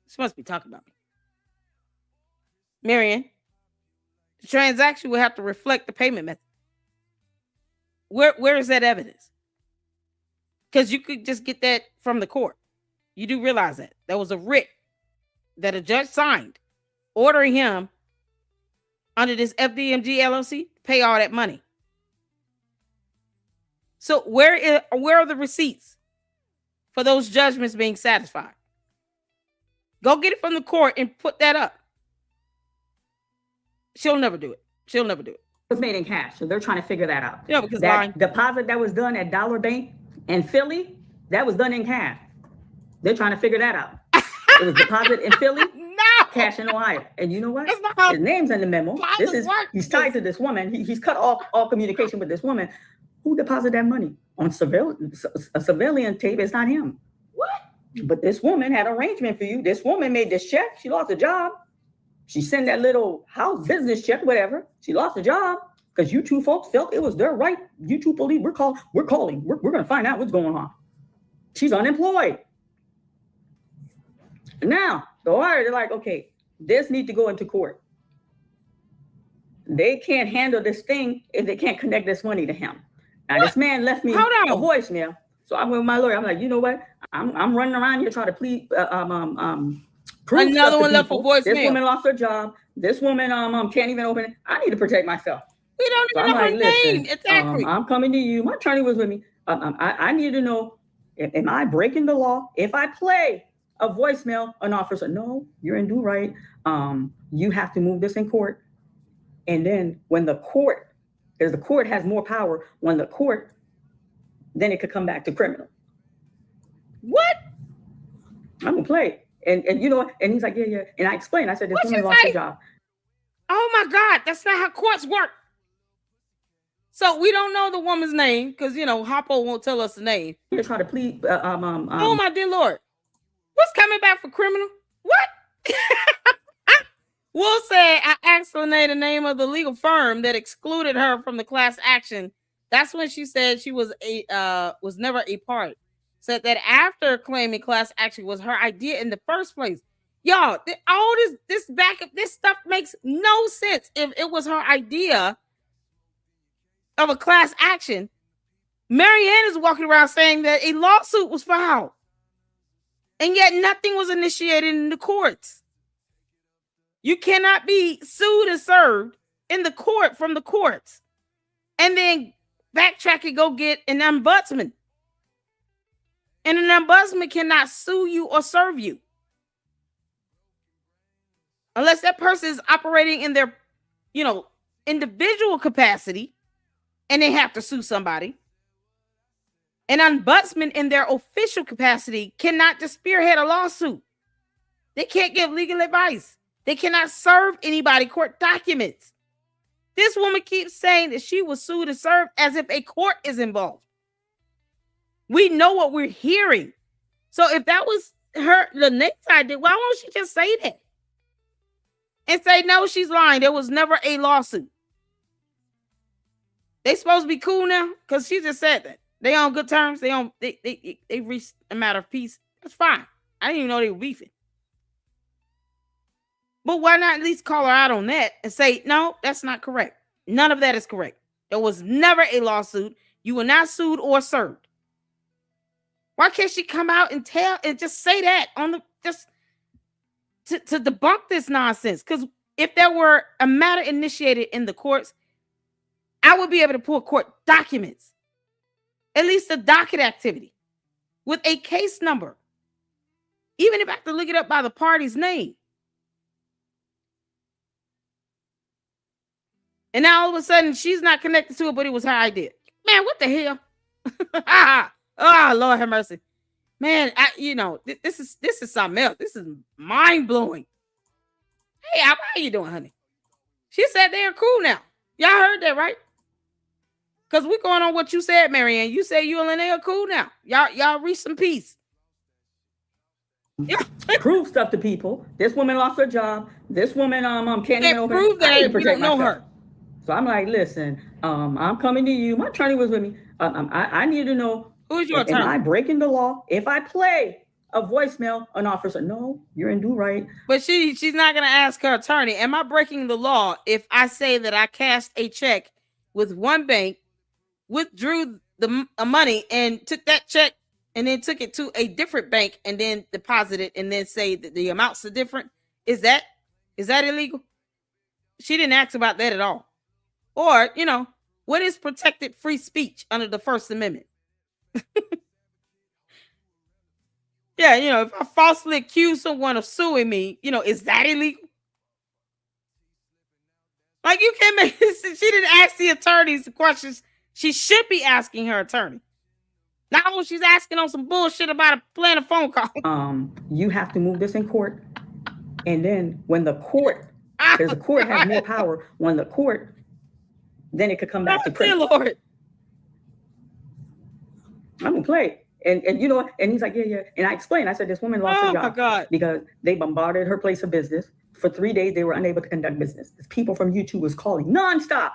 She must be talking about me. Maryanne, The transaction will have to reflect the payment method. Where is that evidence? Because you could just get that from the court. You do realize that. There was a writ that a judge signed ordering him under this FDMG LLC to pay all that money. So where are the receipts for those judgments being satisfied? Go get it from the court and put that up. She'll never do it. She'll never do it. It was made in cash, so they're trying to figure that out. Yeah, because that deposit that was done at Dollar Bank in Philly, that was done in cash. They're trying to figure that out. It was deposit in Philly, cash in Ohio. And you know what? His name's in the memo. He's tied to this woman. He's cut off all communication with this woman. Who deposited that money? On a civilian tape, it's not him. What? But this woman had arrangement for you. This woman made this check. She lost a job. She sent that little house business check, whatever. She lost a job because you two folks felt it was their right. You two police, we're calling. We're going to find out what's going on. She's unemployed. Now, the lawyer, they're like, okay, this needs to go into court. They can't handle this thing if they can't connect this money to him. Now, this man left me a voicemail. So I went with my lawyer. I'm like, you know what? I'm running around here trying to plead. Another one left a voicemail. This woman lost her job. This woman can't even open it. I need to protect myself. We don't even know her name. Exactly. I'm coming to you. My attorney was with me. I need to know, am I breaking the law? If I play a voicemail, an officer, no, you're in due right. You have to move this in court. And then when the court, because the court has more power, when the court, then it could come back to criminal. What? I'm gonna play. And you know, and he's like, yeah. And I explained, I said, this woman lost her job. Oh my God, that's not how courts work. So we don't know the woman's name because, you know, Hoppo won't tell us the name. You're trying to plead. Oh my dear Lord. What's coming back for criminal? What? Will said, I asked Lene the name of the legal firm that excluded her from the class action. That's when she said she was never a part. Said that after claiming class action was her idea in the first place. Y'all, all this stuff makes no sense. If it was her idea of a class action, Maryanne is walking around saying that a lawsuit was filed. And yet nothing was initiated in the courts. You cannot be sued and served in the court from the courts and then backtrack and go get an ombudsman. And an ombudsman cannot sue you or serve you unless that person is operating in their, you know, individual capacity and they have to sue somebody. An ombudsman in their official capacity cannot just spearhead a lawsuit. They can't give legal advice. They cannot serve anybody court documents. This woman keeps saying that she was sued and served as if a court is involved. We know what we're hearing. So if that was her, the next idea, why won't she just say that? And say, no, she's lying. There was never a lawsuit. They supposed to be cool now? Because she just said that. They on good terms. They reached a matter of peace. That's fine. I didn't even know they were beefing. But why not at least call her out on that and say, no, that's not correct. None of that is correct. There was never a lawsuit. You were not sued or served. Why can't she come out and tell and just say that on the just to debunk this nonsense? Because if there were a matter initiated in the courts, I would be able to pull court documents, at least a docket activity with a case number, even if I have to look it up by the party's name. And now all of a sudden she's not connected to it, but it was her idea. Man, what the hell? Oh, Lord have mercy. Man, this is something else. This is mind-blowing. Hey, how you doing, honey? She said they're cool now. Y'all heard that, right? Because we're going on what you said, Maryanne. You said you and Lene are cool now. Y'all reached some peace. Yeah. Prove stuff to people. This woman lost her job. This woman can't even open. Prove that if you don't know her. So I'm like, listen, I'm coming to you. My attorney was with me. I need to know, who's your attorney? Am I breaking the law? If I play a voicemail, an officer. No, you're in do right. But she's not going to ask her attorney, am I breaking the law if I say that I cashed a check with one bank, withdrew the money and took that check and then took it to a different bank and then deposited and then say that the amounts are different? Is that illegal? She didn't ask about that at all. Or, what is protected free speech under the First Amendment? Yeah, if I falsely accuse someone of suing me, is that illegal? Like, you can't make this. She didn't ask the attorneys the questions she should be asking her attorney. Now she's asking on some bullshit about playing a phone call. You have to move this in court. And then when the court, because the court has more power, when the court, then it could come back to prison. Lord. I'm gonna play. And and he's like, yeah. And I explained, I said, this woman lost her job. Oh my God. Because they bombarded her place of business. For 3 days, they were unable to conduct business. People from YouTube was calling nonstop.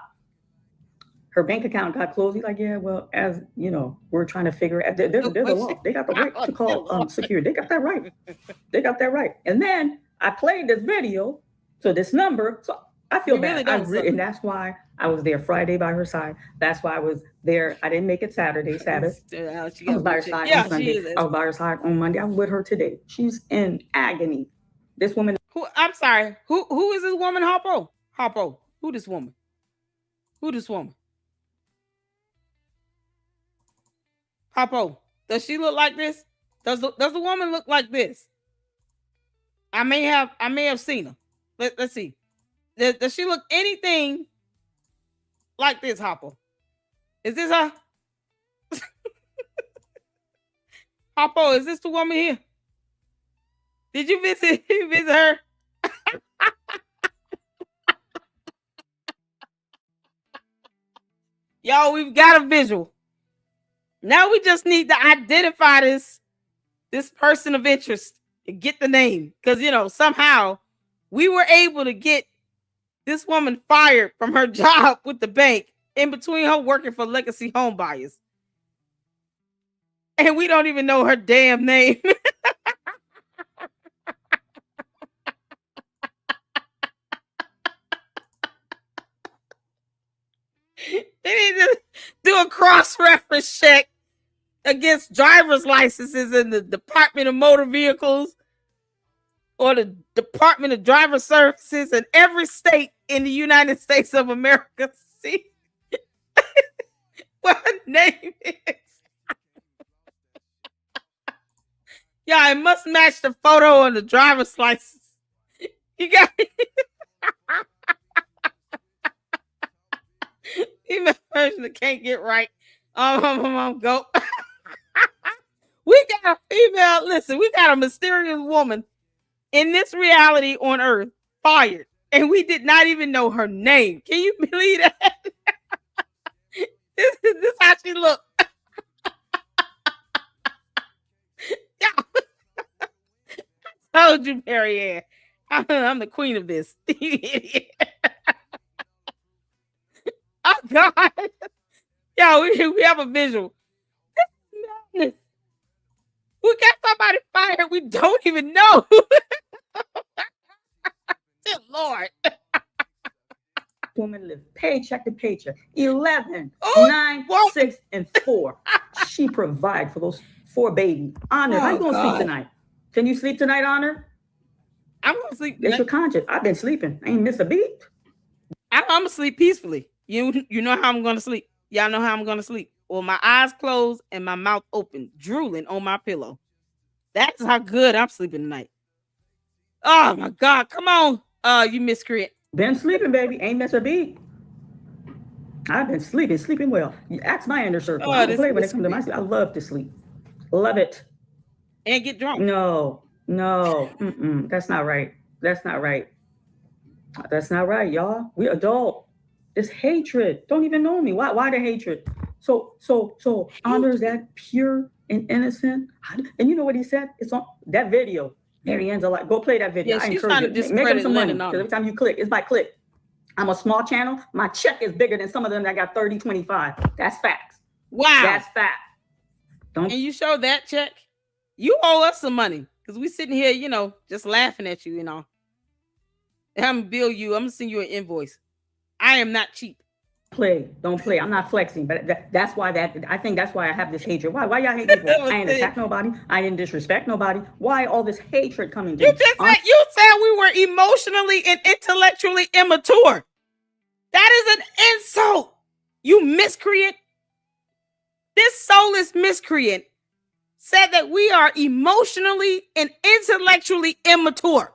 Her bank account got closed. He's like, yeah, well, as you know, we're trying to figure out. There's a law. They got the right to call security. They got that right. They got that right. And then I played this video to this number. So I feel bad. And that's why I was there Friday by her side. That's why I was there. I didn't make it Saturday, Sabbath. I was by her side on Sunday. I was by her side on Monday. I'm with her today. She's in agony. This woman. I'm sorry. Who is this woman, Harpo? Who this woman? Harpo, does she look like this? Does the woman look like this? I may have seen her. Let's see. Does she look anything like this, Harpo? Is this her? Harpo, is this the woman here? Did you visit her? Y'all, we've got a visual. Now we just need to identify this person of interest and get the name. Because, somehow we were able to get this woman fired from her job with the bank in between her working for Legacy Home Buyers. And we don't even know her damn name. They need to do a cross-reference check against driver's licenses in the Department of Motor Vehicles or the Department of Driver Services in every state in the United States of America. See what her name is. Yeah, it must match the photo on the driver's license. You got Female version that can't get right. Go. We got a female. Listen, we got a mysterious woman in this reality on Earth fired, and we did not even know her name. Can you believe that? This is how she looked. I told you, Maryanne. I'm the queen of this. Oh God. Yeah, we have a visual. This is madness. We got somebody fired we don't even know. Good Lord. Woman lives paycheck to paycheck. 11, 9, 6, and 4. She provides for those 4 babies. Honor, how you gonna sleep tonight? Can you sleep tonight, Honor? I'm gonna sleep. It's your conscience. I've been sleeping. I ain't missed a beat. I'm gonna sleep peacefully. You know how I'm gonna sleep. Y'all know how I'm gonna sleep. Well, my eyes closed and my mouth open, drooling on my pillow. That's how good I'm sleeping tonight. Oh my God! Come on, you miscreant. Been sleeping, baby. Ain't missed a beat. I've been sleeping well. You ask my inner circle. I don't play when it comes to my sleep. I love to sleep. Love it. And get drunk. No. That's not right. That's not right, y'all. We adult. It's hatred. Don't even know me. Why the hatred? So Honor is that pure and innocent. And you know what he said? It's on that video. Maryanne's a lot. Go play that video. Yeah, I encourage you. Make him some money. Because every time you click, it's by click. I'm a small channel. My check is bigger than some of them that got 30, 25. That's facts. Wow. That's fact. And you show that check? You owe us some money because we sitting here, just laughing at you, And I'm gonna bill you. I'm gonna send you an invoice. I am not cheap. Don't play. I'm not flexing, but that's why I think that's why I have this hatred. Why y'all hate me for? I ain't attack nobody. I didn't disrespect nobody. Why all this hatred coming to me? You said we were emotionally and intellectually immature. That is an insult. You miscreant. This soulless miscreant said that we are emotionally and intellectually immature.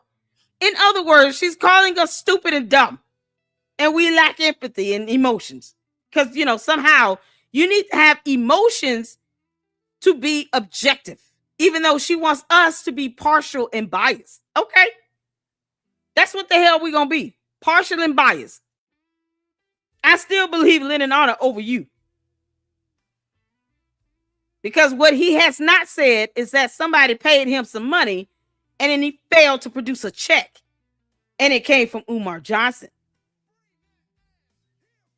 In other words, she's calling us stupid and dumb. And we lack empathy and emotions. Because, somehow you need to have emotions to be objective. Even though she wants us to be partial and biased. Okay. That's what the hell we're going to be. Partial and biased. I still believe Lynn and Honor over you. Because what he has not said is that somebody paid him some money and then he failed to produce a check. And it came from Umar Johnson.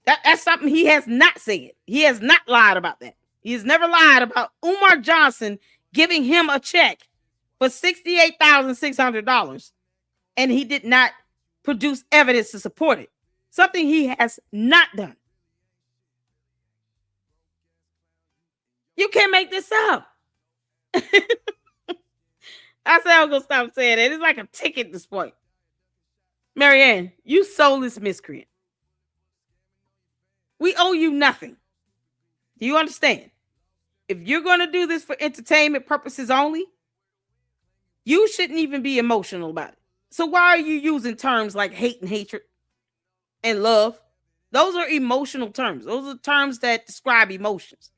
That's something he has not said. He has not lied about that. He has never lied about Umar Johnson giving him a check for $68,600. And he did not produce evidence to support it. Something he has not done. You can't make this up. I said I'm going to stop saying it. It's like a ticket at this point. Maryanne, you soulless miscreant. We owe you nothing. Do you understand? If you're going to do this for entertainment purposes only, you shouldn't even be emotional about it. So why are you using terms like hate and hatred and love? Those are emotional terms. Those are terms that describe emotions.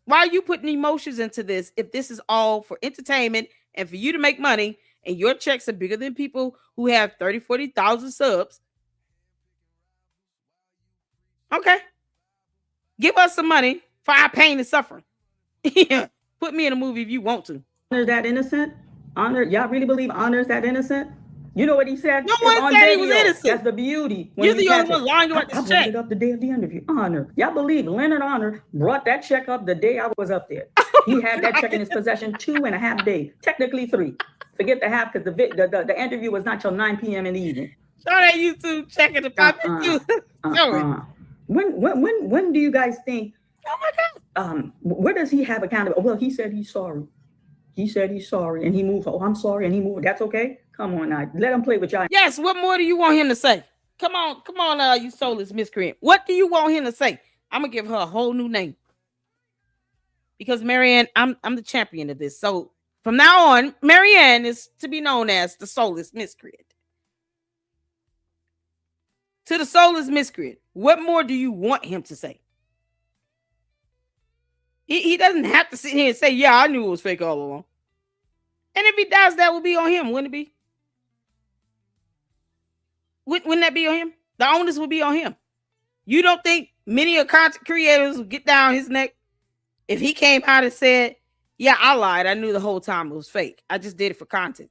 Why are you putting emotions into this if this is all for entertainment and for you to make money and your checks are bigger than people who have 30, 40,000 subs? Okay. Give us some money for our pain and suffering. Yeah. Put me in a movie if you want to. Honor that innocent? Honor? Y'all really believe Honor is that innocent? You know what he said? No one said he was innocent. That's the beauty. You're the only one lying about this check. I brought it up the day of the interview. Honor. Y'all believe Leonard Honor brought that check up the day I was up there. He had that check in his possession 2.5 days. Technically 3. Forget the half because the interview was not till 9 p.m. in the evening. Show that YouTube checking the When do you guys think? Oh my God. Where does he have accountability? Well, he said he's sorry. He said he's sorry, and he moved. Oh, I'm sorry, and he moved. That's okay. Come on now, let him play with y'all. Yes. What more do you want him to say? Come on, you soulless miscreant. What do you want him to say? I'm gonna give her a whole new name because Maryanne, I'm the champion of this. So from now on, Maryanne is to be known as the soulless miscreant. To the soulless miscreant, what more do you want him to say? He doesn't have to sit here and say, yeah, I knew it was fake all along. And if he does, that will be on him, wouldn't it be? Wouldn't that be on him? The onus would be on him. You don't think many of content creators would get down his neck if he came out and said, yeah, I lied. I knew the whole time it was fake. I just did it for content.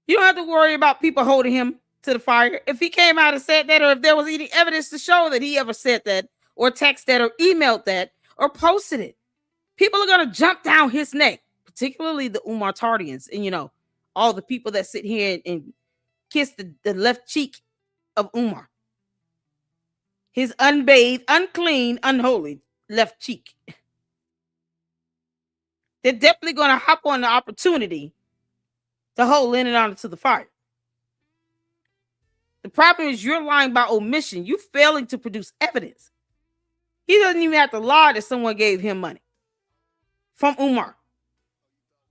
You don't have to worry about people holding him to the fire. If he came out and said that, or if there was any evidence to show that he ever said that, or texted that, or emailed that, or posted it, people are going to jump down his neck, particularly the Umar Tardians and, all the people that sit here and kiss the left cheek of Umar. His unbathed, unclean, unholy left cheek. They're definitely going to hop on the opportunity to hold Lynn and Honor to the fire. The problem is you're lying by omission. You're failing to produce evidence. He doesn't even have to lie that someone gave him money from Umar.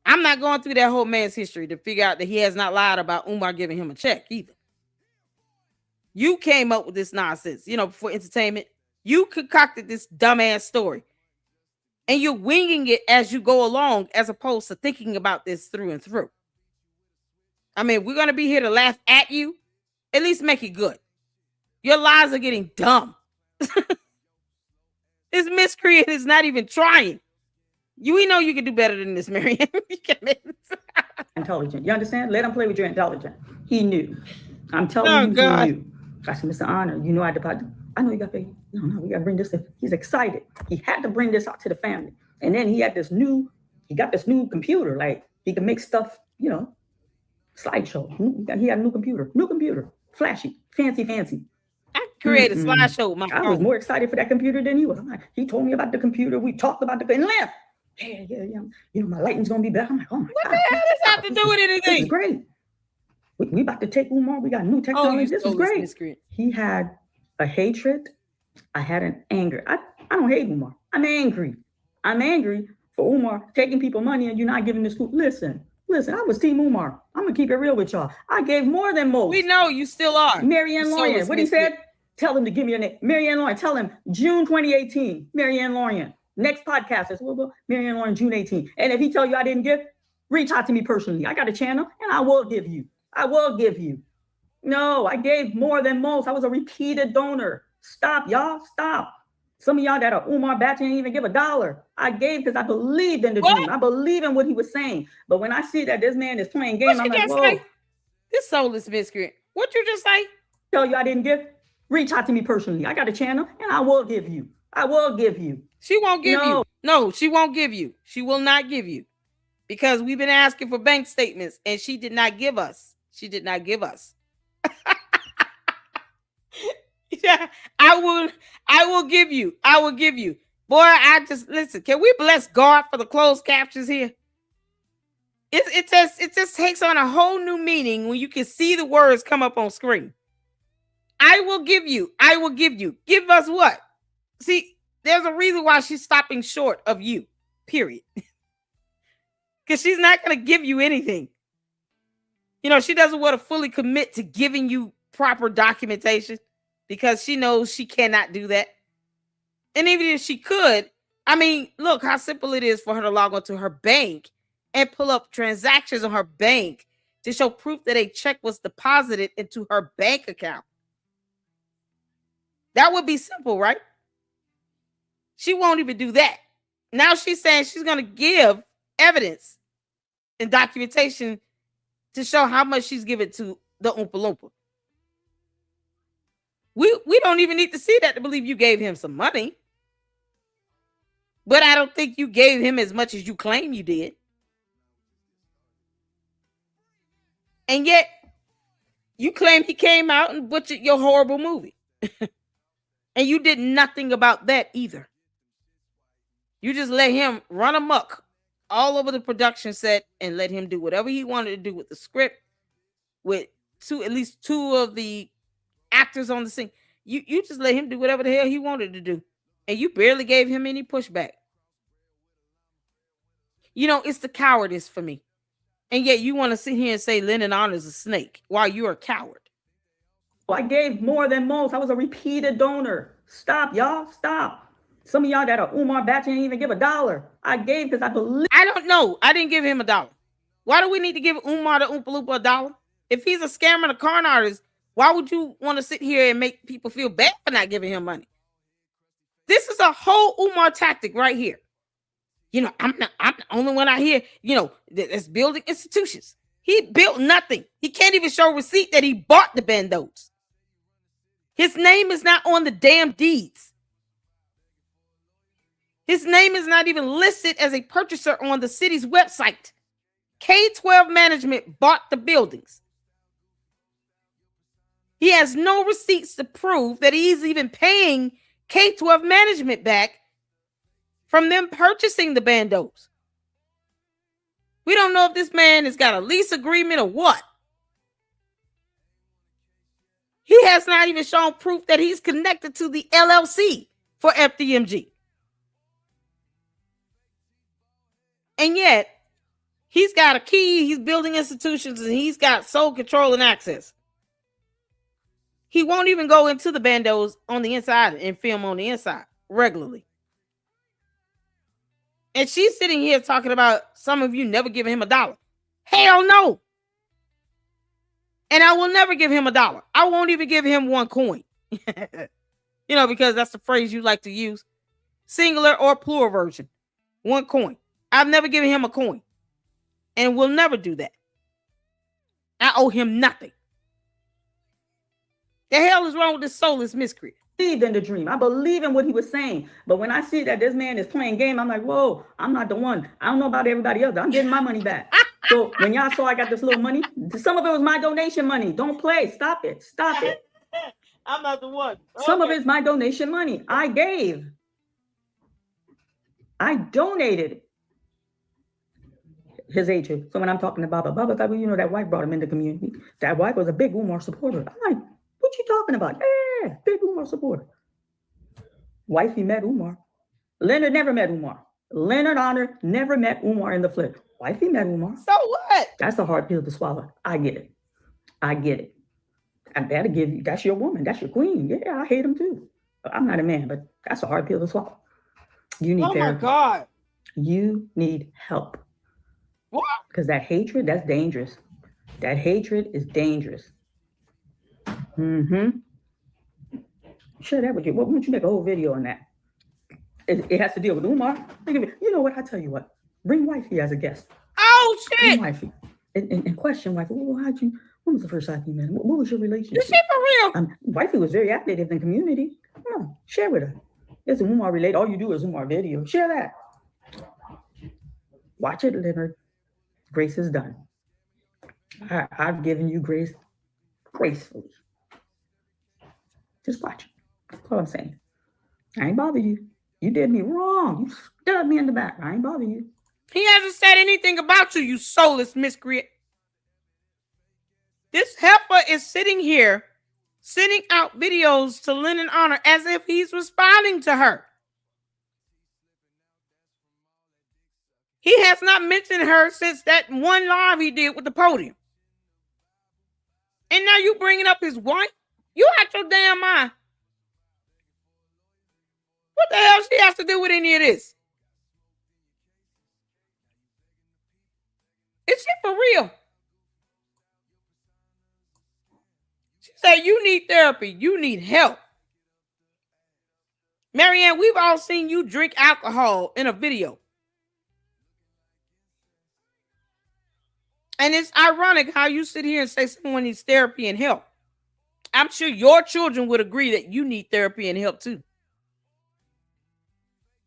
I'm not going through that whole man's history to figure out that he has not lied about Umar giving him a check either. You came up with this nonsense, for entertainment. You concocted this dumbass story. And you're winging it as you go along as opposed to thinking about this through and through. I mean, we're going to be here to laugh at you. At least make it good. Your lies are getting dumb. This miscreant is not even trying. We know you can do better than this, Maryanne. You can make this. Intelligent. You understand? Let him play with your intelligence. He knew. I'm telling you, God. He knew. I said, Mr. Honor, I know you got paid. No, we got to bring this in. He's excited. He had to bring this out to the family. And then he had this new he got this new computer, like he can make stuff, slideshow. He had a new computer, flashy, fancy. I create a slideshow with my I was more excited for that computer than he was. He told me about the computer. We talked about and left. Yeah. My lighting's gonna be better. I'm like, oh my God. What the hell does that have to do with anything? This is great. We about to take Umar. We got new technology. This is great. He had a hatred. I had an anger. I don't hate Umar. I'm angry. I'm angry for Umar taking people money and you're not giving the school. Listen, I was Team Umar. I'm going to keep it real with y'all. I gave more than most. We know you still are. Maryanne Lorient. What he said? Tell him to give me your name. Maryanne Lorient. Tell him June 2018. Maryanne Lorient. Next podcast is Maryanne Lorient, June 18. And if he tell you I didn't give, reach out to me personally. I got a channel and I will give you. No, I gave more than most. I was a repeated donor. Stop, y'all. Stop. Some of y'all that are Umar Batch didn't even give $1. I gave because I believed in the dream. I believe in what he was saying. But when I see that this man is playing games, I'm like, whoa. Say? This soulless miscreant. What you just say? Tell you I didn't give? Reach out to me personally. I got a channel and I will give you. She won't give you. No, she won't give you. She will not give you. Because we've been asking for bank statements and she did not give us. Yeah, I will give you. Boy, listen, can we bless God for the closed captions here? It just takes on a whole new meaning when you can see the words come up on screen. I will give you. Give us what? See, there's a reason why she's stopping short of you, period. Because she's not going to give you anything. She doesn't want to fully commit to giving you proper documentation because she knows she cannot do that. And even if she could, look how simple it is for her to log onto her bank and pull up transactions on her bank to show proof that a check was deposited into her bank account. That would be simple, right? She won't even do that. Now she's saying she's going to give evidence and documentation to show how much she's given to the Oompa Loompa. We don't even need to see that to believe you gave him some money. But I don't think you gave him as much as you claim you did. And yet, you claim he came out and butchered your horrible movie. And you did nothing about that either. You just let him run amok all over the production set and let him do whatever he wanted to do with the script, with at least two of the actors on the scene. You just let him do whatever the hell he wanted to do. And you barely gave him any pushback. It's the cowardice for me. And yet you want to sit here and say Lennon honors a snake while you're a coward. I gave more than most. I was a repeated donor. Stop, y'all. Stop. Some of y'all that are Umar Batch didn't even give $1. I gave because I believe. I don't know. I didn't give him $1. Why do we need to give Umar the Oompa Loompa $1? If he's a scammer and a con artist, why would you want to sit here and make people feel bad for not giving him money? This is a whole Umar tactic right here. I'm the only one out here, that's building institutions. He built nothing. He can't even show receipt that he bought the bandos. His name is not on the damn deeds. His name is not even listed as a purchaser on the city's website. K-12 management bought the buildings. He has no receipts to prove that he's even paying K-12 management back from them purchasing the bandos. We don't know if this man has got a lease agreement or what. He has not even shown proof that he's connected to the LLC for FDMG. And yet, he's got a key, he's building institutions, and he's got sole control and access. He won't even go into the bandos on the inside and film on the inside regularly. And she's sitting here talking about some of you never giving him $1. Hell no. And I will never give him $1. I won't even give him one coin. Because that's the phrase you like to use. Singular or plural version. One coin. I've never given him a coin. And will never do that. I owe him nothing. The hell is wrong with this soulless miscreant? in the dream. I believe in what he was saying. But when I see that this man is playing game, I'm like, whoa, I'm not the one. I don't know about everybody else. I'm getting my money back. So when y'all saw I got this little money, some of it was my donation money. Don't play. Stop it. Stop it. I'm not the one. Okay. Some of it's my donation money. I gave. I donated his agent. So when I'm talking to Baba, Baba thought, well, you know, that wife brought him in the community. That wife was a big Umar supporter. I'm like, what you talking about? Yeah, big Umar supporter. Wifey met Umar. Leonard never met Umar. Leonard Honor never met Umar in the flesh. Wifey met Umar. So what? That's a hard pill to swallow. I get it. I get it. I gotta give you, that's your woman. That's your queen. Yeah, I hate him too. I'm not a man, but that's a hard pill to swallow. You need therapy. Oh my God. You need help. What? Because that hatred, that's dangerous. That hatred is dangerous. Share that with you. Why don't you make a whole video on that? It has to deal with Umar. You know what? I tell you what. Bring wifey as a guest. Oh shit! Bring wifey and question wifey. Well, when was the first time you met him? What was your relationship? This shit for real. Wifey was very active in the community. Come on, share with her. It's an Umar related. All you do is Umar video. Share that. Watch it, Leonard. Grace is done. I've given you grace gracefully. Just watch it. That's all I'm saying. I ain't bother you. You did me wrong. You stabbed me in the back. I ain't bother you. He hasn't said anything about you, you soulless miscreant. This heifer is sitting here, sending out videos to Lynn and Honor as if he's responding to her. He has not mentioned her since that one live he did with the podium. And now you bringing up his wife? You out your damn mind. What the hell she has to do with any of this? Is she for real? She said, you need therapy. You need help. Maryanne, we've all seen you drink alcohol in a video. And it's ironic how you sit here and say someone needs therapy and help. I'm sure your children would agree that you need therapy and help too.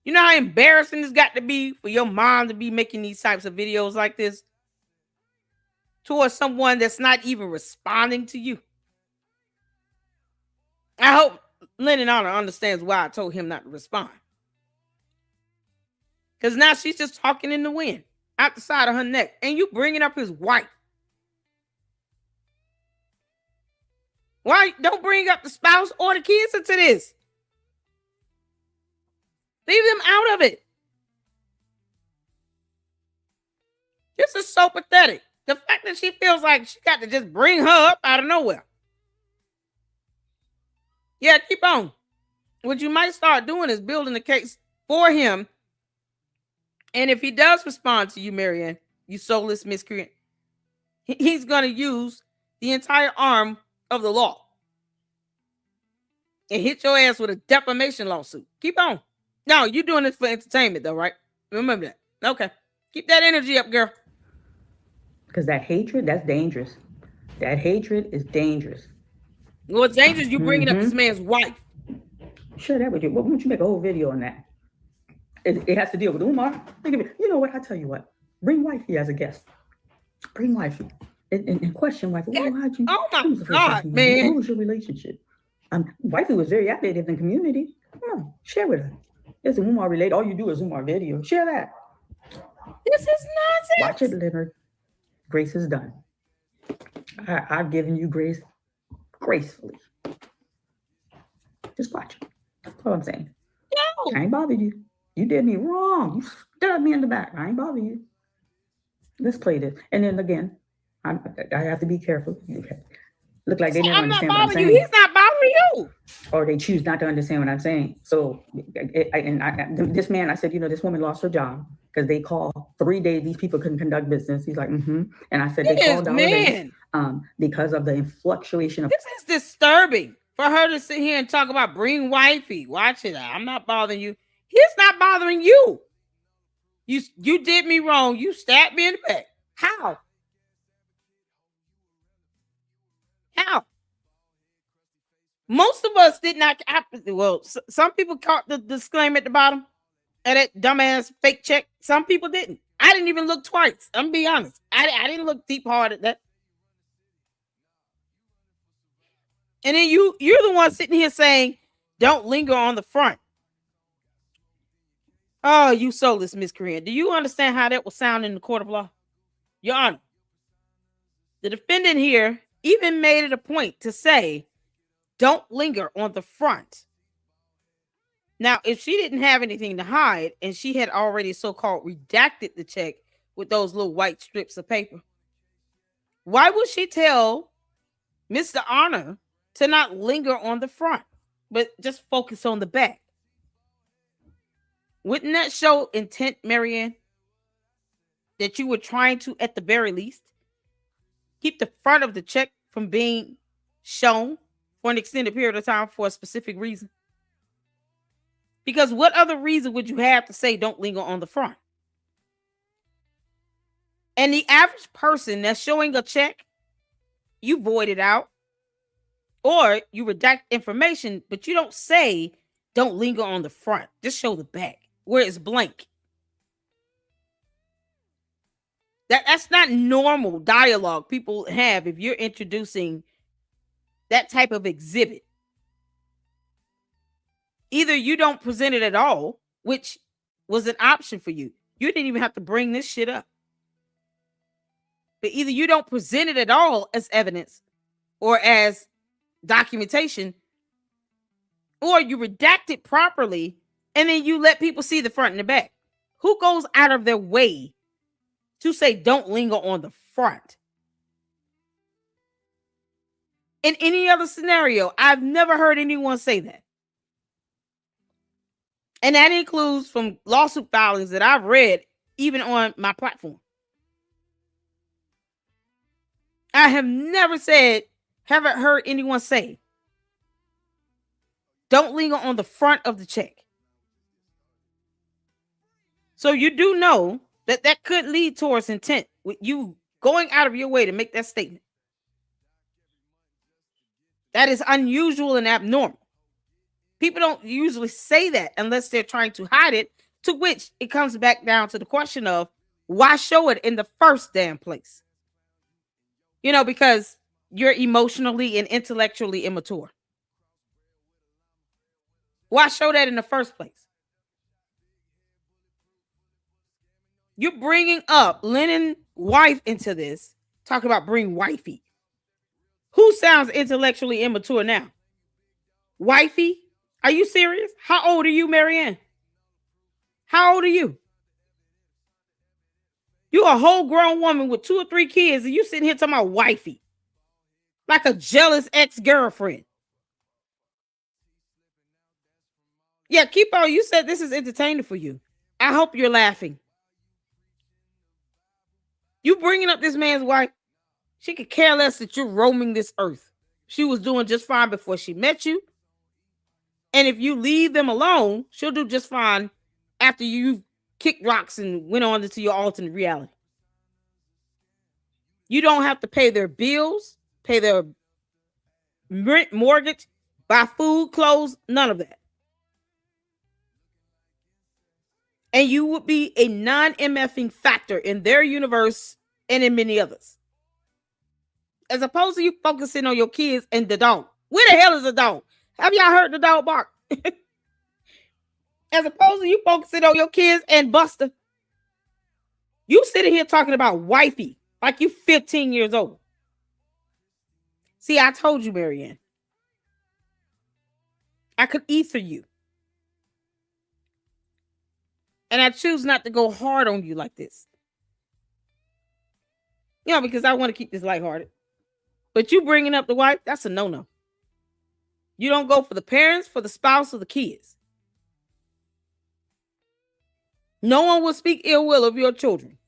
You know how embarrassing it's got to be for your mom to be making these types of videos like this towards someone that's not even responding to you? I hope Lynn and Honor understands why I told him not to respond. Because now she's just talking in the wind, out the side of her neck, and you bringing up his wife. Why don't bring up the spouse or the kids into this? Leave them out of it. This is so pathetic. The fact that she feels like she got to just bring her up out of nowhere. Yeah, keep on. What you might start doing is building a case for him. And if he does respond to you, Maryanne, you soulless miscreant, he's going to use the entire arm of the law and hit your ass with a defamation lawsuit. Keep on. No, you're doing this for entertainment, though, right? Remember that. Okay. Keep that energy up, girl. Because that hatred, that's dangerous. That hatred is dangerous. What's dangerous, you bringing up this man's wife. Share that with you. Why don't you make a whole video on that? It has to deal with Umar. You know what? I tell you what. Bring wifey as a guest. Bring wifey. And question wifey. Well, oh my God, man. What was your relationship? Wifey was very active in the community. Come on, share with her. It's an Umar related. All you do is Umar video. Share that. This is nonsense. Watch it, Leonard. Grace is done. I've given you grace gracefully. Just watch it. That's all I'm saying. No. I ain't bothered you. You did me wrong. You stabbed me in the back. I ain't bother you. Let's play this. And then again, I have to be careful. Look like they never understand what I'm saying. He's not bothering you. Or they choose not to understand what I'm saying. So, this man, I said, you know, this woman lost her job because they called 3 days. These people couldn't conduct business. He's like, And I said, they called dollar days because of the fluctuation of. This is disturbing for her to sit here and talk about bring wifey. Watch it. I'm not bothering you. He's not bothering you. You did me wrong. You stabbed me in the back. How? How? Most of us did not. Well, some people caught the disclaimer at the bottom of that dumbass fake check. Some people didn't. I didn't even look twice. I'm gonna be honest. I didn't look deep hard at that. And then you're the one sitting here saying, "Don't linger on the front." Oh, you soulless miscreant! Do you understand how that will sound in the court of law, Your Honor? The defendant here even made it a point to say, "Don't linger on the front." Now, if she didn't have anything to hide and she had already so-called redacted the check with those little white strips of paper, why would she tell Mr. Honor to not linger on the front, but just focus on the back? Wouldn't that show intent, Maryanne? That you were trying to, at the very least, keep the front of the check from being shown for an extended period of time for a specific reason? Because what other reason would you have to say don't linger on the front? And the average person that's showing a check, you void it out or you redact information, but you don't say don't linger on the front. Just show the back where it's blank. That's not normal dialogue people have if you're introducing that type of exhibit. Either you don't present it at all, which was an option for you. You didn't even have to bring this shit up. But either you don't present it at all as evidence or as documentation, or you redact it properly and then you let people see the front and the back. Who goes out of their way to say don't linger on the front? In any other scenario, I've never heard anyone say that. And that includes from lawsuit filings that I've read, even on my platform. I have never haven't heard anyone say, don't linger on the front of the check. So you do know that that could lead towards intent with you going out of your way to make that statement. That is unusual and abnormal. People don't usually say that unless they're trying to hide it, to which it comes back down to the question of why show it in the first damn place? You know, because you're emotionally and intellectually immature. Why show that in the first place? You're bringing up Lennon wife into this, talking about bring wifey. Who sounds intellectually immature now? Wifey? Are you serious? How old are you, Maryanne? How old are you? You're a whole grown woman with 2 or 3 kids, and you sitting here talking about wifey. Like a jealous ex-girlfriend. Yeah, keep on. You said this is entertaining for you. I hope you're laughing. You bringing up this man's wife, she could care less that you're roaming this earth. She was doing just fine before she met you. And if you leave them alone, she'll do just fine after you've kicked rocks and went on into your alternate reality. You don't have to pay their bills, pay their rent, mortgage, buy food, clothes, none of that. And you would be a non-MFing factor in their universe and in many others. As opposed to you focusing on your kids and the dog. Where the hell is the dog? Have y'all heard the dog bark? As opposed to you focusing on your kids and Buster. You sitting here talking about wifey like you 15 years old. See, I told you, Maryanne. I could ether you. And I choose not to go hard on you like this. You know, because I want to keep this lighthearted. But you bringing up the wife, that's a no-no. You don't go for the parents, for the spouse, or the kids. No one will speak ill will of your children.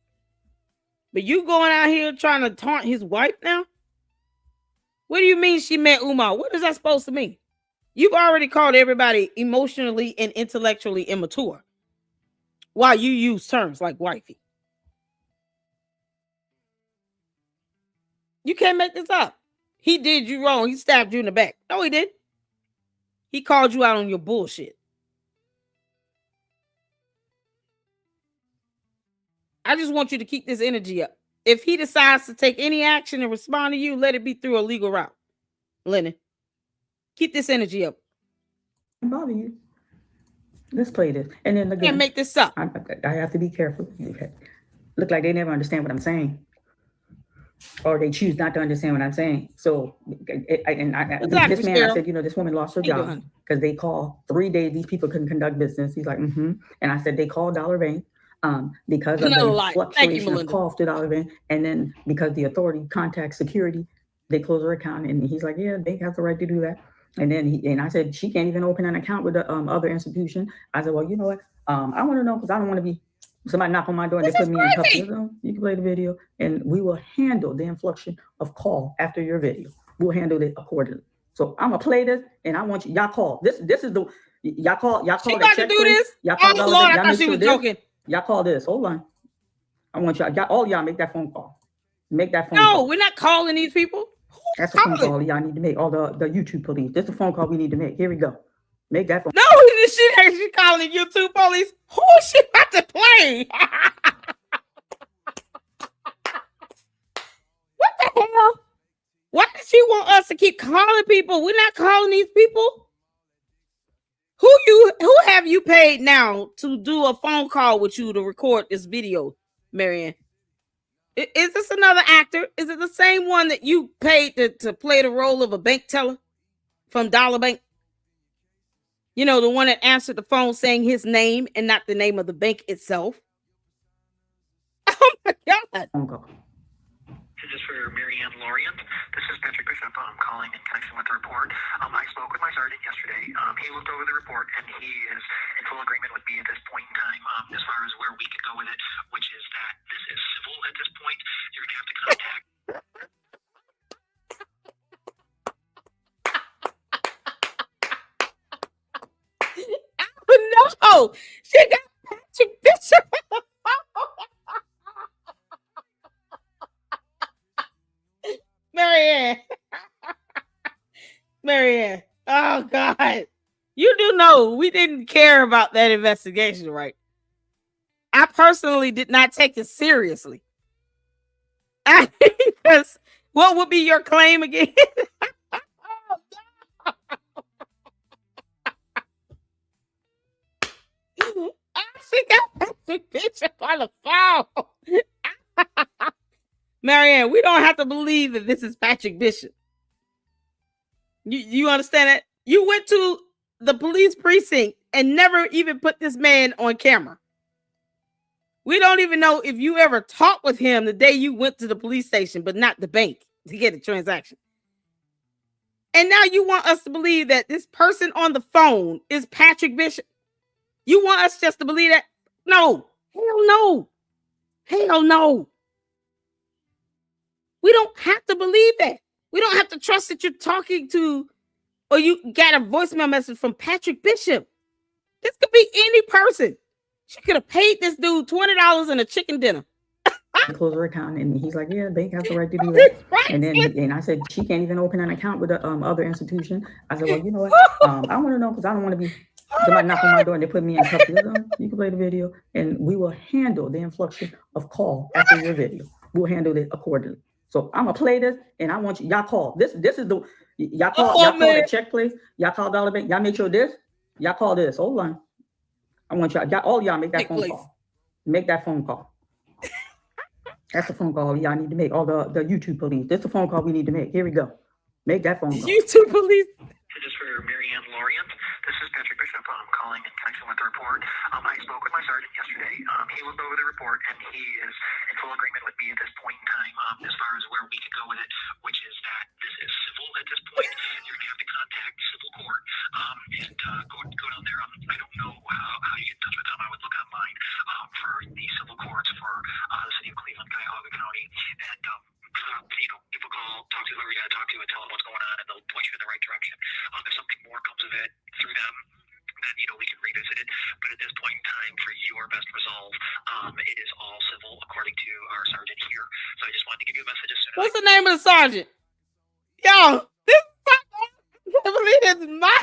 But you going out here trying to taunt his wife now? What do you mean she met Umar? What is that supposed to mean? You've already called everybody emotionally and intellectually immature. While you use terms like wifey. You can't make this up. He did you wrong. He stabbed you in the back. No, he didn't. He called you out on your bullshit. I just want you to keep this energy up. If he decides to take any action and respond to you, let it be through a legal route. Lennon, keep this energy up. Bother you. Let's play this. And then again, can't make this up. I have to be careful. Okay. Look like they never understand what I'm saying. Or they choose not to understand what I'm saying. So, this man, I said, this woman lost her job because they called 3 days. These people couldn't conduct business. He's like, And I said, they called Dollar Bank because of the fluctuation of calls to Dollar Bank. And then because the authority contacts security, they close her account. And he's like, yeah, they have the right to do that. And then I said, she can't even open an account with the other institution. I said, well, you know what? I want to know because I don't want to be somebody knock on my door and they put me in cuffs. You can play the video and we will handle the inflection of call after your video. We'll handle it accordingly. So I'm gonna play this and I want y'all call. This is the y'all call that check. Do this? Y'all call Lord, I thought she was joking. Y'all call this. Hold on. I want all y'all make that phone call. Make that phone call. No, we're not calling these people. That's the phone call y'all need to make. All the YouTube police. This is the phone call we need to make. Here we go. Make that phone. No, she calling YouTube police. Who is she about to play? What the hell? Why does she want us to keep calling people? We're not calling these people. Who have you paid now to do a phone call with you to record this video, Maryanne? Is this another actor? Is it the same one that you paid to play the role of a bank teller from Dollar Bank? You know, the one that answered the phone saying his name and not the name of the bank itself. Oh my God. This is for Maryanne Lorient. This is Patrick Bishop. I'm calling in connection with the report. I spoke with my sergeant yesterday. He looked over the report and he is in full agreement with me at this point in time as far as where we could go with it, which is that this is civil at this point. You're going to have to contact. No, she got Patrick Bishop on the phone. Maryanne. Oh God. You do know we didn't care about that investigation, right? I personally did not take it seriously. Because what would be your claim again? She got Patrick Bishop on the phone. Maryanne, we don't have to believe that this is Patrick Bishop. You understand that? You went to the police precinct and never even put this man on camera. We don't even know if you ever talked with him the day you went to the police station, but not the bank to get a transaction. And now you want us to believe that this person on the phone is Patrick Bishop. You want us just to believe that? No. Hell no. Hell no. We don't have to believe that. We don't have to trust that you're talking to or you got a voicemail message from Patrick Bishop. This could be any person. She could have paid this dude $20 in a chicken dinner. Close her account, and he's like, yeah, bank has the right to do that. And I said, she can't even open an account with the other institution. I said, well, you know what? I want to know because I don't want to be somebody knock on my door and they put me in cuffs. You can play the video, and we will handle the inflection of call after your video. We'll handle it accordingly. So I'm gonna play this, and I want y'all call. This is the y'all call the check, please. Y'all call Dollar Bank. Y'all make sure this. Y'all call this. Hold on. I want all y'all make that phone call. Make that phone call. That's the phone call y'all need to make. All the YouTube police. This is the phone call we need to make. Here we go. Make that phone call. YouTube police. This is for Maryanne Lorient. This is Patrick Bishop. I'm calling in connection with the report. I spoke with my sergeant yesterday. He looked over the report and he is in full agreement with me at this point in time as far as where we could go with it, which is that this is civil at this point. You're going to have to contact civil court and go down there. I don't know how you get in touch with them. I would look online for the civil courts for the city of Cleveland, Cuyahoga County, and give a call, talk to whoever you got to talk to, and tell them what's going on, and they'll point you in the right direction. If something more comes of it through them, then we can revisit it. But at this point in time, for your best resolve, it is all civil according to our sergeant here. So I just wanted to give you a message as soon as. What's the name of the sergeant? Yo, this I believe it's my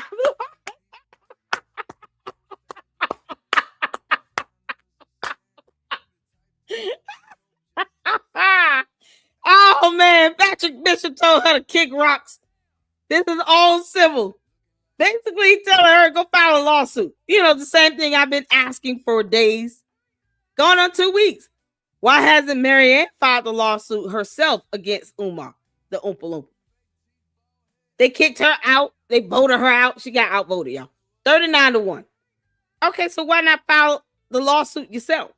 man, Patrick Bishop told her to kick rocks. This is all civil. Basically telling her go file a lawsuit. You know, the same thing I've been asking for days. Going on 2 weeks. Why hasn't Maryanne filed the lawsuit herself against Umar, the Oompa Loompa? They kicked her out. They voted her out. She got outvoted, y'all. 39-1. Okay, so why not file the lawsuit yourself?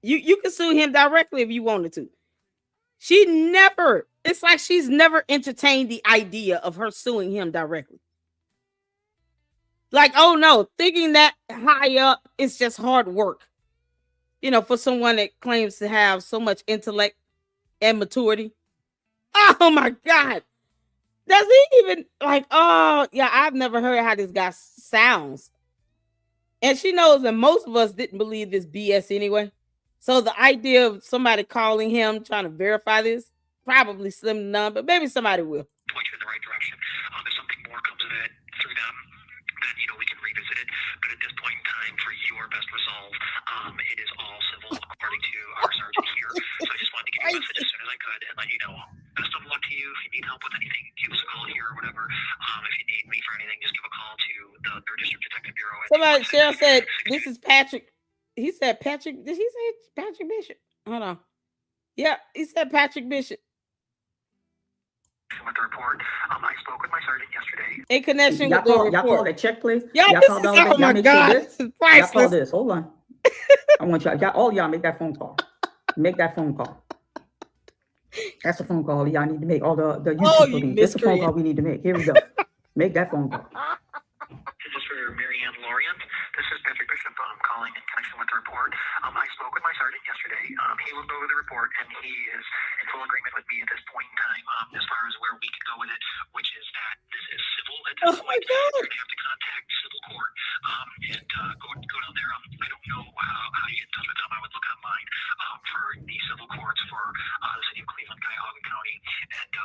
You can sue him directly if you wanted to. It's like she's never entertained the idea of her suing him directly. Like, oh no, thinking that high up is just hard work. You know, for someone that claims to have so much intellect and maturity. Oh my God. Does he even like, oh yeah, I've never heard how this guy sounds. And she knows that most of us didn't believe this BS anyway. So the idea of somebody calling him, trying to verify this, probably slim to none, but maybe somebody will. Point you in the right direction. If something more comes of it through them, then, you know, we can revisit it. But at this point in time, for your best resolve, it is all civil according to our sergeant here. So I just wanted to give you a message as soon as I could and let you know. Best of luck to you. If you need help with anything, give us a call here or whatever. If you need me for anything, just give a call to the 3rd District Detective Bureau. Somebody, Cheryl said, this is Patrick. He said Patrick. Did he say Patrick Bishop? Hold on. Yeah, he said Patrick Bishop. With the report, I spoke with my sergeant yesterday. In connection with the report. Y'all call that check, please. Y'all call this is, oh my God, this is priceless. Y'all call this. Hold on. I want all y'all make that phone call. Make that phone call. That's a phone call y'all need to make. All the YouTube police. That's a phone call we need to make. Here we go. Make that phone call. This is for Maryanne Lorient. This is Patrick Bishop. I'm calling in connection with the report. I spoke with my sergeant yesterday. He looked over the report and he is in full agreement with me at this point in time as far as where we can go with it, which is that this is civil at this point. You're going to have to contact civil court and go down there. I don't know how you get in touch with them. I would look online for the civil courts for the city of Cleveland, Cuyahoga County, and you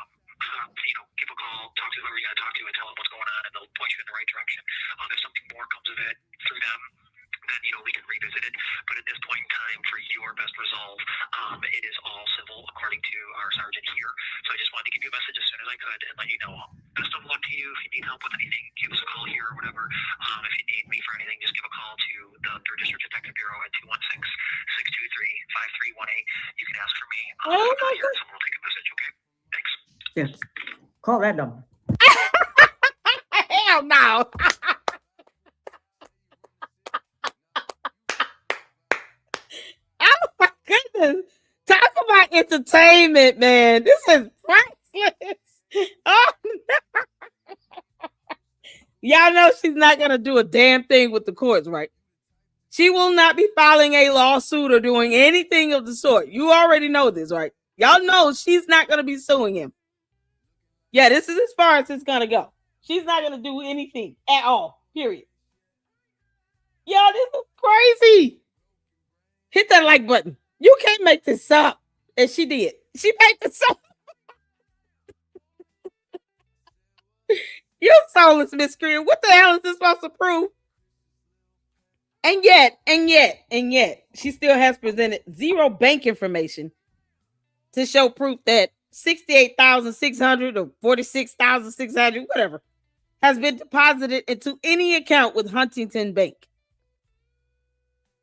know, give a call, talk to whoever you got to talk to, and tell them what's going on, and they'll point you in the right direction. If something more comes of it through them, then, you know, we can revisit it. But at this point in time, for your best resolve, it is all civil according to our sergeant here. So I just wanted to give you a message as soon as I could and let you know. Best of luck to you. If you need help with anything, give us a call here or whatever. If you need me for anything, just give a call to the 3rd District Detective Bureau at 216-623-5318. You can ask for me. Oh my God. Someone will take a message, okay? Thanks. Yes. Call that number. Hell no. Oh my goodness. Talk about entertainment, man. This is priceless. Oh, no. Y'all know she's not going to do a damn thing with the courts, right? She will not be filing a lawsuit or doing anything of the sort. You already know this, right? Y'all know she's not going to be suing him. Yeah, this is as far as it's going to go. She's not going to do anything at all, period. Y'all, this is crazy. Hit that like button. You can't make this up. And she did. She made this up. You soulless miscreant. What the hell is this supposed to prove? And yet, she still has presented zero bank information to show proof that 68,600 or 46,600, whatever, has been deposited into any account with Huntington Bank.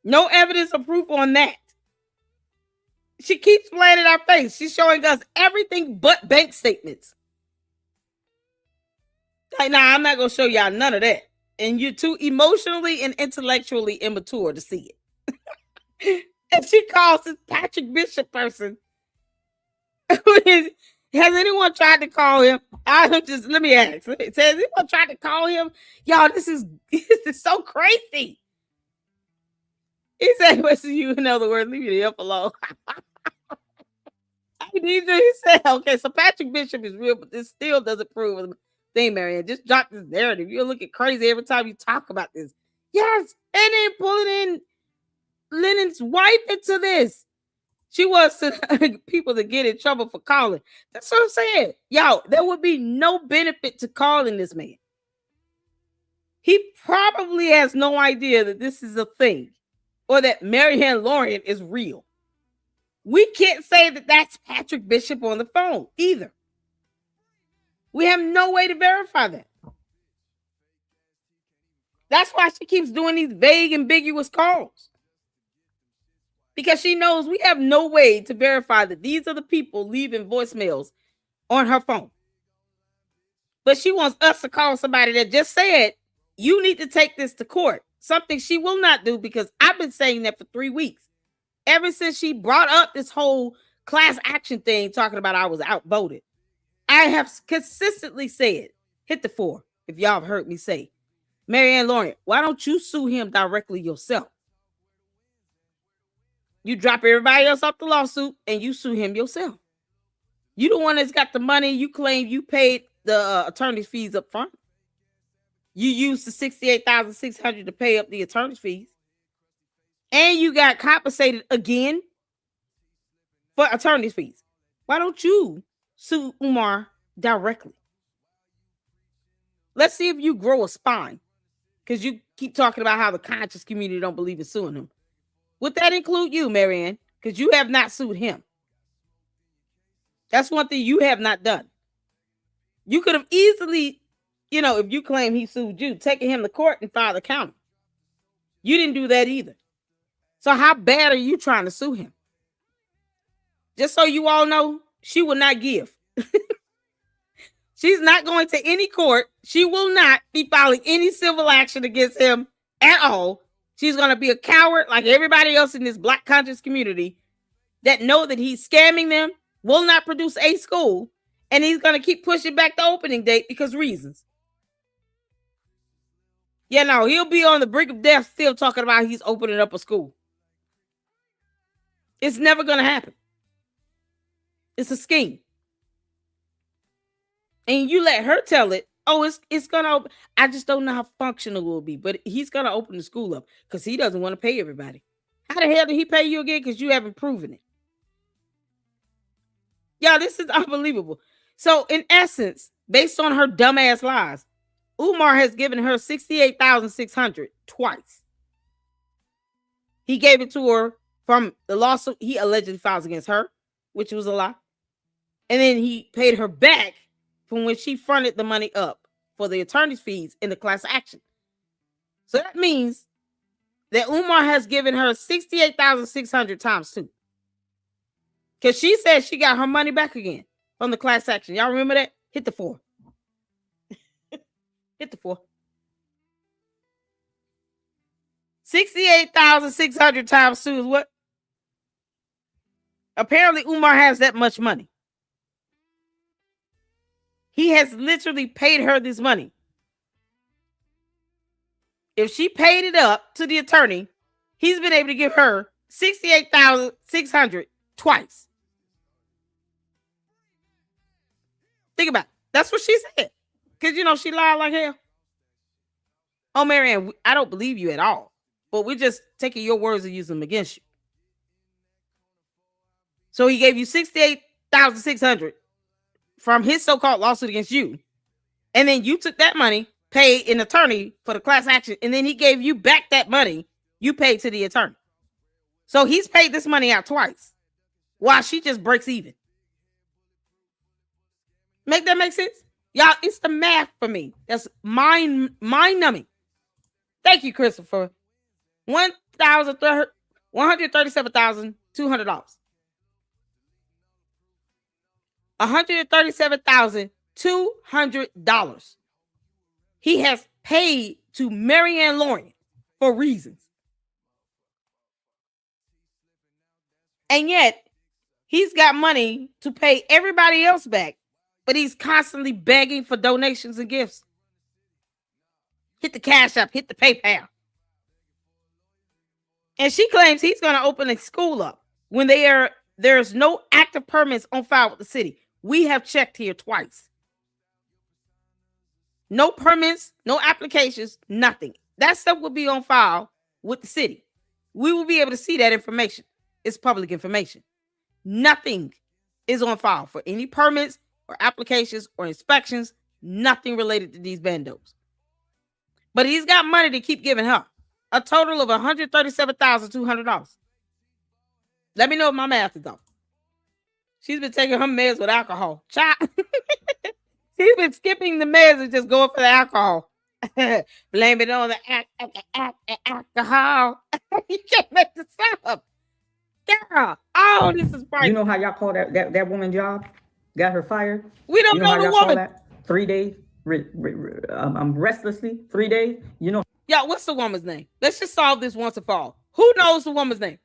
No evidence or proof on that. She keeps playing in our face. She's showing us everything but bank statements. Like, nah, I'm not going to show y'all none of that. And you're too emotionally and intellectually immature to see it. And she calls this Patrick Bishop person. Has anyone tried to call him? Let me ask. Has anyone tried to call him? Y'all, this is so crazy. He said, "What's you?" In other words, leave the F alone. He said, "Okay, so Patrick Bishop is real, but this still doesn't prove a thing, Maryanne. Just drop this narrative. You're looking crazy every time you talk about this." Yes, and then pulling in Lennon's wife into this. She wants people to get in trouble for calling. That's what I'm saying. Yo, there would be no benefit to calling this man. He probably has no idea that this is a thing or that Maryanne Lorient is real. We can't say that that's Patrick Bishop on the phone either. We have no way to verify that. That's why she keeps doing these vague, ambiguous calls. Because she knows we have no way to verify that these are the people leaving voicemails on her phone. But she wants us to call somebody that just said, you need to take this to court. Something she will not do, because I've been saying that for 3 weeks. Ever since she brought up this whole class action thing, talking about I was outvoted. I have consistently said, hit the 4, if y'all have heard me say, Maryanne Lorient, why don't you sue him directly yourself? You drop everybody else off the lawsuit and you sue him yourself. You the one that's got the money. You claim you paid the attorney's fees up front. You used the $68,600 to pay up the attorney's fees. And you got compensated again for attorney's fees. Why don't you sue Umar directly? Let's see if you grow a spine. Because you keep talking about how the conscious community don't believe in suing him. Would that include you, Maryanne? Because you have not sued him. That's one thing you have not done. You could have easily, if you claim he sued you, taken him to court and filed a counter. You didn't do that either. So how bad are you trying to sue him? Just so you all know, she will not give. She's not going to any court. She will not be filing any civil action against him at all. She's going to be a coward like everybody else in this Black conscious community that know that he's scamming them, will not produce a school, and he's going to keep pushing back the opening date because reasons. Yeah, no, he'll be on the brink of death still talking about he's opening up a school. It's never going to happen. It's a scheme. And you let her tell it, it's going to open. I just don't know how functional it will be, but he's going to open the school up because he doesn't want to pay everybody. How the hell did he pay you again? Because you haven't proven it. Yeah, this is unbelievable. So in essence, based on her dumbass lies, Umar has given her $68,600 twice. He gave it to her from the lawsuit he allegedly files against her, which was a lie. And then he paid her back from when she fronted the money up for the attorney's fees in the class action. So that means that Umar has given her $68,600 times 2. Because she said she got her money back again from the class action. Y'all remember that? Hit the 4. Hit the 4. 68,600 times 2 is what? Apparently Umar has that much money. He has literally paid her this money. If she paid it up to the attorney, he's been able to give her $68,600 twice. Think about it. That's what she said. Because, she lied like hell. Oh, Maryanne, I don't believe you at all. But we're just taking your words and using them against you. So he gave you $68,600 from his so-called lawsuit against you. And then you took that money, paid an attorney for the class action, and then he gave you back that money you paid to the attorney. So he's paid this money out twice while she just breaks even. Make that make sense? Y'all, it's the math for me. That's mind-numbing. Thank you, Christopher. $137,200. $137,200 he has paid to Maryanne Lorient for reasons. And yet, he's got money to pay everybody else back, but he's constantly begging for donations and gifts. Hit the Cash App, hit the PayPal. And she claims he's going to open a school up when there's no active permits on file with the city. We have checked here twice. No permits, no applications, nothing. That stuff will be on file with the city. We will be able to see that information. It's public information. Nothing is on file for any permits or applications or inspections. Nothing related to these bandos. But he's got money to keep giving her. A total of $137,200. Let me know if my math is off. She's been taking her meds with alcohol. She's been skipping the meds and just going for the alcohol. Blame it on the alcohol. You can't make this up. Girl, oh, this is right. You know how y'all call that woman job? Got her fired? We don't know the woman. Call that? 3 days? Restlessly? 3 days? You know. Yeah, what's the woman's name? Let's just solve this once and for all. Who knows the woman's name?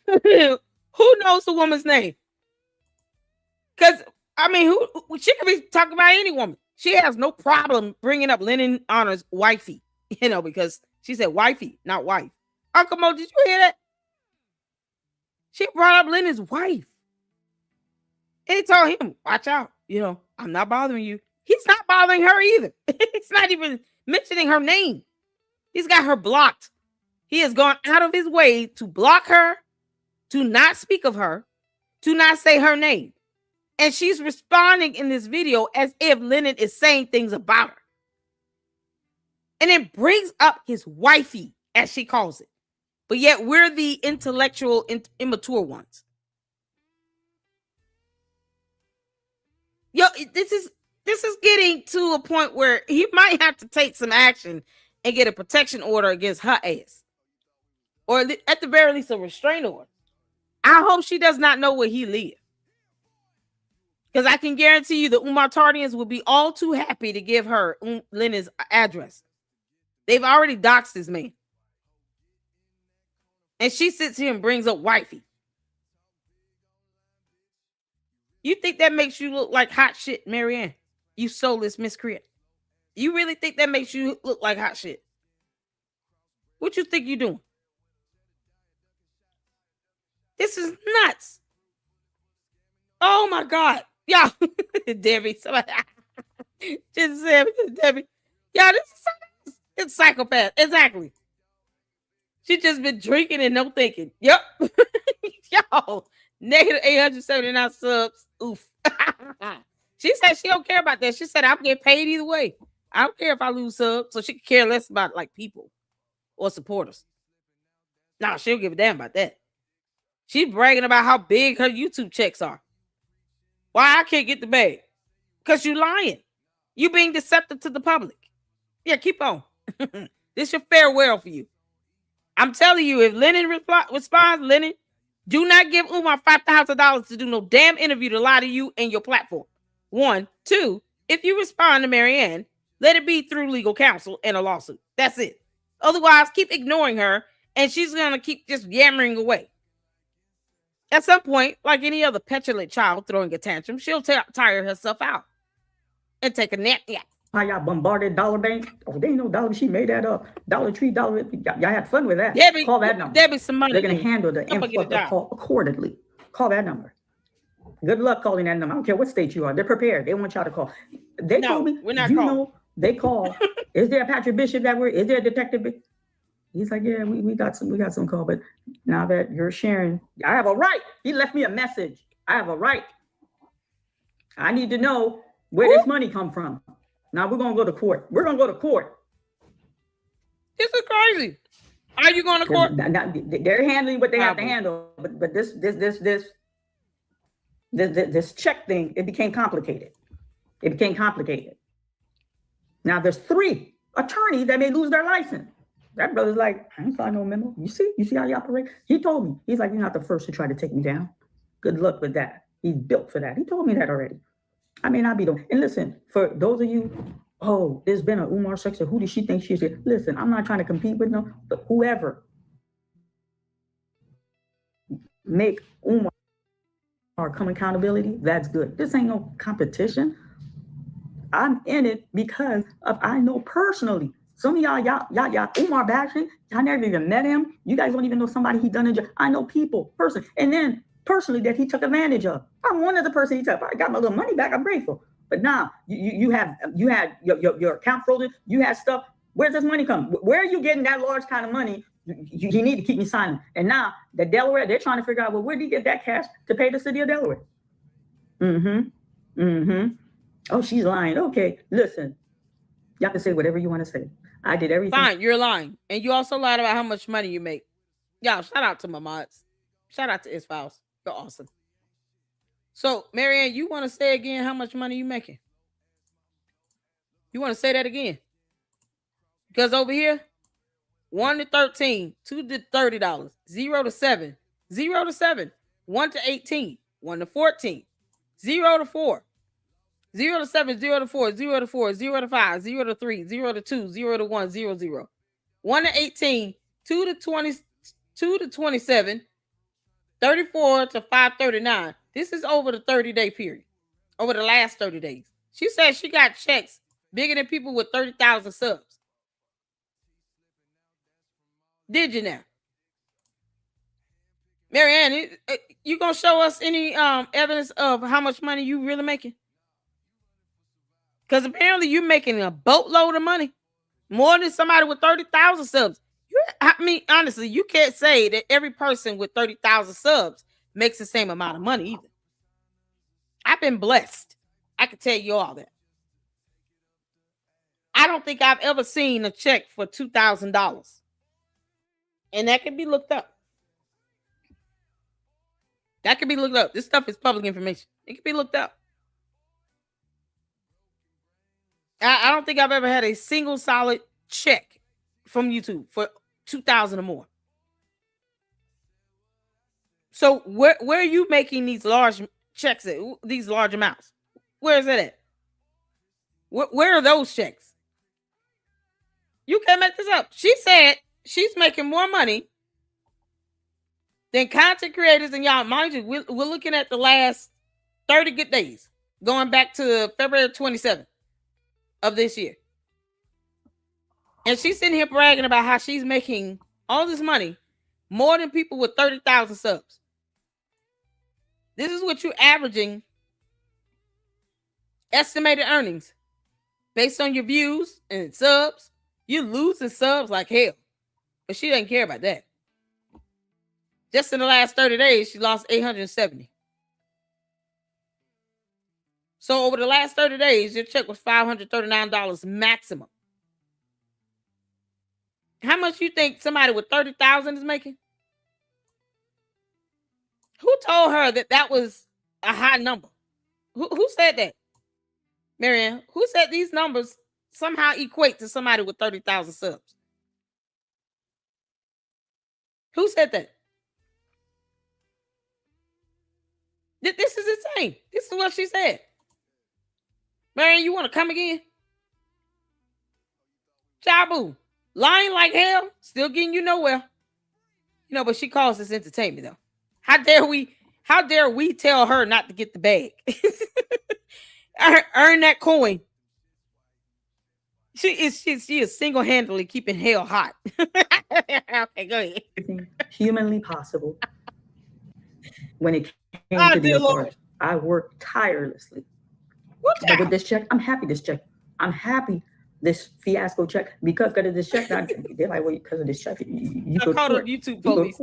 Who knows the woman's name? Because, I mean, she could be talking about any woman. She has no problem bringing up Lennon Honor's wifey, because she said wifey, not wife. Uncle Mo, did you hear that? She brought up Lennon's wife. And he told him, watch out, I'm not bothering you. He's not bothering her either. He's not even mentioning her name. He's got her blocked. He has gone out of his way to block her, to not speak of her, to not say her name. And she's responding in this video as if Lennon is saying things about her. And it brings up his wifey, as she calls it. But yet we're the intellectual, immature ones. Yo, this is getting to a point where he might have to take some action and get a protection order against her ass. Or at the very least, a restraining order. I hope she does not know where he lives. Because I can guarantee you the Umar Tardians will be all too happy to give her Lennon's address. They've already doxed this man. And she sits here and brings up wifey. You think that makes you look like hot shit, Maryanne? You soulless miscreant. You really think that makes you look like hot shit? What you think you're doing? This is nuts. Oh my God. Yeah. Debbie. Somebody just said Debbie. Yeah, it's psychopath. Exactly. She just been drinking and no thinking. Yep. Yo, negative 879 subs. Oof. She said she don't care about that. She said I'm getting paid either way. I don't care if I lose subs. So she could care less about like people or supporters. No, she don't give a damn about that. She's bragging about how big her YouTube checks are. Why I can't get the bag? Because you lying. You being deceptive to the public. Yeah, keep on. This your farewell for you. I'm telling you, if Lennon responds, Lennon, do not give Umar $5,000 to do no damn interview to lie to you and your platform. 1, 2, if you respond to Maryanne, let it be through legal counsel and a lawsuit. That's it. Otherwise, keep ignoring her and she's going to keep just yammering away. At some point, like any other petulant child throwing a tantrum, she'll tire herself out and take a nap. Yeah. How y'all bombarded Dollar Bank? Oh, they ain't no Dollar. She made that up. Dollar Tree, Dollar. Y'all had fun with that. Debbie, call that number. Debbie, some money. They're going to handle the influx of call accordingly. Call that number. Good luck calling that number. I don't care what state you are. They're prepared. They want y'all to call. They told me. We're not calling. They call. Is there a Patrick Bishop that is there a detective? He's like, yeah, we got some call, but now that you're sharing, I have a right. He left me a message. I have a right. I need to know where this money come from. Now we're gonna go to court. We're gonna go to court. This is crazy. Are you going to court? They're handling what they have to handle, but this check thing, it became complicated. Now there's 3 attorneys that may lose their license. That brother's like, I ain't signed no memo. You see how you operate? He told me. He's like, you're not the first to try to take me down. Good luck with that. He's built for that. He told me that already. I may not be the one. And listen, for those of you, there's been an Umar Sexer. Who does she think she is? Listen, I'm not trying to compete with them, but whoever make Umar come accountability, that's good. This ain't no competition. I'm in it because I know personally. Some of y'all Umar bashing. I never even met him. You guys don't even know somebody he done in jail. I know people, person, and then personally that he took advantage of. I'm one of the person he took. I got my little money back. I'm grateful. But now you had your account frozen. You had stuff. Where's this money come? Where are you getting that large kind of money? You need to keep me silent. And now the Delaware, they're trying to figure out, well, where did he get that cash to pay the city of Delaware? Oh, she's lying. Okay, listen. Y'all can say whatever you want to say. I did everything. Fine, you're lying. And you also lied about how much money you make. Y'all, shout out to my mods. Shout out to S-Files. You're awesome. So, Maryanne, you want to say again how much money you making? You want to say that again? Because over here, 1 to 13, 2 to $30, 0 to 7, 0 to 7, 1 to 18, 1 to 14, 0 to 4, 0 to 7, 0 to 4, 0 to 4, 0 to 5, 0 to 3, 0 to 2, 0 to 1, 0, 0. 1 to 18, 2 to 20, 2 to 27, 34 to 539. This is over the 30-day period. Over the last 30 days. She said she got checks bigger than people with 30,000 subs. Did you now? Maryanne, you gonna show us any evidence of how much money you really making? Because apparently you're making a boatload of money. More than somebody with 30,000 subs. I mean, honestly, you can't say that every person with 30,000 subs makes the same amount of money either. I've been blessed. I can tell you all that. I don't think I've ever seen a check for $2,000. And that can be looked up. That can be looked up. This stuff is public information. It can be looked up. I don't think I've ever had a single solid check from YouTube for 2,000 or more. So where are you making these large checks at? These large amounts? Where is that at? Where are those checks? You can't make this up. She said she's making more money than content creators. And y'all, mind you, we're looking at the last 30 good days, going back to February 27th of this year. And she's sitting here bragging about how she's making all this money, more than people with 30,000 subs. This is what you're averaging estimated earnings based on your views and subs. You're losing subs like hell. But she doesn't care about that. Just in the last 30 days, she lost 870. So over the last 30 days, your check was $539 maximum. How much you think somebody with 30,000 is making? Who told her that that was a high number? Who said that? Maryanne, who said these numbers somehow equate to somebody with 30,000 subs? Who said that? This is insane. This is what she said. Maryanne, you want to come again? Chabu, lying like hell, still getting you nowhere. You know, but she calls this entertainment though. How dare we tell her not to get the bag? Earn that coin. She is single-handedly keeping hell hot. Okay, go ahead. Humanly possible. When it came to the approach, I worked tirelessly. But with this check, I'm happy this check. I'm happy this fiasco check because of this check. They're like, well, because of this check, you go to court. YouTube police.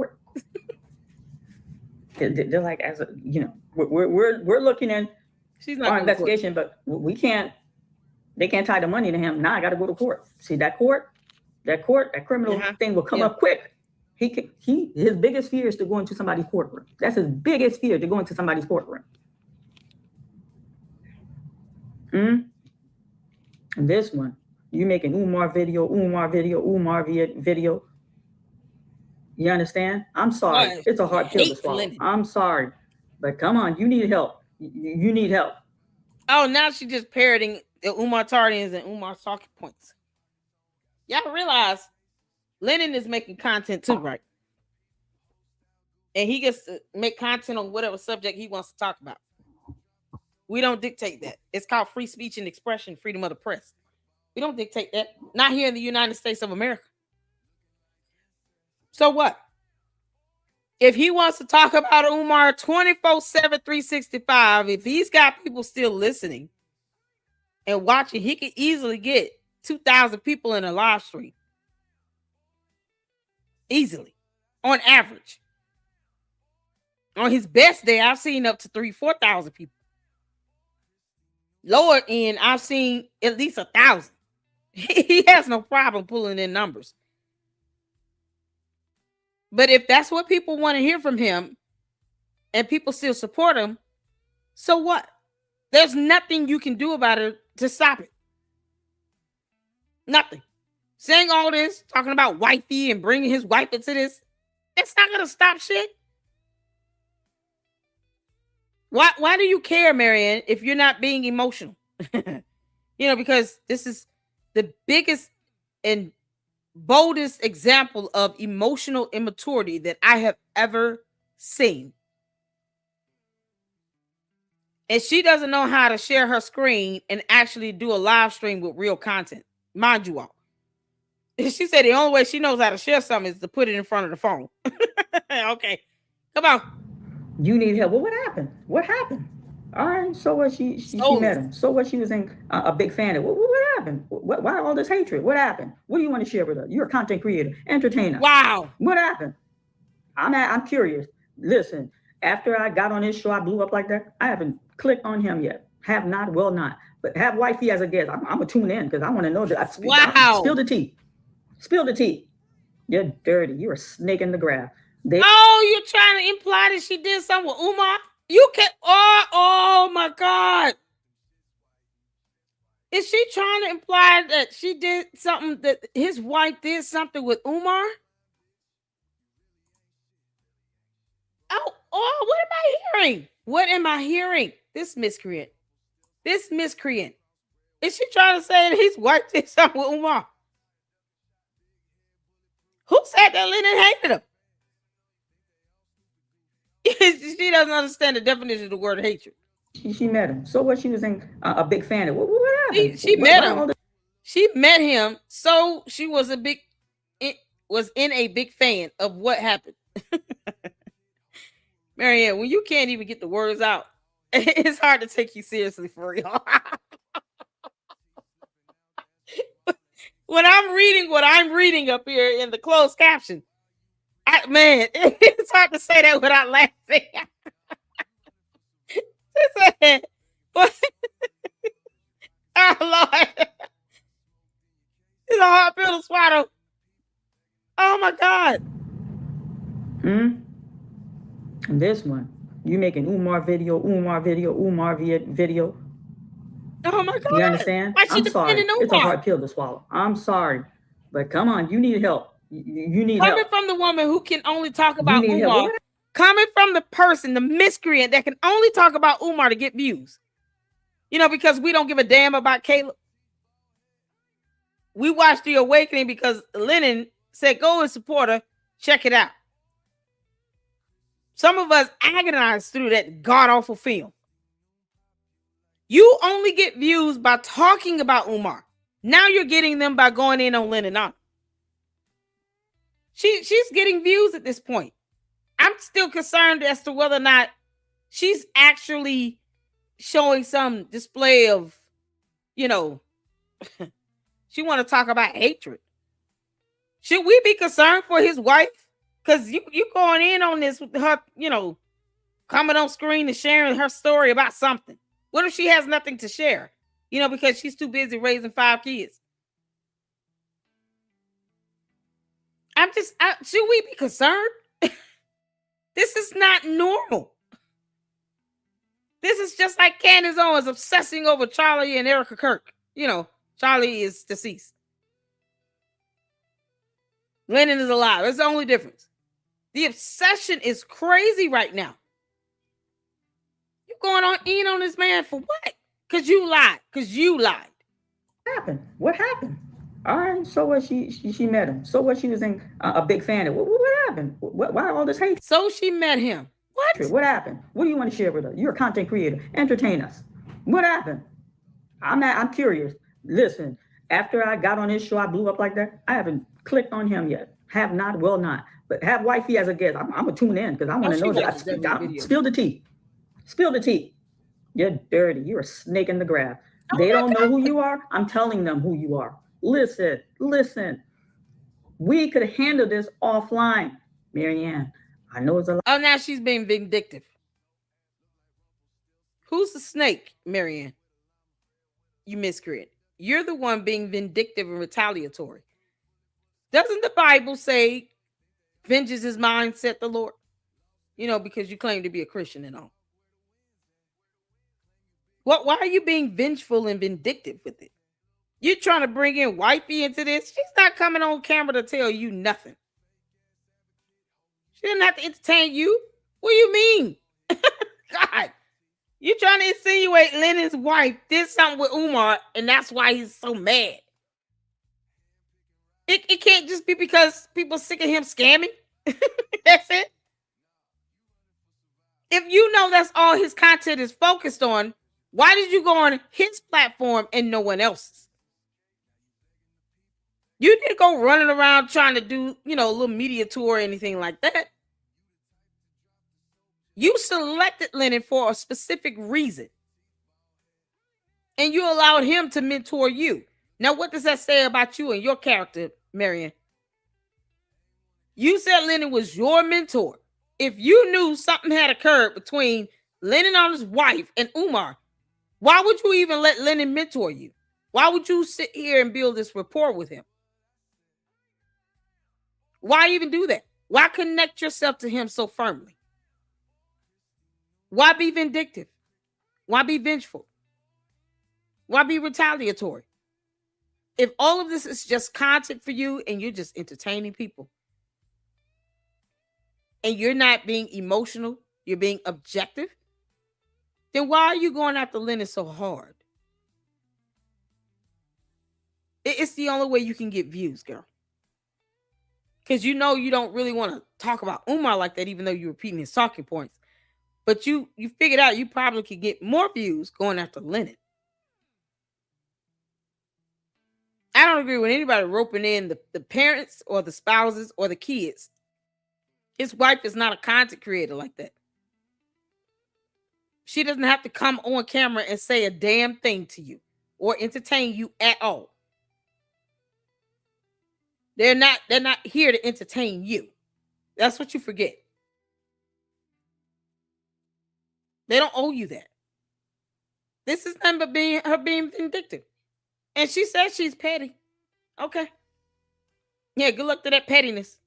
They're like, as a, you know, we're looking at our investigation, but we can't. They can't tie the money to him. Now I got to go to court. See that criminal thing will come up quick. His biggest fear is to go into somebody's courtroom. That's his biggest fear, to go into somebody's courtroom. And this one, you making Umar video. You understand? I'm sorry. It's a hard pill to swallow. I'm sorry. But come on, you need help. You need help. Oh, now she's just parroting the Umar Tardians and Umar's talking points. Y'all realize Lennon is making content too, right? And he gets to make content on whatever subject he wants to talk about. We don't dictate that. It's called free speech and expression, freedom of the press. We don't dictate that. Not here in the United States of America. So what? If he wants to talk about Umar 24/7, 365, if he's got people still listening and watching, he could easily get 2,000 people in a live stream. Easily. On average. On his best day, I've seen up to 3,000-4,000 people. Lower end, I've seen at least 1,000. He has no problem pulling in numbers. But if that's what people want to hear from him and people still support him, so what? There's nothing you can do about it to stop it. Nothing. Saying all this, talking about wifey and bringing his wife into this, that's not going to stop shit. Why do you care, Maryanne, if you're not being emotional? Because this is the biggest and boldest example of emotional immaturity that I have ever seen. And she doesn't know how to share her screen and actually do a live stream with real content. Mind you all. She said the only way she knows how to share something is to put it in front of the phone. Okay. Come on. You need help. Well, what happened? What happened? All right. So what? She met him. So what? She was a big fan of. What happened? Why all this hatred? What happened? What do you want to share with us? You're a content creator, entertainer. Wow. What happened? I'm curious. Listen, after I got on this show, I blew up like that. I haven't clicked on him yet. Have not, will not. But have wifey as a guest. I'm gonna tune in because I want to know that. Wow. Spill the tea. Spill the tea. You're dirty. You're a snake in the grass. You're trying to imply that she did something with Umar? You can. Oh my God. Is she trying to imply that she did something, that his wife did something with Umar? Oh, what am I hearing? What am I hearing? This miscreant. Is she trying to say that his wife did something with Umar? Who said that Lennon hated him? She doesn't understand the definition of the word hatred. She met him. So what? She was a big fan of. What happened? She met him. She met him. So she was in a big fan of what happened. Maryanne, when you can't even get the words out, it's hard to take you seriously, for real. When I'm reading what I'm reading up here in the closed caption, it's hard to say that without laughing. Oh, Lord. It's a hard pill to swallow. Oh, my God. And this one, you making Umar video. Oh, my God. You understand? I'm sorry. It's a hard pill to swallow. I'm sorry. But come on, you need help. You need help. Coming from the woman who can only talk about Umar. Coming from the person, the miscreant that can only talk about Umar to get views. Because we don't give a damn about Caleb. We watched The Awakening because Lennon said, go and support her. Check it out. Some of us agonized through that god-awful film. You only get views by talking about Umar. Now you're getting them by going in on Lennon. She's getting views at this point. I'm still concerned as to whether or not she's actually showing some display of, she want to talk about hatred. Should we be concerned for his wife? Because you going in on this with her, coming on screen and sharing her story about something. What if she has nothing to share? Because she's too busy raising 5 kids. Should we be concerned? This is not normal. This is just like Candace Owens obsessing over Charlie and Erica Kirk. Charlie is deceased. Lennon is alive. That's the only difference. The obsession is crazy right now. You going in on this man for what? Because you lied. What happened? All right. So what? She met him. So what? She was a big fan of. What happened? Why all this hate? So she met him. What? What happened? What do you want to share with us? You're a content creator. Entertain us. What happened? I'm curious. Listen, after I got on this show, I blew up like that. I haven't clicked on him yet. Have not, will not. But have wifey as a guest. I'm gonna tune in because I want to know that. Spill the tea. Spill the tea. You're dirty. You're a snake in the grass. They don't know who you are. I'm telling them who you are. Listen. We could handle this offline, Maryanne. I know it's a lot. Oh, now she's being vindictive. Who's the snake, Maryanne? You miscreant. You're the one being vindictive and retaliatory. Doesn't the Bible say Vengeance is mine, said the Lord. You know, because you claim to be a Christian and all. Why are you being vengeful and vindictive with it? You're trying to bring in wifey into this. She's not coming on camera to tell you nothing. She didn't have to entertain you. What do you mean? God, you're trying to insinuate Lennon's wife did something with Umar, and that's why he's so mad. It can't just be because people sick of him scamming. That's it. If you know that's all his content is focused on, why did you go on his platform and no one else's? You didn't go running around trying to do, a little media tour or anything like that. You selected Lennon for a specific reason. And you allowed him to mentor you. Now, what does that say about you and your character, Maryanne? You said Lennon was your mentor. If you knew something had occurred between Lennon and his wife and Umar, why would you even let Lennon mentor you? Why would you sit here and build this rapport with him? Why even do that? Why connect yourself to him so firmly? Why be vindictive? Why be vengeful? Why be retaliatory? If all of this is just content for you and you're just entertaining people and you're not being emotional, you're being objective, then why are you going after Lennon so hard? It's the only way you can get views, girl. Because you don't really want to talk about Umar like that, even though you're repeating his talking points. But you figured out you probably could get more views going after Lennon. I don't agree with anybody roping in the parents or the spouses or the kids. His wife is not a content creator like that. She doesn't have to come on camera and say a damn thing to you or entertain you at all. They're not here to entertain you. That's what you forget. They don't owe you that. This is nothing but her being vindictive. And she says she's petty. Okay. Yeah, good luck to that pettiness.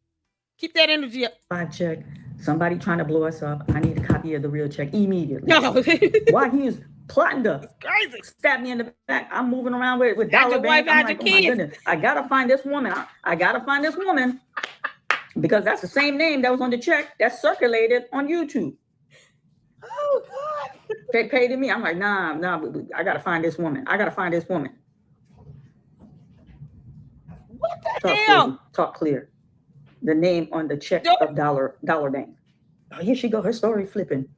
Keep that energy up. Check. Somebody trying to blow us up. I need a copy of the real check immediately. No. Why he is plotting to crazy. Stab me in the back. I'm moving around with dollar bank. I'm like, oh my goodness. I gotta find this woman. I gotta find this woman. Because that's the same name that was on the check that circulated on YouTube. Oh God. They paid me. I'm like, nah, I gotta find this woman. I gotta find this woman. What the hell? Talk clear. The name on the check of dollar bank. Oh, here she go. Her story flipping.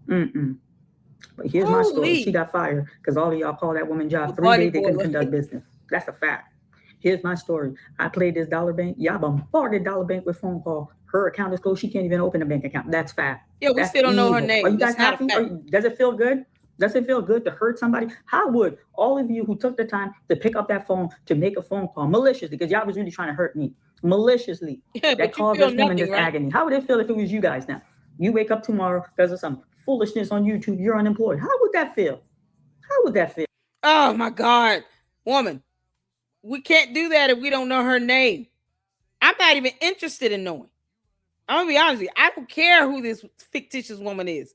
But here's my story. She got fired because all of y'all called that woman job 3 days. They couldn't conduct business. That's a fact. Here's my story. I played this dollar bank. Y'all bombarded dollar bank with phone call. Her account is closed. She can't even open a bank account. That's fact. Yeah, we still don't know her name. Are you guys happy? Does it feel good? Does it feel good to hurt somebody? How would all of you who took the time to pick up that phone to make a phone call maliciously, because y'all was really trying to hurt me maliciously, that caused this woman this agony? How would it feel if it was you guys now? You wake up tomorrow because of some foolishness on YouTube, you're unemployed. How would that feel? How would that feel? Oh my God, woman. We can't do that if we don't know her name. I'm not even interested in knowing. I'm gonna be honest with you. I don't care who this fictitious woman is.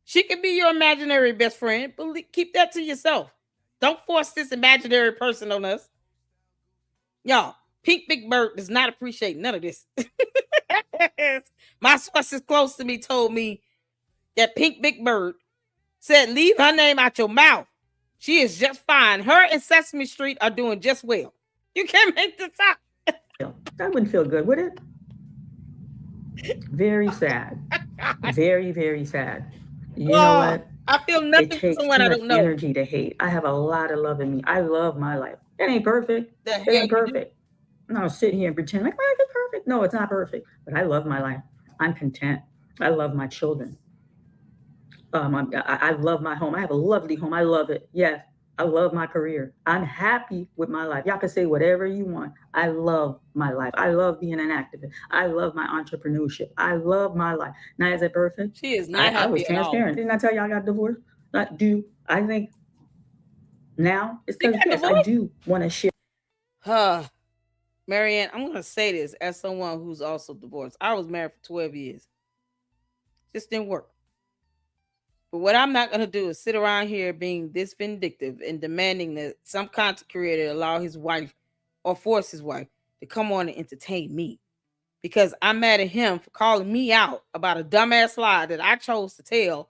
She could be your imaginary best friend, but keep that to yourself. Don't force this imaginary person on us. Y'all, Pink Big Bird does not appreciate none of this. My sources close to me told me that Pink Big Bird said, leave her name out your mouth. She is just fine. Her and Sesame Street are doing just well. You can't make this up. That wouldn't feel good, would it? Very sad. Very, very sad. You know what? I feel nothing for someone I don't know. Energy to hate. I have a lot of love in me. I love my life. It ain't perfect. It ain't perfect. I'm not sitting here and pretend like my life is perfect. No, it's not perfect. But I love my life. I'm content. I love my children. I love my home. I have a lovely home. I love it. Yes, I love my career. I'm happy with my life. Y'all can say whatever you want. I love my life. I love being an activist. I love my entrepreneurship. I love my life. Now, is it perfect? She is not happy I was transparent. Didn't I tell y'all I got divorced? I think now it's because, yes, I do want to share. Maryanne, I'm gonna say this as someone who's also divorced. I was married for 12 years. Just didn't work. But what I'm not gonna do is sit around here being this vindictive and demanding that some content creator allow his wife or force his wife to come on and entertain me. Because I'm mad at him for calling me out about a dumbass lie that I chose to tell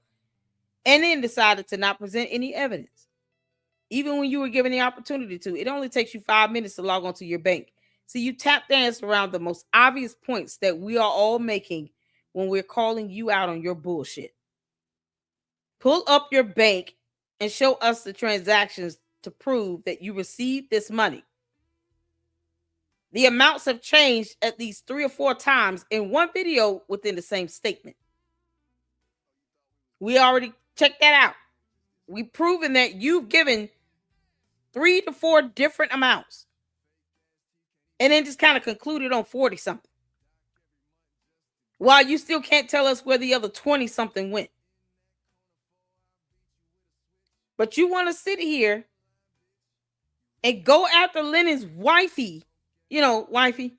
and then decided to not present any evidence. Even when you were given the opportunity to, it only takes you 5 minutes to log onto your bank. So you tap dance around the most obvious points that we are all making when we're calling you out on your bullshit. Pull up your bank and show us the transactions to prove that you received this money. The amounts have changed at least 3 or 4 times in one video within the same statement. We already checked that out. We've proven that you've given 3 to 4 different amounts. And then just kind of concluded on 40 something. While you still can't tell us where the other 20 something went. But you want to sit here and go after Lennon's wifey, wifey,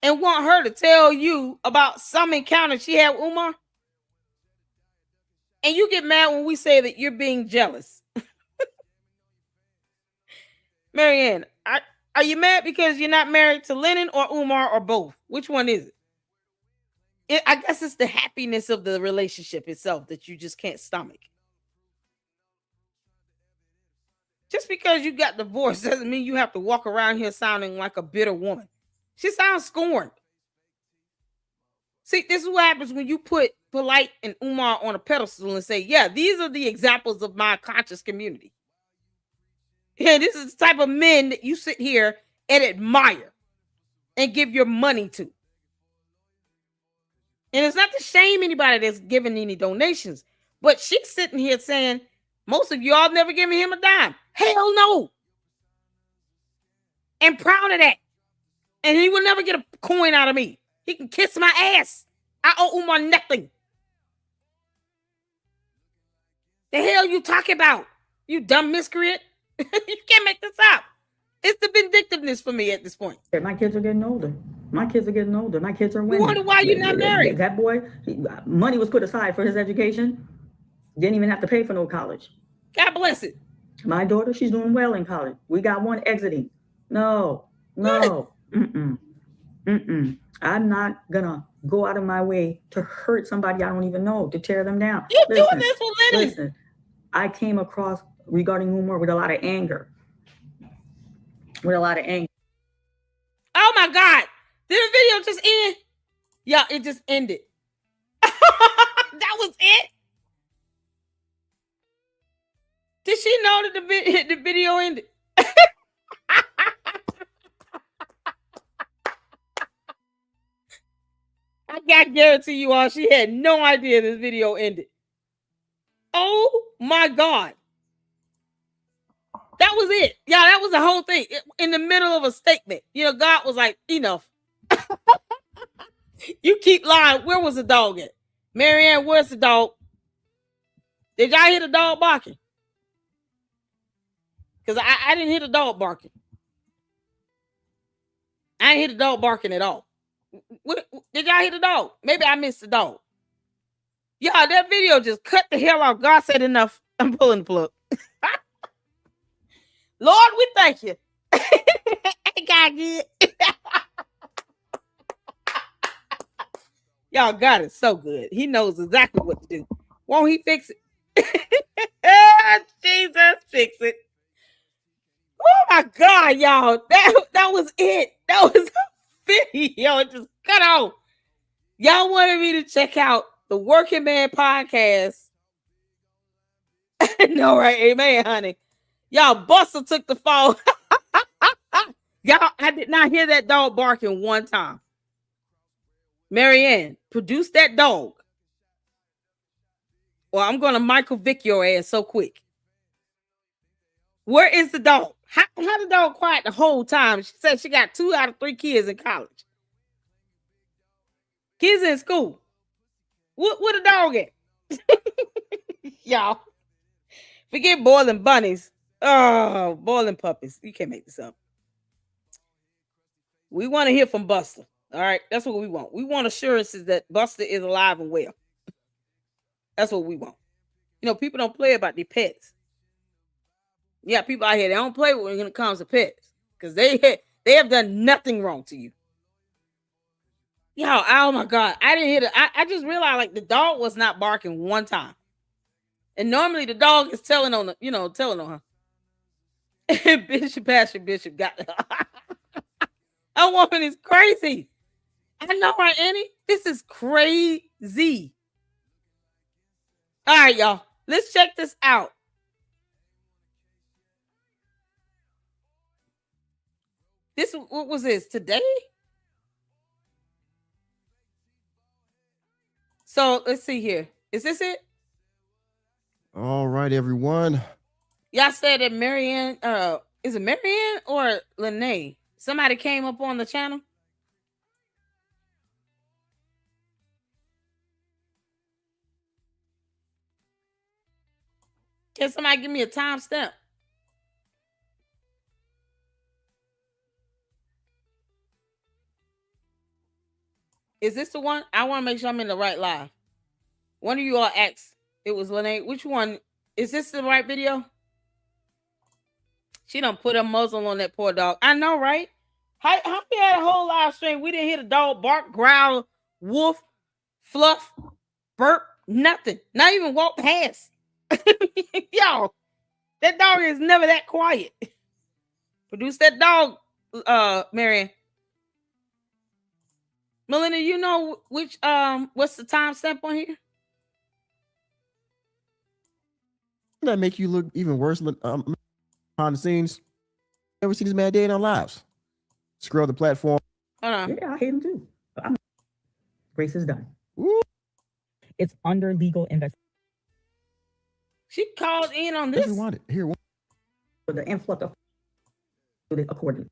and want her to tell you about some encounter she had with Umar. And you get mad when we say that you're being jealous. Maryanne, are you mad because you're not married to Lennon or Umar or both? Which one is it? I guess it's the happiness of the relationship itself that you just can't stomach. Just because you got divorced doesn't mean you have to walk around here sounding like a bitter woman. She sounds scorned. See, this is what happens when you put Polite and Umar on a pedestal and say, yeah, these are the examples of my conscious community. Yeah, this is the type of men that you sit here and admire and give your money to. And it's not to shame anybody that's giving any donations, but she's sitting here saying, most of y'all never given him a dime. Hell no. And proud of that. And he will never get a coin out of me. He can kiss my ass. I owe Umar nothing. The hell you talking about? You dumb miscreant. You can't make this up. It's the vindictiveness for me at this point. My kids are getting older. My kids are winning. You wonder why you're not married? That boy, money was put aside for his education. Didn't even have to pay for no college. God bless it. My daughter, she's doing well in college. We got one exiting. No. I'm not gonna go out of my way to hurt somebody I don't even know, to tear them down. You're doing this for Lennon. Listen, I came across regarding Umar with a lot of anger. Oh my God. Did the video just end? Yeah, it just ended. That was it? Did she know that the video ended? I guarantee you all, she had no idea this video ended. Oh my God. That was it. Yeah, that was the whole thing. In the middle of a statement. God was like, enough. You keep lying. Where was the dog at? Maryanne, where's the dog? Did y'all hear the dog barking? Because I didn't hear the dog barking. I didn't hear the dog barking at all. Did y'all hear the dog? Maybe I missed the dog. Y'all, that video just cut the hell off. God said enough. I'm pulling the plug. Lord, we thank you. Ain't God good? Y'all, God is so good. He knows exactly what to do. Won't he fix it? Jesus, fix it. Oh my God, y'all. That was it. That was a video. It just cut off. Y'all wanted me to check out the Working Man podcast. No, right? Amen, honey. Y'all, Buster took the phone. Y'all, I did not hear that dog barking one time. Maryanne, produce that dog. Or I'm going to Michael Vick your ass so quick. Where is the dog? How the dog quiet the whole time? She said she got 2 out of 3 kids in college. Kids in school. Where the dog at? Y'all. Forget boiling bunnies. Oh, boiling puppies. You can't make this up. We want to hear from Buster. All right, that's what we want. We want assurances that Buster is alive and well. That's what we want. People don't play about their pets. Yeah, people out here, they don't play when it comes to pets because they have done nothing wrong to you. Yo, oh my God, I didn't hear I just realized like the dog was not barking one time, and normally the dog is telling on her. Bishop got that woman is crazy. I know, right, Annie? This is crazy. All right, y'all. Let's check this out. What was this? Today? So, let's see here. Is this it? All right, everyone. Y'all said that Maryanne, is it Maryanne or Lene? Somebody came up on the channel? Can somebody give me a timestamp? Is this the one? I want to make sure I'm in the right live. One of you all asked. It was Lene. Which one? Is this the right video? She done put a muzzle on that poor dog. I know, right? How we had a whole live stream? We didn't hear the dog bark, growl, woof, fluff, burp, nothing. Not even walk past. Yo, that dog is never that quiet. Produce that dog, Maryanne. Melinda, you know which what's the timestamp on here? That make you look even worse behind the scenes. Never seen this man day in our lives. Scroll the platform. Yeah, I hate him too. Grace is done. Woo. It's under legal investigation. She called in on this. We want it. Here. For the influx of accordingly.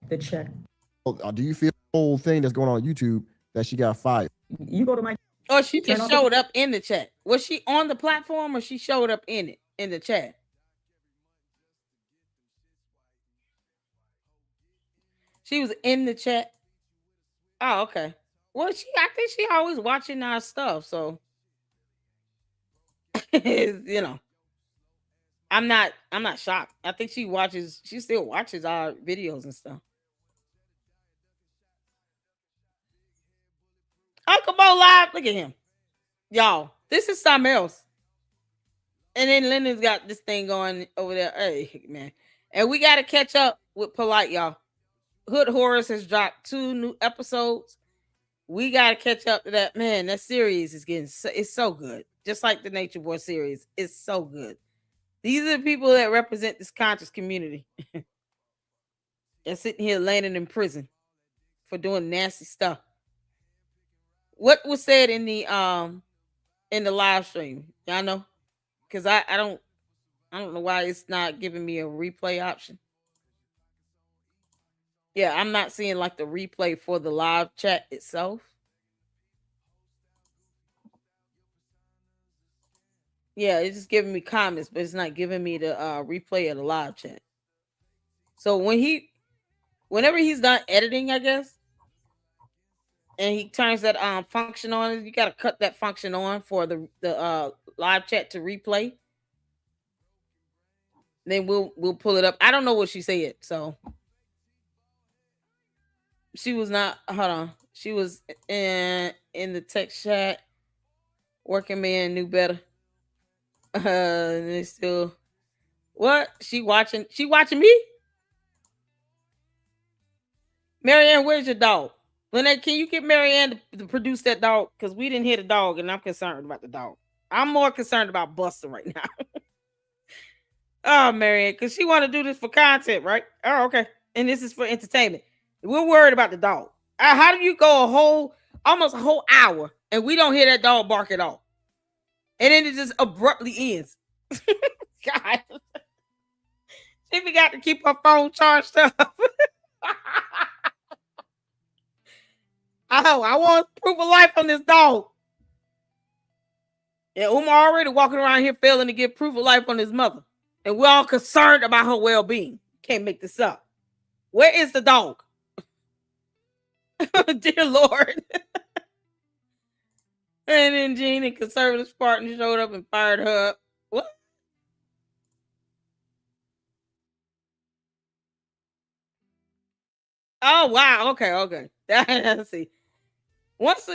The check. Do you feel the whole thing that's going on YouTube that she got fired? You go to my. Oh, she just showed up in the chat. Was she on the platform or she showed up in the chat? She was in the chat. Oh, okay. Well, I think she always watching our stuff, so I'm not shocked. I think she still watches our videos and stuff. Uncle Bo live. Look at him. Y'all, this is something else. And then Lyndon's got this thing going over there. Hey, man. And we got to catch up with Polite, y'all. Hood Horrors has dropped 2 new episodes. We got to catch up to that. Man, that series is it's so good. Just like the Nature Boy series. It's so good. These are the people that represent this conscious community. They're sitting here landing in prison for doing nasty stuff. What was said in the live stream? Y'all know? Because I don't know why it's not giving me a replay option. Yeah, I'm not seeing like the replay for the live chat itself. Yeah, it's just giving me comments, but it's not giving me the replay of the live chat. So whenever he's done editing, I guess, and he turns that function on, you got to cut that function on for the live chat to replay. Then we'll pull it up. I don't know what she said, so she was not. Hold on, she was in the text chat. Working man knew better. They still what? She watching me? Maryanne, where's your dog? Lynette, can you get Maryanne to produce that dog? Because we didn't hear the dog, and I'm concerned about the dog. I'm more concerned about Buster right now. Oh, Maryanne, because she want to do this for content, right? Oh, okay. And this is for entertainment. We're worried about the dog. How do you go almost a whole hour, and we don't hear that dog bark at all? And then it just abruptly ends. God. She forgot to keep her phone charged up. I want proof of life on this dog. And Umar already walking around here failing to get proof of life on his mother. And we're all concerned about her well-being. Can't make this up. Where is the dog? Dear Lord. And then Jean and conservative Spartan showed up and fired her up. What? Oh wow. Okay. Let's see. Once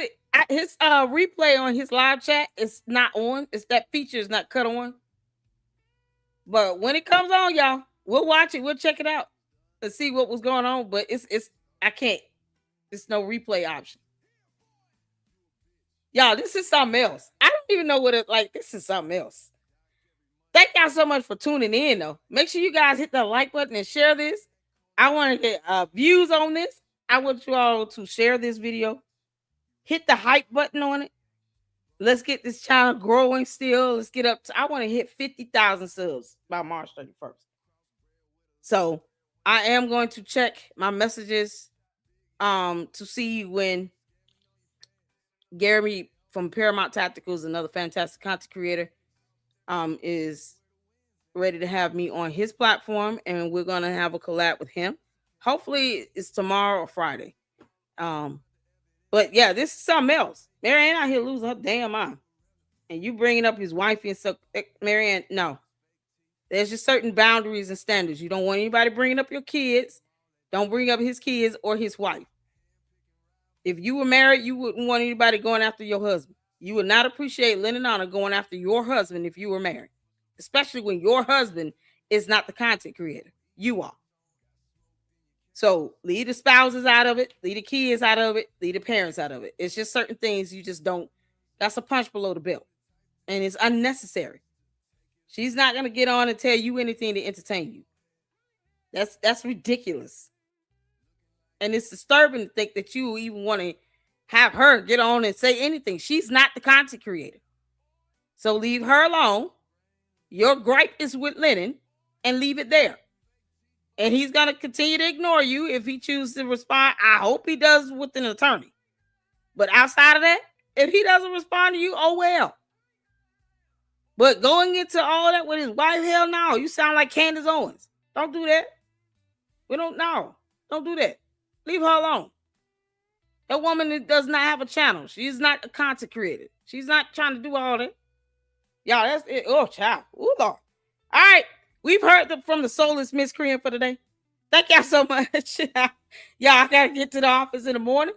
his replay on his live chat is not on. It's that feature is not cut on. But when it comes on, y'all, we'll watch it. We'll check it out and see what was going on. But it's I can't. There's no replay option. Y'all, this is something else. I don't even know what it's like. This is something else. Thank y'all so much for tuning in, though. Make sure you guys hit the like button and share this. I want to get views on this. I want you all to share this video. Hit the hype button on it. Let's get this channel growing still. Let's get up to, I want to hit 50,000 subs by March 31st. So I am going to check my messages to see when Gary from Paramount Tacticals, another fantastic content creator, is ready to have me on his platform, and we're gonna have a collab with him. Hopefully it's tomorrow or Friday. But yeah, this is something else. Maryanne out here losing her damn mind. And you bringing up his wife and so Maryanne, no. There's just certain boundaries and standards. You don't want anybody bringing up your kids. Don't bring up his kids or his wife. If you were married, you wouldn't want anybody going after your husband. You would not appreciate Lynn and Anna going after your husband if you were married, especially when your husband is not the content creator. You are. So leave the spouses out of it, leave the kids out of it, leave the parents out of it. It's just certain things you just don't. That's a punch below the belt, and it's unnecessary. She's not going to get on and tell you anything to entertain you. That's ridiculous. And it's disturbing to think that you even want to have her get on and say anything. She's not the content creator. So leave her alone. Your gripe is with Lennon and leave it there. And he's going to continue to ignore you if he chooses to respond. I hope he does with an attorney. But outside of that, if he doesn't respond to you, oh well. But going into all that with his wife, hell no. You sound like Candace Owens. Don't do that. We don't know. Don't do that. Leave her alone. That woman does not have a channel. She's not a content creator. She's not trying to do all that. Y'all, that's it. Oh, child. Ooh, Lord. All right. We've heard from the soulless miscreant for today. Thank y'all so much. Y'all, I got to get to the office in the morning.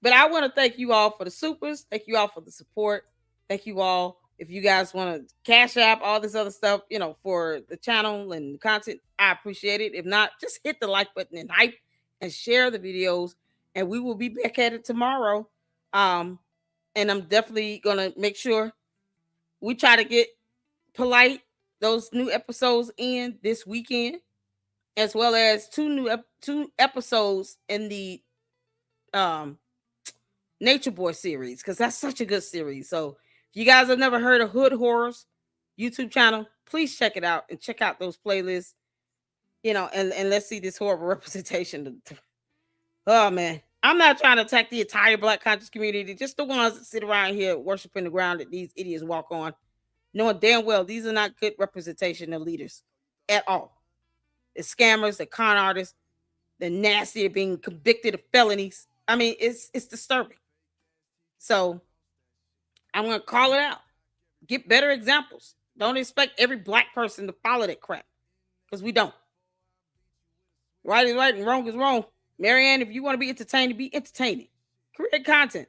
But I want to thank you all for the supers. Thank you all for the support. Thank you all. If you guys want to cash app, all this other stuff, for the channel and the content, I appreciate it. If not, just hit the like button and hype and share the videos. And we will be back at it tomorrow. And I'm definitely going to make sure we try to get Polite, those new episodes in this weekend, as well as two episodes in the Nature Boy series, because that's such a good series. So if you guys have never heard of Hood Horrors YouTube channel, please check it out and check out those playlists, and let's see this horrible representation. Oh man, I'm not trying to attack the entire Black conscious community, just the ones that sit around here worshiping the ground that these idiots walk on, knowing damn well these are not good representation of leaders at all. The scammers, the con artists, the nasty, being convicted of felonies. I mean, it's disturbing. So I'm going to call it out. Get better examples. Don't expect every Black person to follow that crap, because we don't. Right is right and wrong is wrong. Maryanne, if you want to be entertaining. Create content.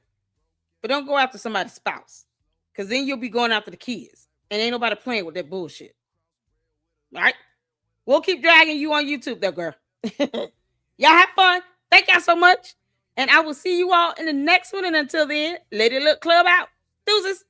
But don't go after somebody's spouse, because then you'll be going after the kids. And ain't nobody playing with that bullshit. All right? We'll keep dragging you on YouTube, though, girl. Y'all have fun. Thank y'all so much. And I will see you all in the next one. And until then, Lady Look Club out. Deuces.